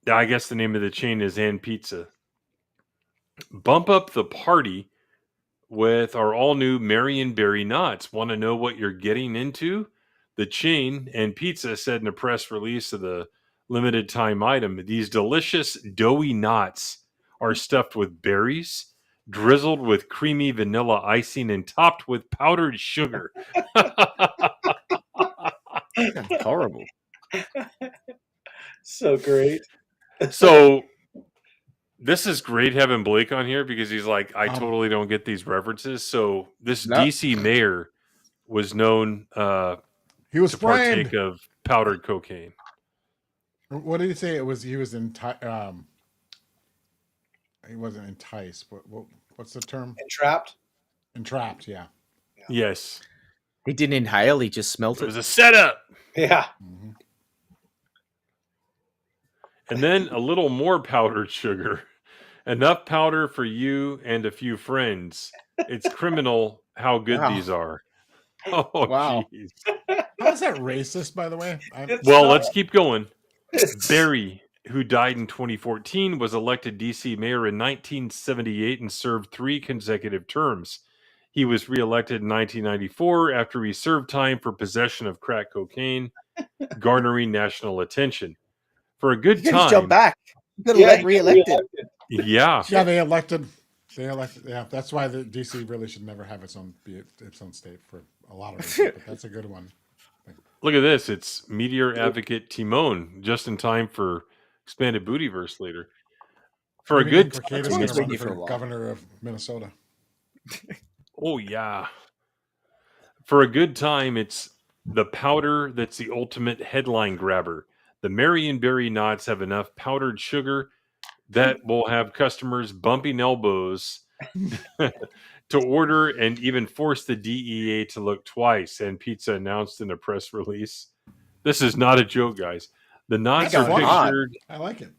I guess the name of the chain is And Pizza. Bump up the party with our all-new Marion Berry Knots. Want to know what you're getting into? The chain and pizza said in a press release of the limited time item, these delicious doughy knots are stuffed with berries, drizzled with creamy vanilla icing, and topped with powdered sugar. That's horrible. So great. So this is great having Blake on here because he's like, I totally don't get these references. So this DC mayor was known he was to framed. partake of powdered cocaine. What did he say? It was he was he wasn't enticed. What's the term? Entrapped. Entrapped. Yeah. Yes. He didn't inhale. He just smelt it. It was a setup. Yeah. Mm-hmm. And then a little more powdered sugar. Enough powder for you and a few friends. It's criminal how good these are. Oh, wow. Geez. How is that racist, by the way? Let's keep going. Barry, who died in 2014, was elected DC mayor in 1978 and served 3 consecutive terms. He was reelected in 1994 after he served time for possession of crack cocaine, garnering national attention. For a good time. Jump back. You got to get reelected. Yeah. Yeah, they elected. Yeah, that's why the DC really should never have its own state for a lot of reasons. But that's a good one. Look at this. It's meteor advocate Timon, just in time for expanded Bootyverse later. For a good time, going to run for governor of Minnesota. Oh yeah. For a good time, it's the powder that's the ultimate headline grabber. The Marion Berry Knots have enough powdered sugar that will have customers bumping elbows to order and even force the DEA to look twice, and Pizza announced in a press release. This is not a joke, guys. The knots are pictured. I like it.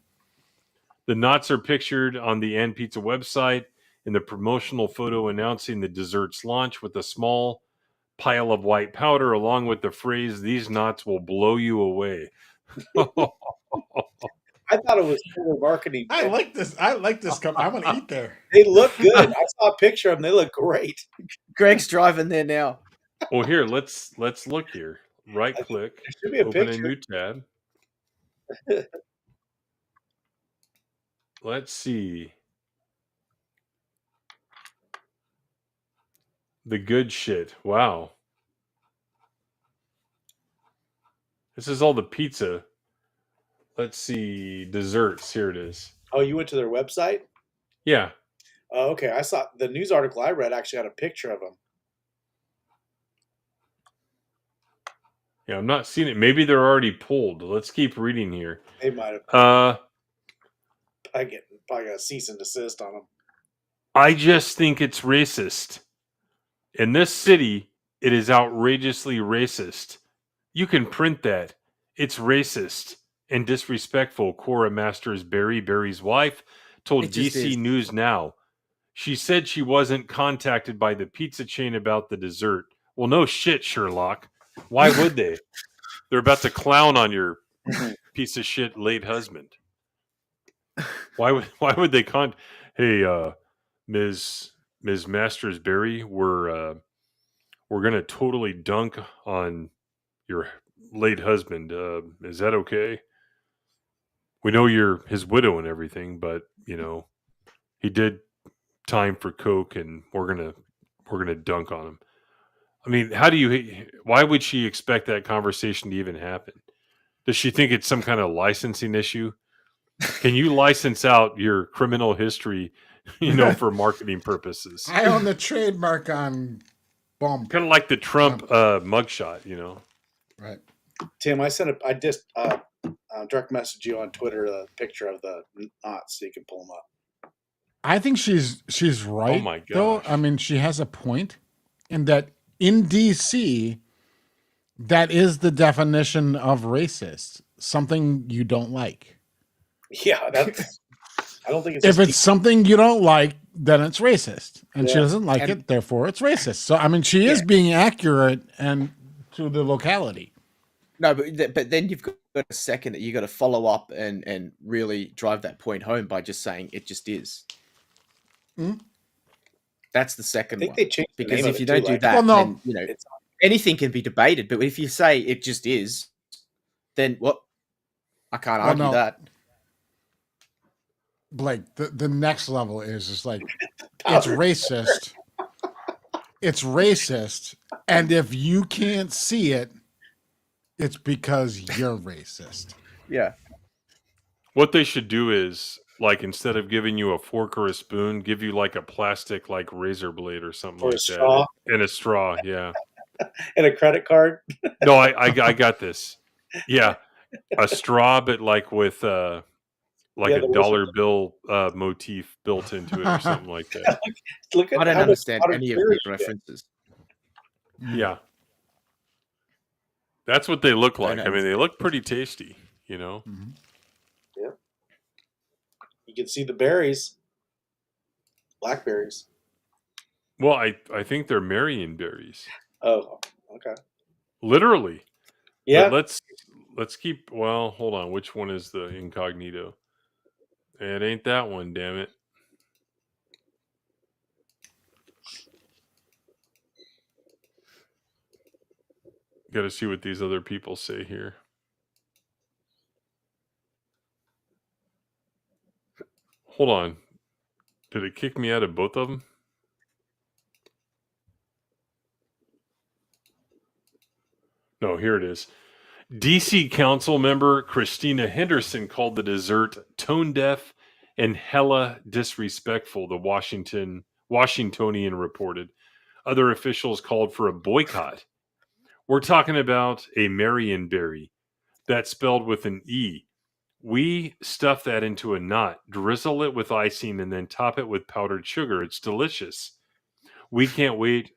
The knots are pictured on the And Pizza website in the promotional photo announcing the dessert's launch with a small pile of white powder along with the phrase, "These knots will blow you away." I thought it was cool marketing. I like this. I want to eat there. They look good. I saw a picture of them. They look great. Greg's driving there now. Well, here, let's look here. Right click, should be a open picture. a new tab. Let's see. The good shit. Wow. This is all the pizza. Let's see. Desserts. Here it is. Oh, you went to their website? Yeah. Oh, okay. I saw the news article I read actually had a picture of them. Yeah, I'm not seeing it. Maybe they're already pulled. Let's keep reading here. They might have. Probably got a cease and desist on them. I just think it's racist. In this city, it is outrageously racist. You can print that. It's racist and disrespectful, Cora Masters Berry's wife told DC News Now. She said she wasn't contacted by the pizza chain about the dessert. Well, no shit, Sherlock. Why would they? They're about to clown on your piece of shit late husband. Why would they Hey, Ms. Masters Berry, we're gonna totally dunk on your late husband. Is that okay? We know you're his widow and everything, but he did time for coke, and we're gonna dunk on him. I mean, why would she expect that conversation to even happen? Does she think it's some kind of licensing issue? Can you license out your criminal history, for marketing purposes? I own the trademark on bump. Kind of like the Trump mugshot, Right. Tim, I just direct message you on Twitter a picture of the knots so you can pull them up. I think she's right. Oh my gosh. Though I mean, she has a point in that in DC, that is the definition of racist. Something you don't like. Yeah, that's. I don't think it's. If it's something you don't like, then it's racist, and she Yeah. doesn't like it. Therefore, it's racist. So I mean, she is being accurate and to the locality. No, but then you've got a second that you got to follow up and really drive that point home by just saying it just is. That's the second one. They changed the Because name if of you it don't too, do like- that, Well, no. then anything can be debated. But if you say it just is, then what? I can't argue no. that. Blake, the next level is just like it's racist. It's racist, and if you can't see it, it's because you're racist. Yeah. What they should do is, like, instead of giving you a fork or a spoon, give you like a plastic razor blade or something Or a like straw. that, and a straw. Yeah. And a credit card. No, I got this. Yeah, a straw, but like with Yeah, a the dollar bill motif built into it or something like that. Look at I don't how understand much any of powder these sugar you get. references. Yeah, that's what they look I like. don't I mean, they look pretty tasty. Yeah. You can see the berries. Blackberries. Well, I think they're Marion berries, Oh, okay. literally. Yeah. But let's keep. Well, hold on. Which one is the incognito? It ain't that one. Damn it. Got to see what these other people say here. Hold on. Did it kick me out of both of them? No, here it is. DC Council member Christina Henderson called the dessert tone deaf and hella disrespectful, the Washingtonian reported. Other officials called for a boycott. We're talking about a Marionberry. That's spelled with an E. We stuff that into a knot, drizzle it with icing, and then top it with powdered sugar. It's delicious. We can't wait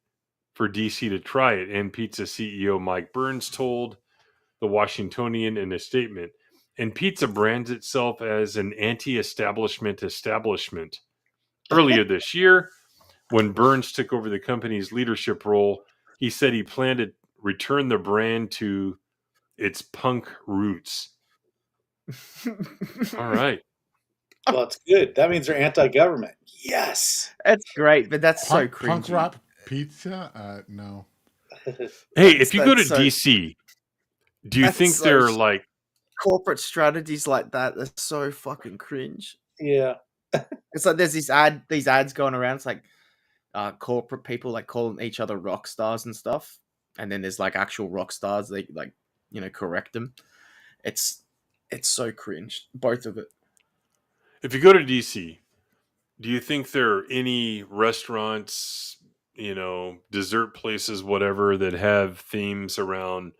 for DC to try it, and pizza CEO Mike Burns told the Washingtonian in a statement. And pizza brands itself as an anti-establishment establishment. Earlier this year, when Burns took over the company's leadership role, he said he planned to return the brand to its punk roots. All right. Well, it's good. That means they're anti-government. Yes. That's great, but that's so Punk cringy. rock pizza? No. Hey, if you go to That's so- DC, do you that's think so they're s- like Corporate strategies like that, they're so fucking cringe. Yeah. It's like there's these ads going around. It's like corporate people like calling each other rock stars and stuff, and then there's like actual rock stars. They correct them. It's so cringe, both of it. if you go to DC, do you think there are any restaurants, dessert places, whatever, that have themes around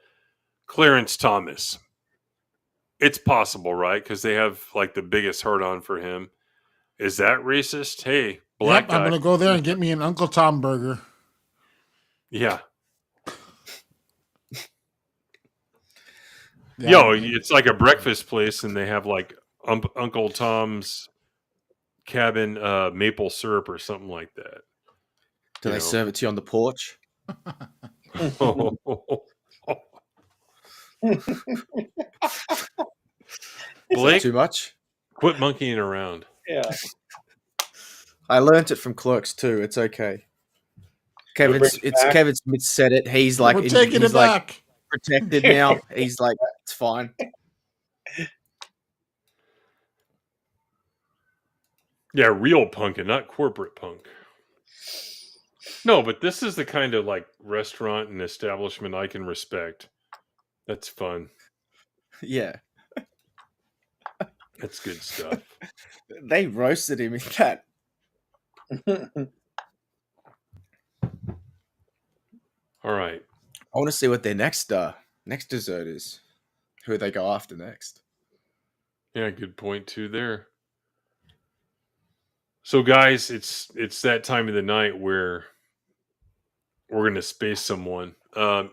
Clarence Thomas? It's possible, right? Because they have like the biggest heart on for him. Is that racist? Hey, black Yep, guy. I'm gonna go there and get me an Uncle Tom burger. Yeah. Yeah, Yo, it's like a breakfast place, and they have like Uncle Tom's cabin maple syrup or something like that. Do they serve it to you on the porch? Blake, Too much? quit monkeying around. Yeah. I learnt it from Clerks too. It's okay. Bring it back. Kevin Smith said it. He's like, We're taking he's it like, back. protected now. He's like, it's fine. Yeah, real punk and not corporate punk. No, but this is the kind of like restaurant and establishment I can respect. That's fun. Yeah. That's good stuff. They roasted him in that. All right. I want to see what their next dessert is. Who they go after next. Yeah, good point too there. So guys, it's that time of the night where we're gonna space someone,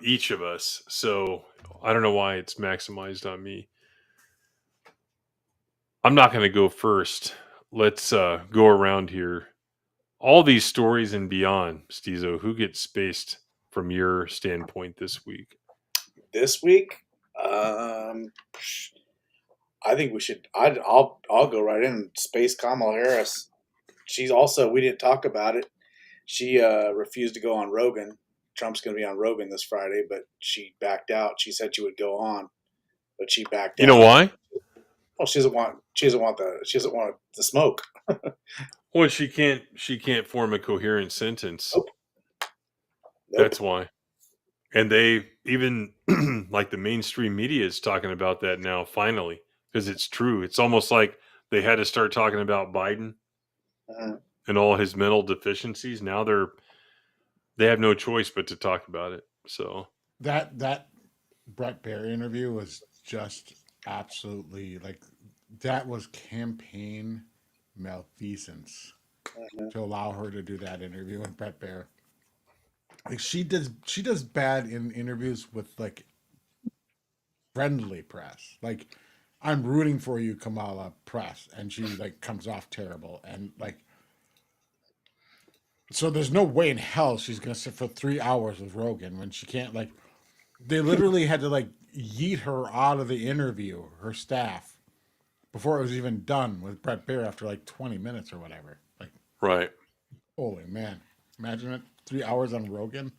each of us. So I don't know why it's maximized on me. I'm not gonna go first. Let's go around here. All these stories and beyond, Stizo, who gets spaced from your standpoint this week? This week, I think we should. I'll go right in. Space Kamala Harris. She's also. We didn't talk about it. She refused to go on Rogan. Trump's going to be on Rogan this Friday, but she backed out. She said she would go on, but she backed out. You know why? Well, she doesn't want the smoke. Well, she can't form a coherent sentence. Nope. That's why. And they even like the mainstream media is talking about that now finally, because it's true. It's almost like they had to start talking about Biden and all his mental deficiencies. Now they have no choice but to talk about it. So that Brett Baier interview was just absolutely like that was campaign malfeasance to allow her to do that interview with Brett Baier. Like she does bad in interviews with like friendly press. Like I'm rooting for you, Kamala press, and she like comes off terrible and like. So there's no way in hell she's gonna sit for 3 hours with Rogan when she can't like. They literally had to like yeet her out of the interview, her staff, before it was even done with Brett Baier after like 20 minutes or whatever. Like, right. Holy man. Imagine it. 3 hours on Rogan.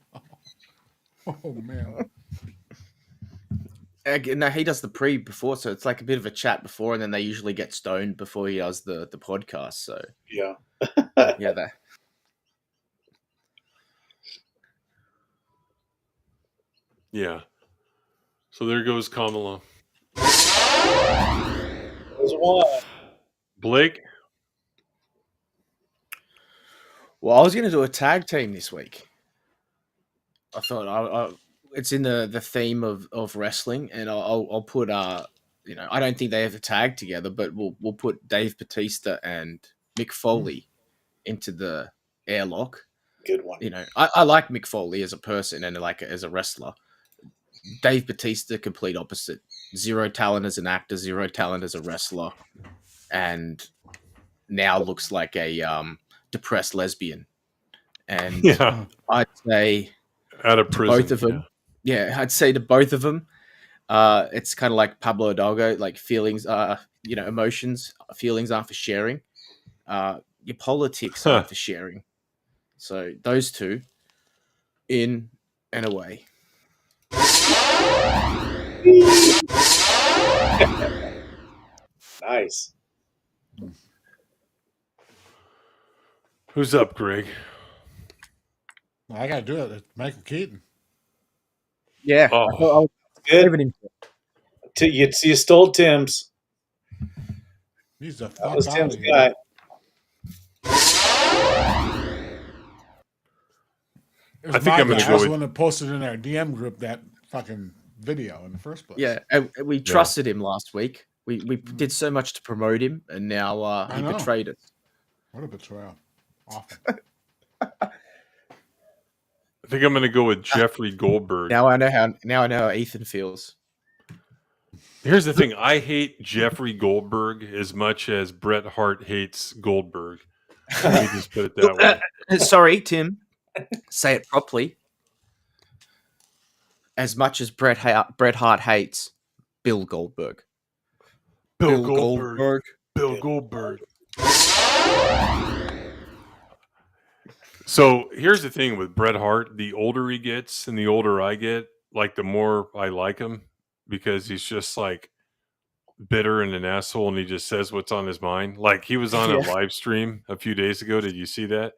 Oh man. No, he does the pre before, so it's like a bit of a chat before, and then they usually get stoned before he does the podcast. So yeah. Yeah, that. Yeah. So there goes Kamala. There's one. Blake? Well, I was going to do a tag team this week. I thought it's in the theme of wrestling, and I'll put I don't think they ever tag together, but we'll put Dave Bautista and Mick Foley into the airlock. Good one. I like Mick Foley as a person and like as a wrestler. Dave Bautista, complete opposite. Zero talent as an actor, zero talent as a wrestler, and now looks like a depressed lesbian. And yeah. I'd say out of prison, both of them. Yeah, I'd say to both of them, it's kind of like Pablo Hidalgo, like feelings are, emotions, feelings are for sharing. Your politics are for sharing. So those two, in and away. Nice. Who's up, Greg? I gotta do it. It's Michael Keaton. Yeah. Oh. Good. You stole Tim's. He's the That fuck was out Tim's of here. guy. It was I think I'm gonna I go was with the one that posted in our DM group that fucking video in the first place. Yeah, we trusted him last week. We did so much to promote him, and now he betrayed us. What a betrayal. Awful. I think I'm going to go with Jeffrey Goldberg. Now I know how Ethan feels. Here's the thing. I hate Jeffrey Goldberg as much as Bret Hart hates Goldberg. Let me just put it that way. Sorry, Tim. Say it properly. As much as Bret Hart hates Bill Goldberg. Bill Goldberg. Bill Goldberg. So here's the thing with Bret Hart. The older he gets and the older I get, like the more I like him because he's just like bitter and an asshole, and he just says what's on his mind. Like he was on a Yeah. live stream a few days ago. Did you see that?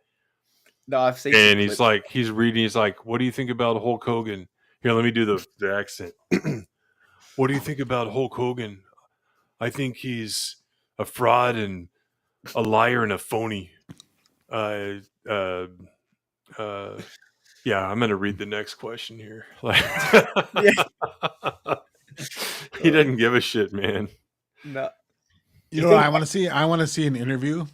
No, I've seen some And he's clips. like, he's reading. He's like, "What do you think about Hulk Hogan?" Here, let me do the accent. What do you think about Hulk Hogan? I think he's a fraud and a liar and a phony. Uh, uh, yeah, I'm gonna read the next question here. Like, he doesn't give a shit, man. No. You know what I want to see? I want to see an interview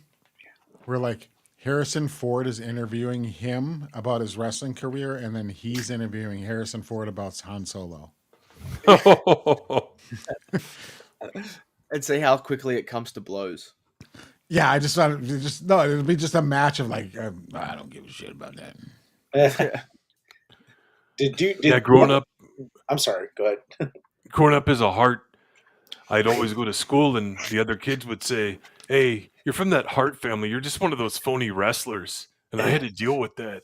where like Harrison Ford is interviewing him about his wrestling career, and then he's interviewing Harrison Ford about Han Solo. And see how quickly it comes to blows. Yeah, I just thought it'll be just a match of like I don't give a shit about that. Growing up, I'm sorry. Go ahead. growing up as a Hart, I'd always go to school, and the other kids would say, "Hey, you're from that Hart family. You're just one of those phony wrestlers," and I had to deal with that.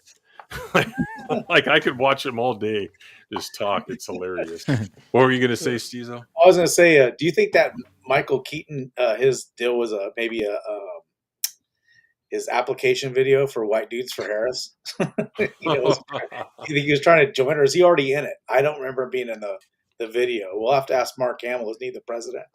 Like I could watch them all day just talk. It's hilarious. What were you gonna say, Stezo? I was going to say, do you think that Michael Keaton, his deal was maybe his application video for White Dudes for Harris? You think he was trying to join, or is he already in it? I don't remember him being in the video. We'll have to ask Mark Hamill. Isn't he the president?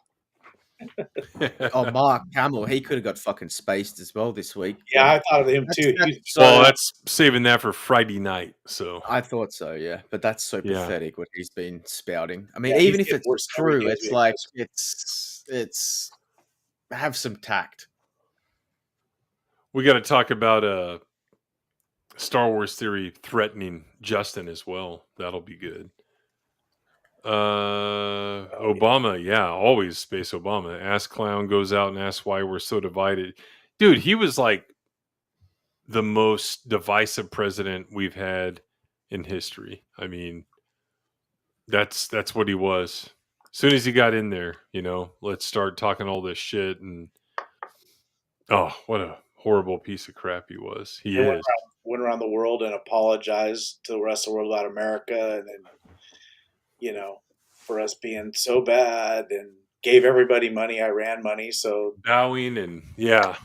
Oh, Mark Hamill, he could have got fucking spaced as well this week. Yeah, I thought of him too. Well, that's saving that for Friday night. So I thought so, yeah. But that's so Yeah. pathetic what he's been spouting. I mean, Yeah, even he's if it's getting worse true, every day, it's yeah. like it's have some tact. we got to talk about Star Wars theory threatening Justin as well. That'll be good. Obama, yeah, always Space Obama. Ask Clown goes out and asks why we're so divided. Dude, he was like the most divisive president we've had in history. I mean, that's what he was. As soon as he got in there, let's start talking all this shit, and oh, what a horrible piece of crap he was. He is. Went around the world and apologized to the rest of the world about America, and then for us being so bad, and gave everybody money, Iran money. So Bowing and yeah.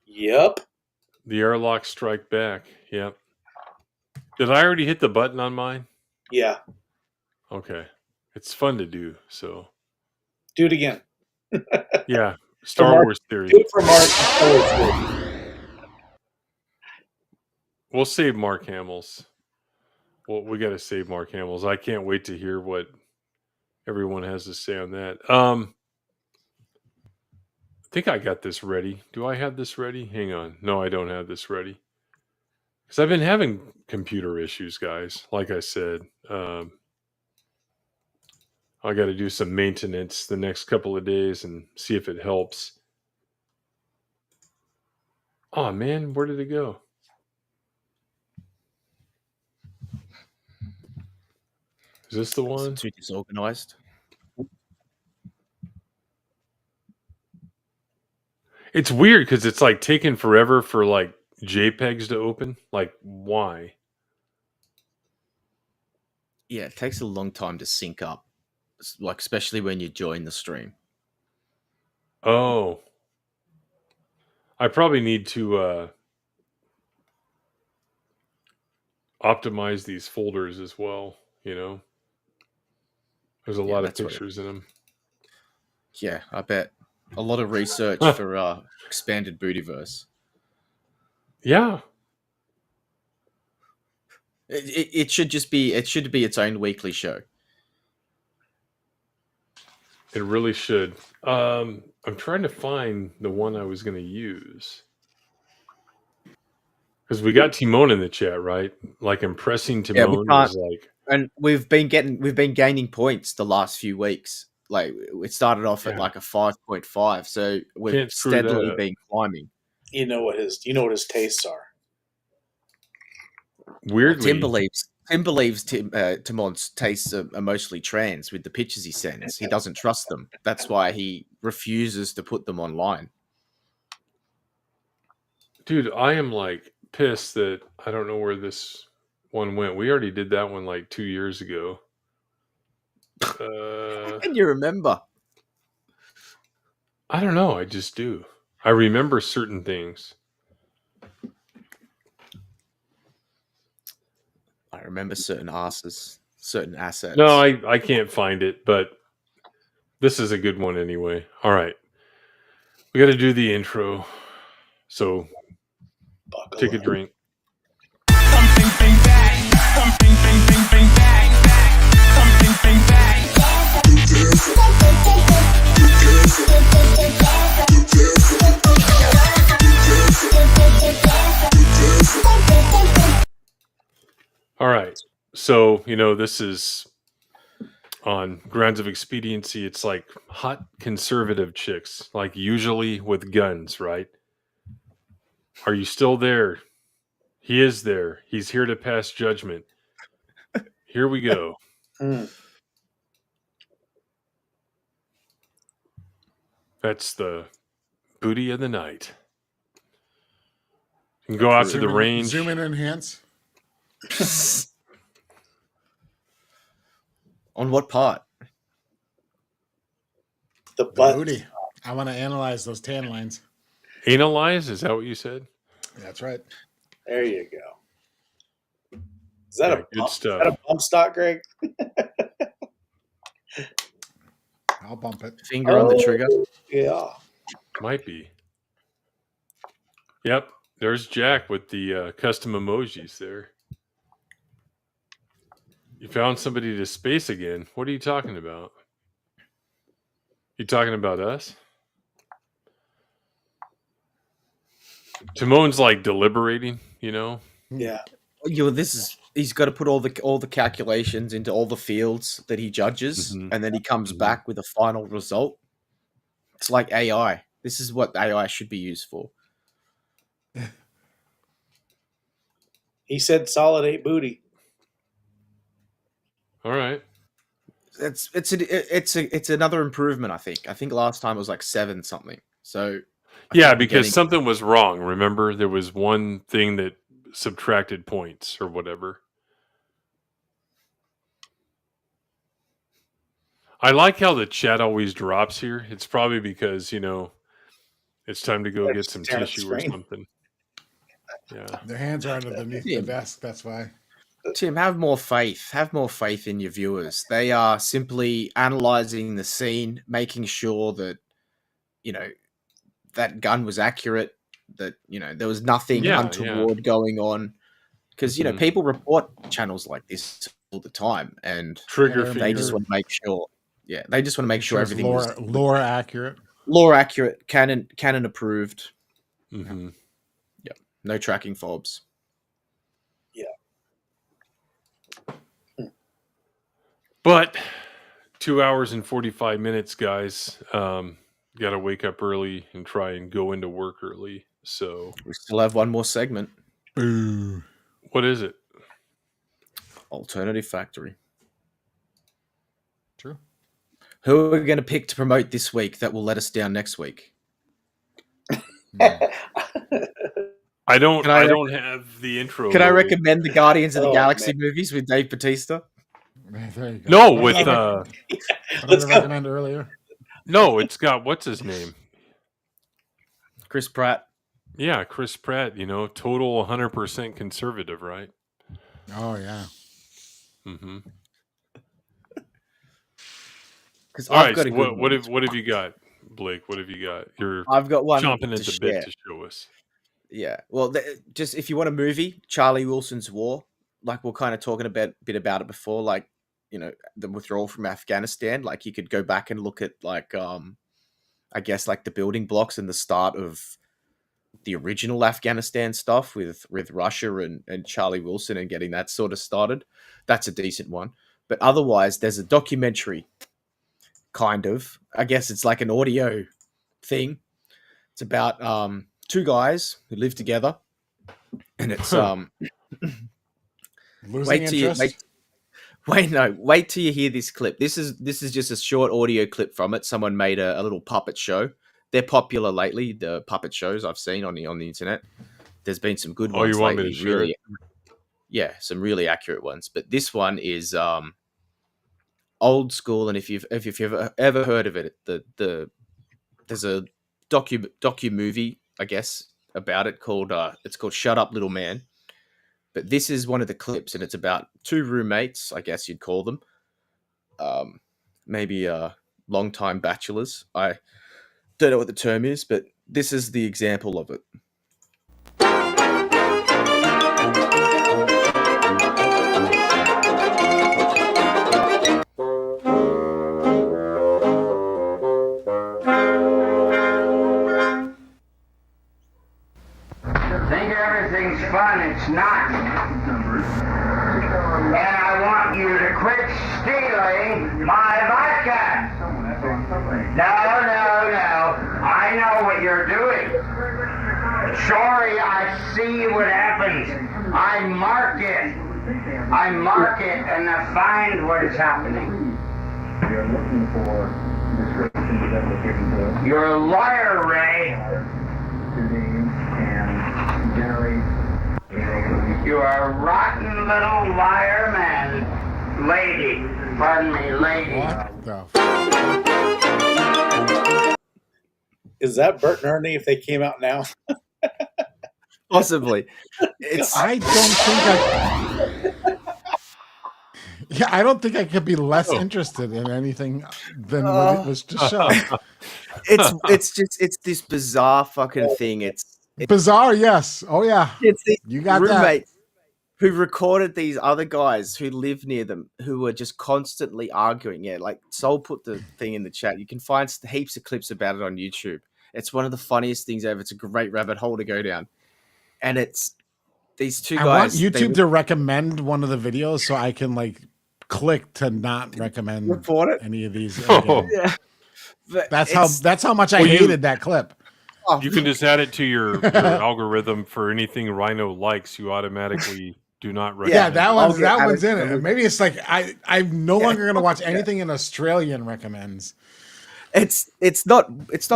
Yep. The airlock strike back. Yep. Did I already hit the button on mine? Yeah. Okay. It's fun to do, so. Do it again. Yeah. Star Wars theory. Do it for Mark. We'll save Mark Hamill's. Well, we got to save Mark Hamill's. I can't wait to hear what everyone has to say on that. I think I got this ready. Do I have this ready? Hang on. No, I don't have this ready. Because I've been having computer issues, guys. Like I said, I got to do some maintenance the next couple of days and see if it helps. Oh, man, where did it go? Is this the one? Too disorganized. It's weird because it's like taking forever for like JPEGs to open. Like, why? Yeah, it takes a long time to sync up, like especially when you join the stream. Oh, I probably need to optimize these folders as well. There's a lot of pictures in them. Yeah, I bet. A lot of research for expanded Bootyverse. Yeah. It should just be its own weekly show. It really should. I'm trying to find the one I was going to use. Because we got Timon in the chat, right? Like impressing Timon is like, and we've been gaining points the last few weeks. Like it started off at like a 5.5, so we've steadily been climbing. You know what his tastes are. Weirdly, Tim believes Timon's tastes are mostly trans with the pictures he sends. He doesn't trust them. That's why he refuses to put them online. Dude, I am like pissed that I don't know where this one went. We already did that one like 2 years ago. And you remember? I don't know. I just do. I remember certain things. I remember certain asses, certain assets. No, I can't find it, but this is a good one anyway. All right. We got to do the intro. So take a drink. All right. So, this is on grounds of expediency. It's like hot conservative chicks, like usually with guns, right? Are you still there? He is there. He's here to pass judgment. Here we go. That's the booty of the night. You can go out to the range. Zoom in and enhance. On what part? The butt. Booty. I want to analyze those tan lines. Analyze? Is that what you said? That's right. There you go. Is that a good bump, stuff? Is that a bump stock, Greg? I'll bump it. Finger on the trigger. Yeah. Might be. Yep. There's Jack with the custom emojis there. You found somebody to space again. What are you talking about? You talking about us? Timon's like deliberating, Yeah. He's got to put all the calculations into all the fields that he judges, and then he comes back with a final result. It's like AI. This is what AI should be used for. He said solid 8 booty. All right. It's another improvement, I think. I think last time it was like 7 something. So yeah, because something was wrong. Remember, there was one thing that subtracted points or whatever. I like how the chat always drops here. It's probably because, it's time to go get some tissue or something. Yeah. Their hands are underneath the desk. That's why. Tim, have more faith. Have more faith in your viewers. They are simply analyzing the scene, making sure that, that gun was accurate, that, there was nothing untoward going on. Because, people report channels like this all the time, and they just want to make sure. Yeah, they just want to make sure everything was lore accurate. Lore accurate, canon approved. Mm-hmm. Yeah, no tracking fobs. Yeah. But 2 hours and 45 minutes, guys. Got to wake up early and try and go into work early. So we still have one more segment. Boo. What is it? Alternative Factory. True. Who are we going to pick to promote this week that will let us down next week? I don't have the intro. Can I recommend the Guardians of the Galaxy movies with Dave Bautista? There you go. No, with let's recommend earlier. No, it's got what's his name? Chris Pratt. Yeah, Chris Pratt, total 100% conservative, right? Oh yeah. Mm-hmm. Because I've got what have you got, Blake? What have you got? I've got one chomping at the bit to show us. Yeah. Well, just if you want a movie, Charlie Wilson's War. Like we're kind of talking a bit about it before, like the withdrawal from Afghanistan. Like you could go back and look at like I guess like the building blocks and the start of the original Afghanistan stuff with Russia and Charlie Wilson and getting that sort of started. That's a decent one. But otherwise, there's a documentary, kind of. I guess it's like an audio thing. It's about 2 guys who live together, and it's wait till you hear this clip. This is just a short audio clip from it. Someone made a little puppet show. They're popular lately, the puppet shows I've seen on the internet. There's been some good ones. You want lately, me to share really. yeah, some really accurate ones. But this one is old school, and if you've ever heard of it, there's a docu movie, I guess, about it called it's called Shut Up Little Man. But this is one of the clips, and it's about two roommates, I guess you'd call them. Maybe long-time bachelors. I don't know what the term is, but this is the example of it. Think everything's fun, it's not. And I want you to quit stealing my vodka. No. I know what you're doing. Sorry, I see what happens. I mark it and I find what is happening. You're looking for descriptions that were given to you're a liar, Ray. And generate. You are a rotten little liar, man. Lady. Pardon me, lady. What the Is that Bert and Ernie if they came out now? Possibly. I don't think I could be less interested in anything than what it was just shown. It's this bizarre fucking thing. It's bizarre, yes. Oh yeah. It's these you got roommates who recorded these other guys who live near them who were just constantly arguing. Yeah, like Sol put the thing in the chat. You can find heaps of clips about it on YouTube. It's one of the funniest things ever. It's a great rabbit hole to go down. And it's these two guys. I want YouTube to recommend one of the videos so I can like click to not recommend any of these. Yeah. That's how much I hated that clip. You can just add it to your algorithm for anything Rhino likes. You automatically do not recommend. Yeah, that one's in it. Maybe it's like I'm no longer going to watch anything an Australian recommends. It's not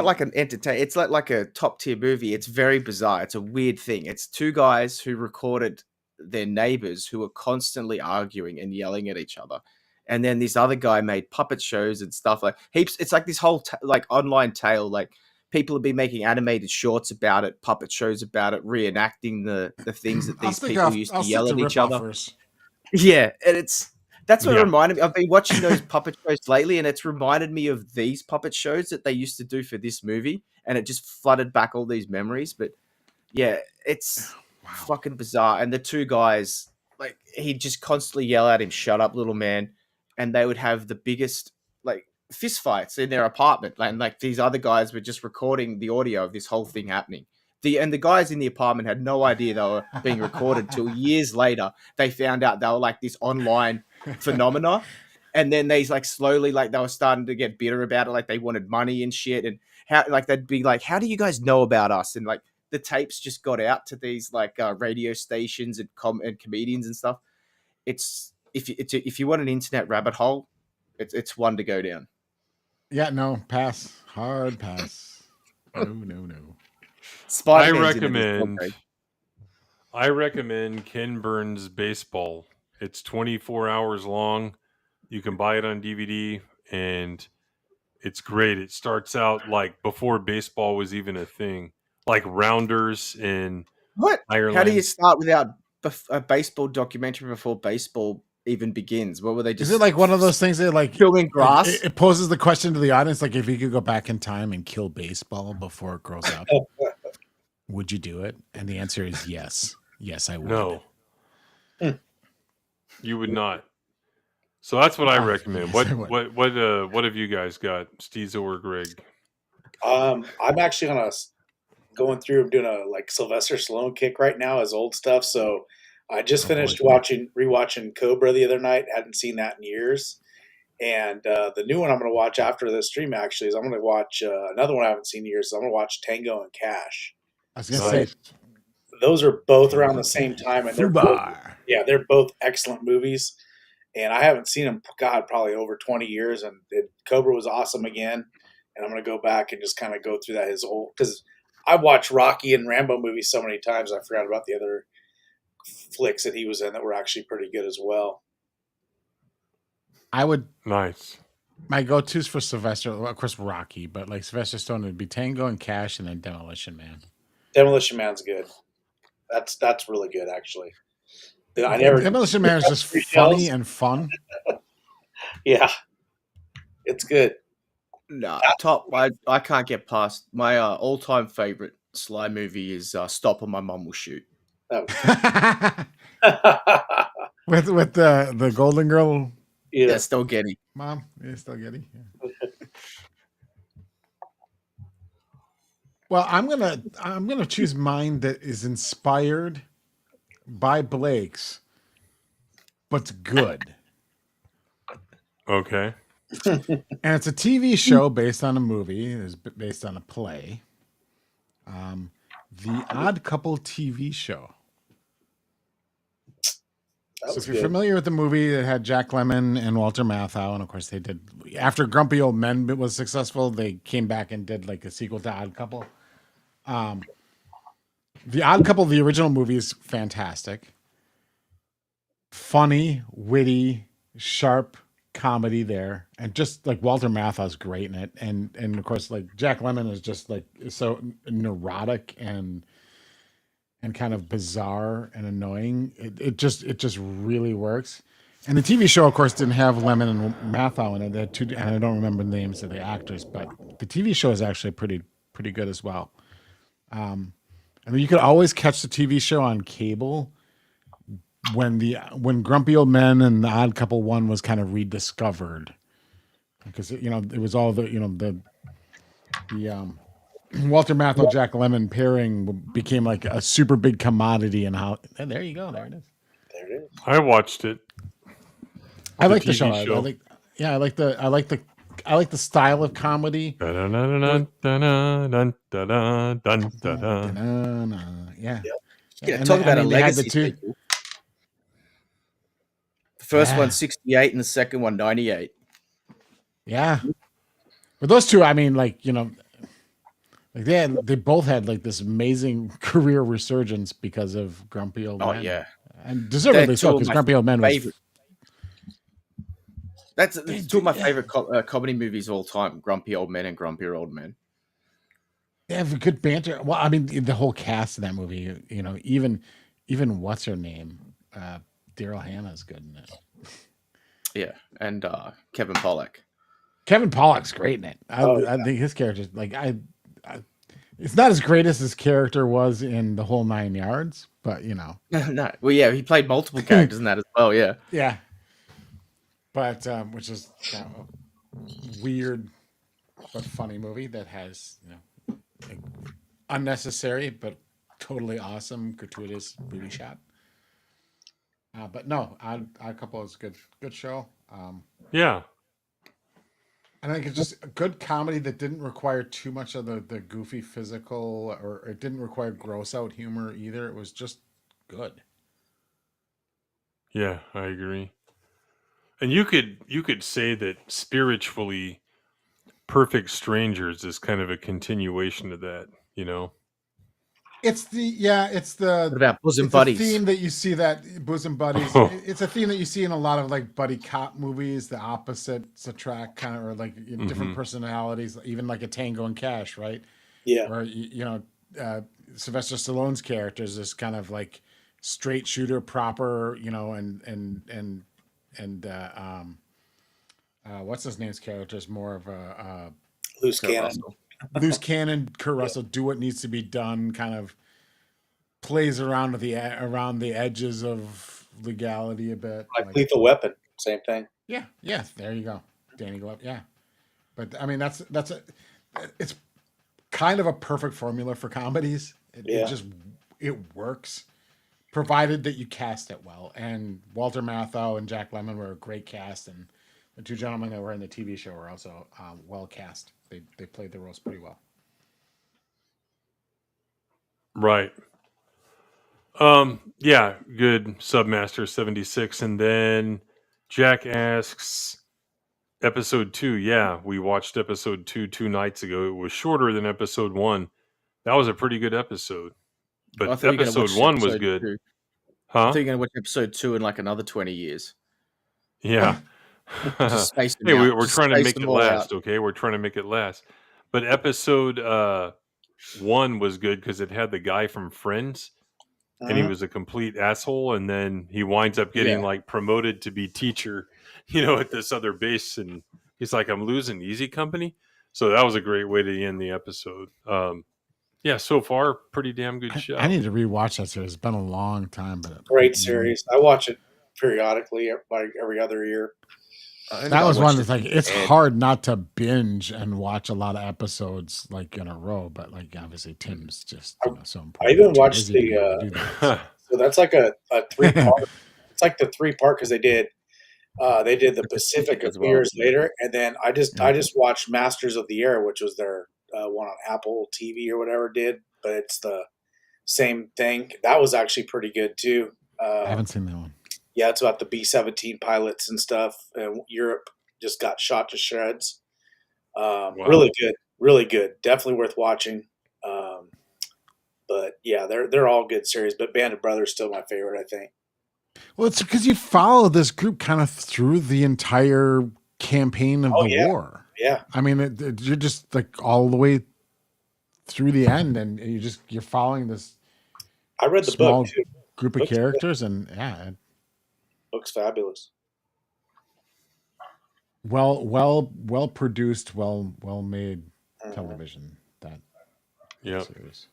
like an entertain. It's like a top tier movie. It's very bizarre. It's a weird thing. It's two guys who recorded their neighbors who were constantly arguing and yelling at each other. And then this other guy made puppet shows and stuff like heaps. It's like this whole like online tale. Like people have been making animated shorts about it, puppet shows about it, reenacting the things that these people used to yell at each other. Yeah, and that's what reminded me. I've been watching those puppet shows lately, and it's reminded me of these puppet shows that they used to do for this movie, and it just flooded back all these memories. But yeah, it's fucking bizarre. And the two guys, like, he'd just constantly yell at him, "Shut up, little man," and they would have the biggest like fist fights in their apartment. And like these other guys were just recording the audio of this whole thing happening. The guys in the apartment had no idea they were being recorded till years later. They found out they were like this online phenomena, and then they like slowly like they were starting to get bitter about it, like they wanted money and shit, and how like they'd be like, "How do you guys know about us?" And like the tapes just got out to these like radio stations and comedians and stuff. It's if you want an internet rabbit hole, it's one to go down. Yeah, no, pass, hard pass. No. I recommend Ken Burns Baseball. It's 24 hours long. You can buy it on DVD, and it's great. It starts out like before baseball was even a thing, like Rounders in Ireland. How do you start without a baseball documentary before baseball even begins? What were they just? Is it like one of those things that like killing grass? Like, it poses the question to the audience, like if you could go back in time and kill baseball before it grows up, would you do it? And the answer is yes. Yes, I would. No. You would not. So that's what I recommend. What have you guys got, Steezo or Greg? I'm actually going through doing a like Sylvester Stallone kick right now as old stuff. So I just finished rewatching Cobra the other night. Hadn't seen that in years. And the new one I'm going to watch after this stream actually is I'm going to watch another one I haven't seen in years. So I'm going to watch Tango and Cash. I was going to say those are both around the same time, and they're both excellent movies. And I haven't seen them, God, probably over 20 years. And Cobra was awesome again. And I'm going to go back and just kind of go through that because I watched Rocky and Rambo movies so many times I forgot about the other flicks that he was in that were actually pretty good as well. I would Nice. my go-tos for Sylvester, well, of course, Rocky, but like Sylvester Stallone would be Tango and Cash, and then Demolition Man. Demolition Man's good. That's really good, actually. I never Demolition Man is just funny and fun. Yeah, it's good. No, top. I can't get past my all-time favorite Sly movie is Stop or My Mom Will Shoot. Oh. with the Golden Girl. Yeah, still getting. Mom, yeah, still getting. Yeah. Well, I'm gonna choose mine that is inspired by Blake's, but's good. Okay. And it's a TV show based on a movie. It's based on a play. The Odd Couple TV show. So if you're familiar with the movie, it had Jack Lemmon and Walter Matthau, and of course they did. After Grumpy Old Men was successful, they came back and did like a sequel to Odd Couple. The Odd Couple, the original movie, is fantastic. Funny, witty, sharp comedy there, and just like Walter Matthau's great in it, and of course like Jack Lemmon is just like so neurotic and kind of bizarre and annoying. It just really works. And the TV show, of course, didn't have Lemmon and Matthau in it. They had two, and I don't remember the names of the actors, but the TV show is actually pretty good as well. I mean, you could always catch the TV show on cable when Grumpy Old Men and The Odd Couple 1 was kind of rediscovered, because it was all the Walter Matthau Jack Lemmon pairing became like a super big commodity. And there you go, there it is. There it is. I watched it. I like the show. I like the style of comedy. Yeah. Yeah, talk about a legacy sequel. The first one 68 and the second one 98. Yeah. But those two, I mean, like they both had like this amazing career resurgence because of Grumpy Old Men. Oh yeah. And deservedly so, because Grumpy Old Men was That's two of my favorite comedy movies of all time: Grumpy Old Men and Grumpier Old Men. They have good banter. Well, I mean, the whole cast of that movie, even what's her name, Daryl Hannah's good in it. Yeah, and Kevin Pollak. Kevin Pollak's great in it. I think his character, like it's not as great as his character was in The Whole Nine Yards, but No, well, yeah, he played multiple characters in that as well. Yeah, yeah. But which is a weird but funny movie that has like, unnecessary but totally awesome gratuitous booty shot. But no, Odd Couple is good show. Yeah. And I think it's just a good comedy that didn't require too much of the goofy physical, or it didn't require gross out humor either. It was just good. Yeah, I agree. And you could say that spiritually, Perfect Strangers is kind of a continuation of that, It's the what about Bosom Buddies? Theme that you see that Bosom Buddies. It's a theme that you see in a lot of like buddy cop movies. The opposites attract, kind of, or like different personalities. Even like a Tango and Cash, right? Yeah. Or Sylvester Stallone's character is this kind of like straight shooter, proper, and what's his name's character is more of a loose cannon. Loose cannon. Kurt Russell, do what needs to be done. Kind of plays around around the edges of legality a bit. Like Lethal Weapon, same thing. Yeah. There you go, Danny Glover. Yeah, but I mean it's kind of a perfect formula for comedies. It works, provided that you cast it well. And Walter Matthau and Jack Lemmon were a great cast, and the two gentlemen that were in the TV show were also well cast. They played the roles pretty well. Right. Yeah, good Submaster 76. And then Jack asks, episode 2. Yeah, we watched episode 2 nights ago. It was shorter than episode 1. That was a pretty good episode. But episode 1 was good. 2. I think you're going to watch episode 2 in like another 20 years. Yeah. Just space them Hey, out. we're Just trying to space make them it all last, out. okay? We're trying to make it last. But episode 1 was good because it had the guy from Friends, and he was a complete asshole, and then he winds up getting Yeah. like promoted to be teacher, at this other base, and he's like, I'm losing easy company. So that was a great way to end the episode. Yeah, so far, pretty damn good show. I need to rewatch that series. It's been a long time, but Great series. I watch it periodically, like every other year. That was one that's like it's hard not to binge and watch a lot of episodes like in a row, but like obviously Tim's just so important. I even Too watched busy to be able to do that. so that's like a 3-part. It's like the 3-part because they did the Pacific a few years later, and then I just watched Masters of the Air, which was their one on Apple TV or whatever did, but it's the same thing. That was actually pretty good too. I haven't seen that one. Yeah, it's about the B-17 pilots and stuff. And Europe just got shot to shreds. Wow. Really good. Definitely worth watching. But yeah, they're all good series. But Band of Brothers still my favorite, I think. Well, it's because you follow this group kind of through the entire campaign of the war. Yeah, I mean, you're just like all the way through the end, and you're following this. I read the small book too. Group of characters, and yeah. Looks fabulous. Well produced, well made television. That series.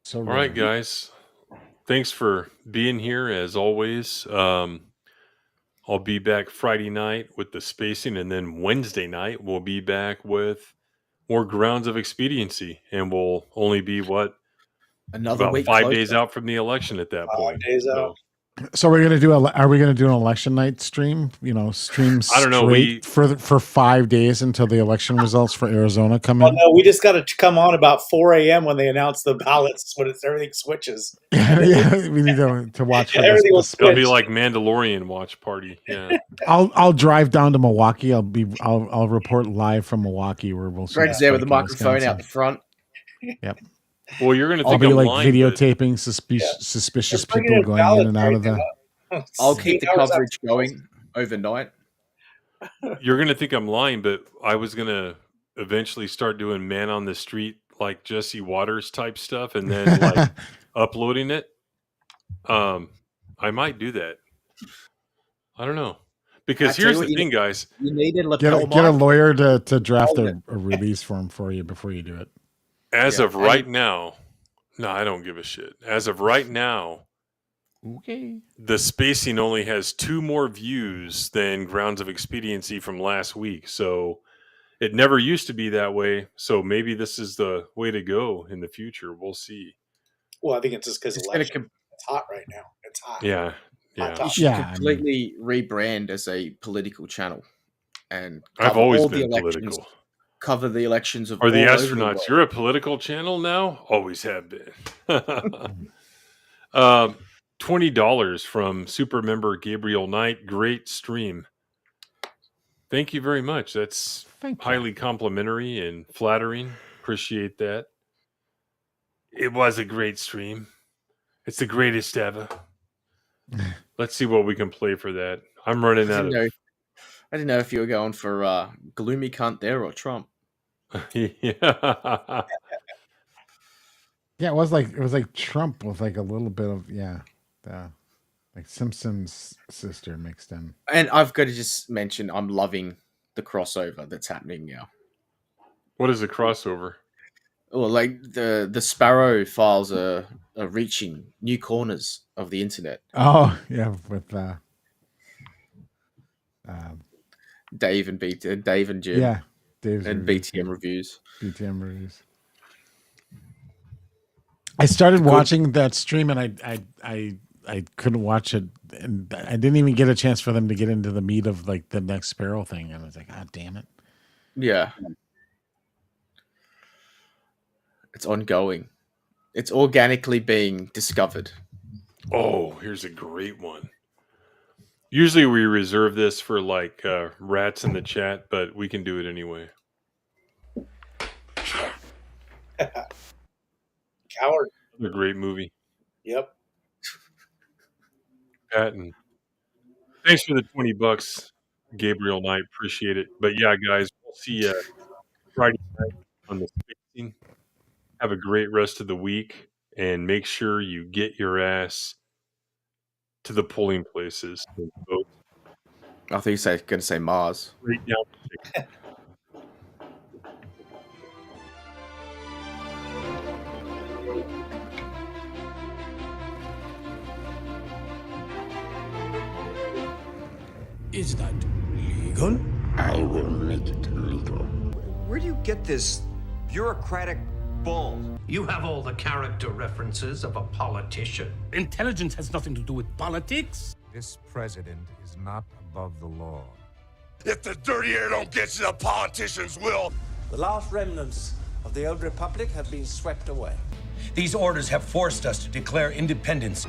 So all right, guys. Thanks for being here as always. I'll be back Friday night with the spacing, and then Wednesday night we'll be back with more Grounds of Expediency, and we'll only be Another about week 5 closer. days out from the election at that point. 5 days out. So are we gonna do an election night stream? Stream I don't know, straight for 5 days until the election results for Arizona come Oh in. no, we just got to come on about 4 a.m. when they announce the ballots when everything switches. Yeah, we need to watch. For Everything will It'll be switch. like Mandalorian watch party. Yeah. I'll drive down to Milwaukee. I'll report live from Milwaukee where we'll see. Greg's there with the Spike in microphone Wisconsin. out the front. Yep. Well, you're going to I'll think be I'm like lying, videotaping suspicious Just bring people in going ballots in and out of right the. now. I'll keep the 8 hours coverage after- going overnight. You're going to think I'm lying, but I was going to eventually start doing man on the street, like Jesse Waters type stuff, and then like uploading it. I might do that. I don't know. Because here's the thing, guys. You needed Get a lawyer to draft a release form for you before you do it. As of right now, no, I don't give a shit. As of right now, okay, the spacing only has 2 more views than Grounds of Expediency from last week. So it never used to be that way. So maybe this is the way to go in the future. We'll see. Well, I think it's just because It's it's hot right now. It's hot. Yeah. You should completely rebrand as a political channel, and I've cover always all been the elections, political. Cover the elections of Are the all over astronauts? world. You're a political channel now? Always have been. $20 from super member Gabriel Knight. Great stream. Thank you very much. That's highly complimentary and flattering. Appreciate that. It was a great stream. It's the greatest ever. Let's see what we can play for that. I'm running out of. I didn't know if you were going for gloomy cunt there or Trump. Yeah. Yeah, it was like Trump with like a little bit of like Simpson's sister mixed in. And I've got to just mention, I'm loving the crossover that's happening now. What is a crossover? Well, like the Sparrow files are reaching new corners of the internet. Oh yeah, with Dave and Jim. Yeah, Dave's and reviews, BTM reviews. BTM reviews. I started watching that stream and I couldn't watch it, and I didn't even get a chance for them to get into the meat of like the next Sparrow thing, and I was like, God damn it. Yeah. It's ongoing. It's organically being discovered. Oh, here's a great one. Usually we reserve this for like rats in the chat, but we can do it anyway. Coward. A great movie. Yep. Patton. Thanks for the $20, Gabriel Knight. Appreciate it. But yeah, guys, we'll see you Friday night on the spacing. Have a great rest of the week, and make sure you get your ass to the polling places and vote. I think you're going to say Mars. Right down. Is that legal? I will make it legal. Where do you get this bureaucratic bull? You have all the character references of a politician. Intelligence has nothing to do with politics. This president is not above the law. If the dirty air don't get you, the politicians will. The last remnants of the old republic have been swept away. These orders have forced us to declare independence.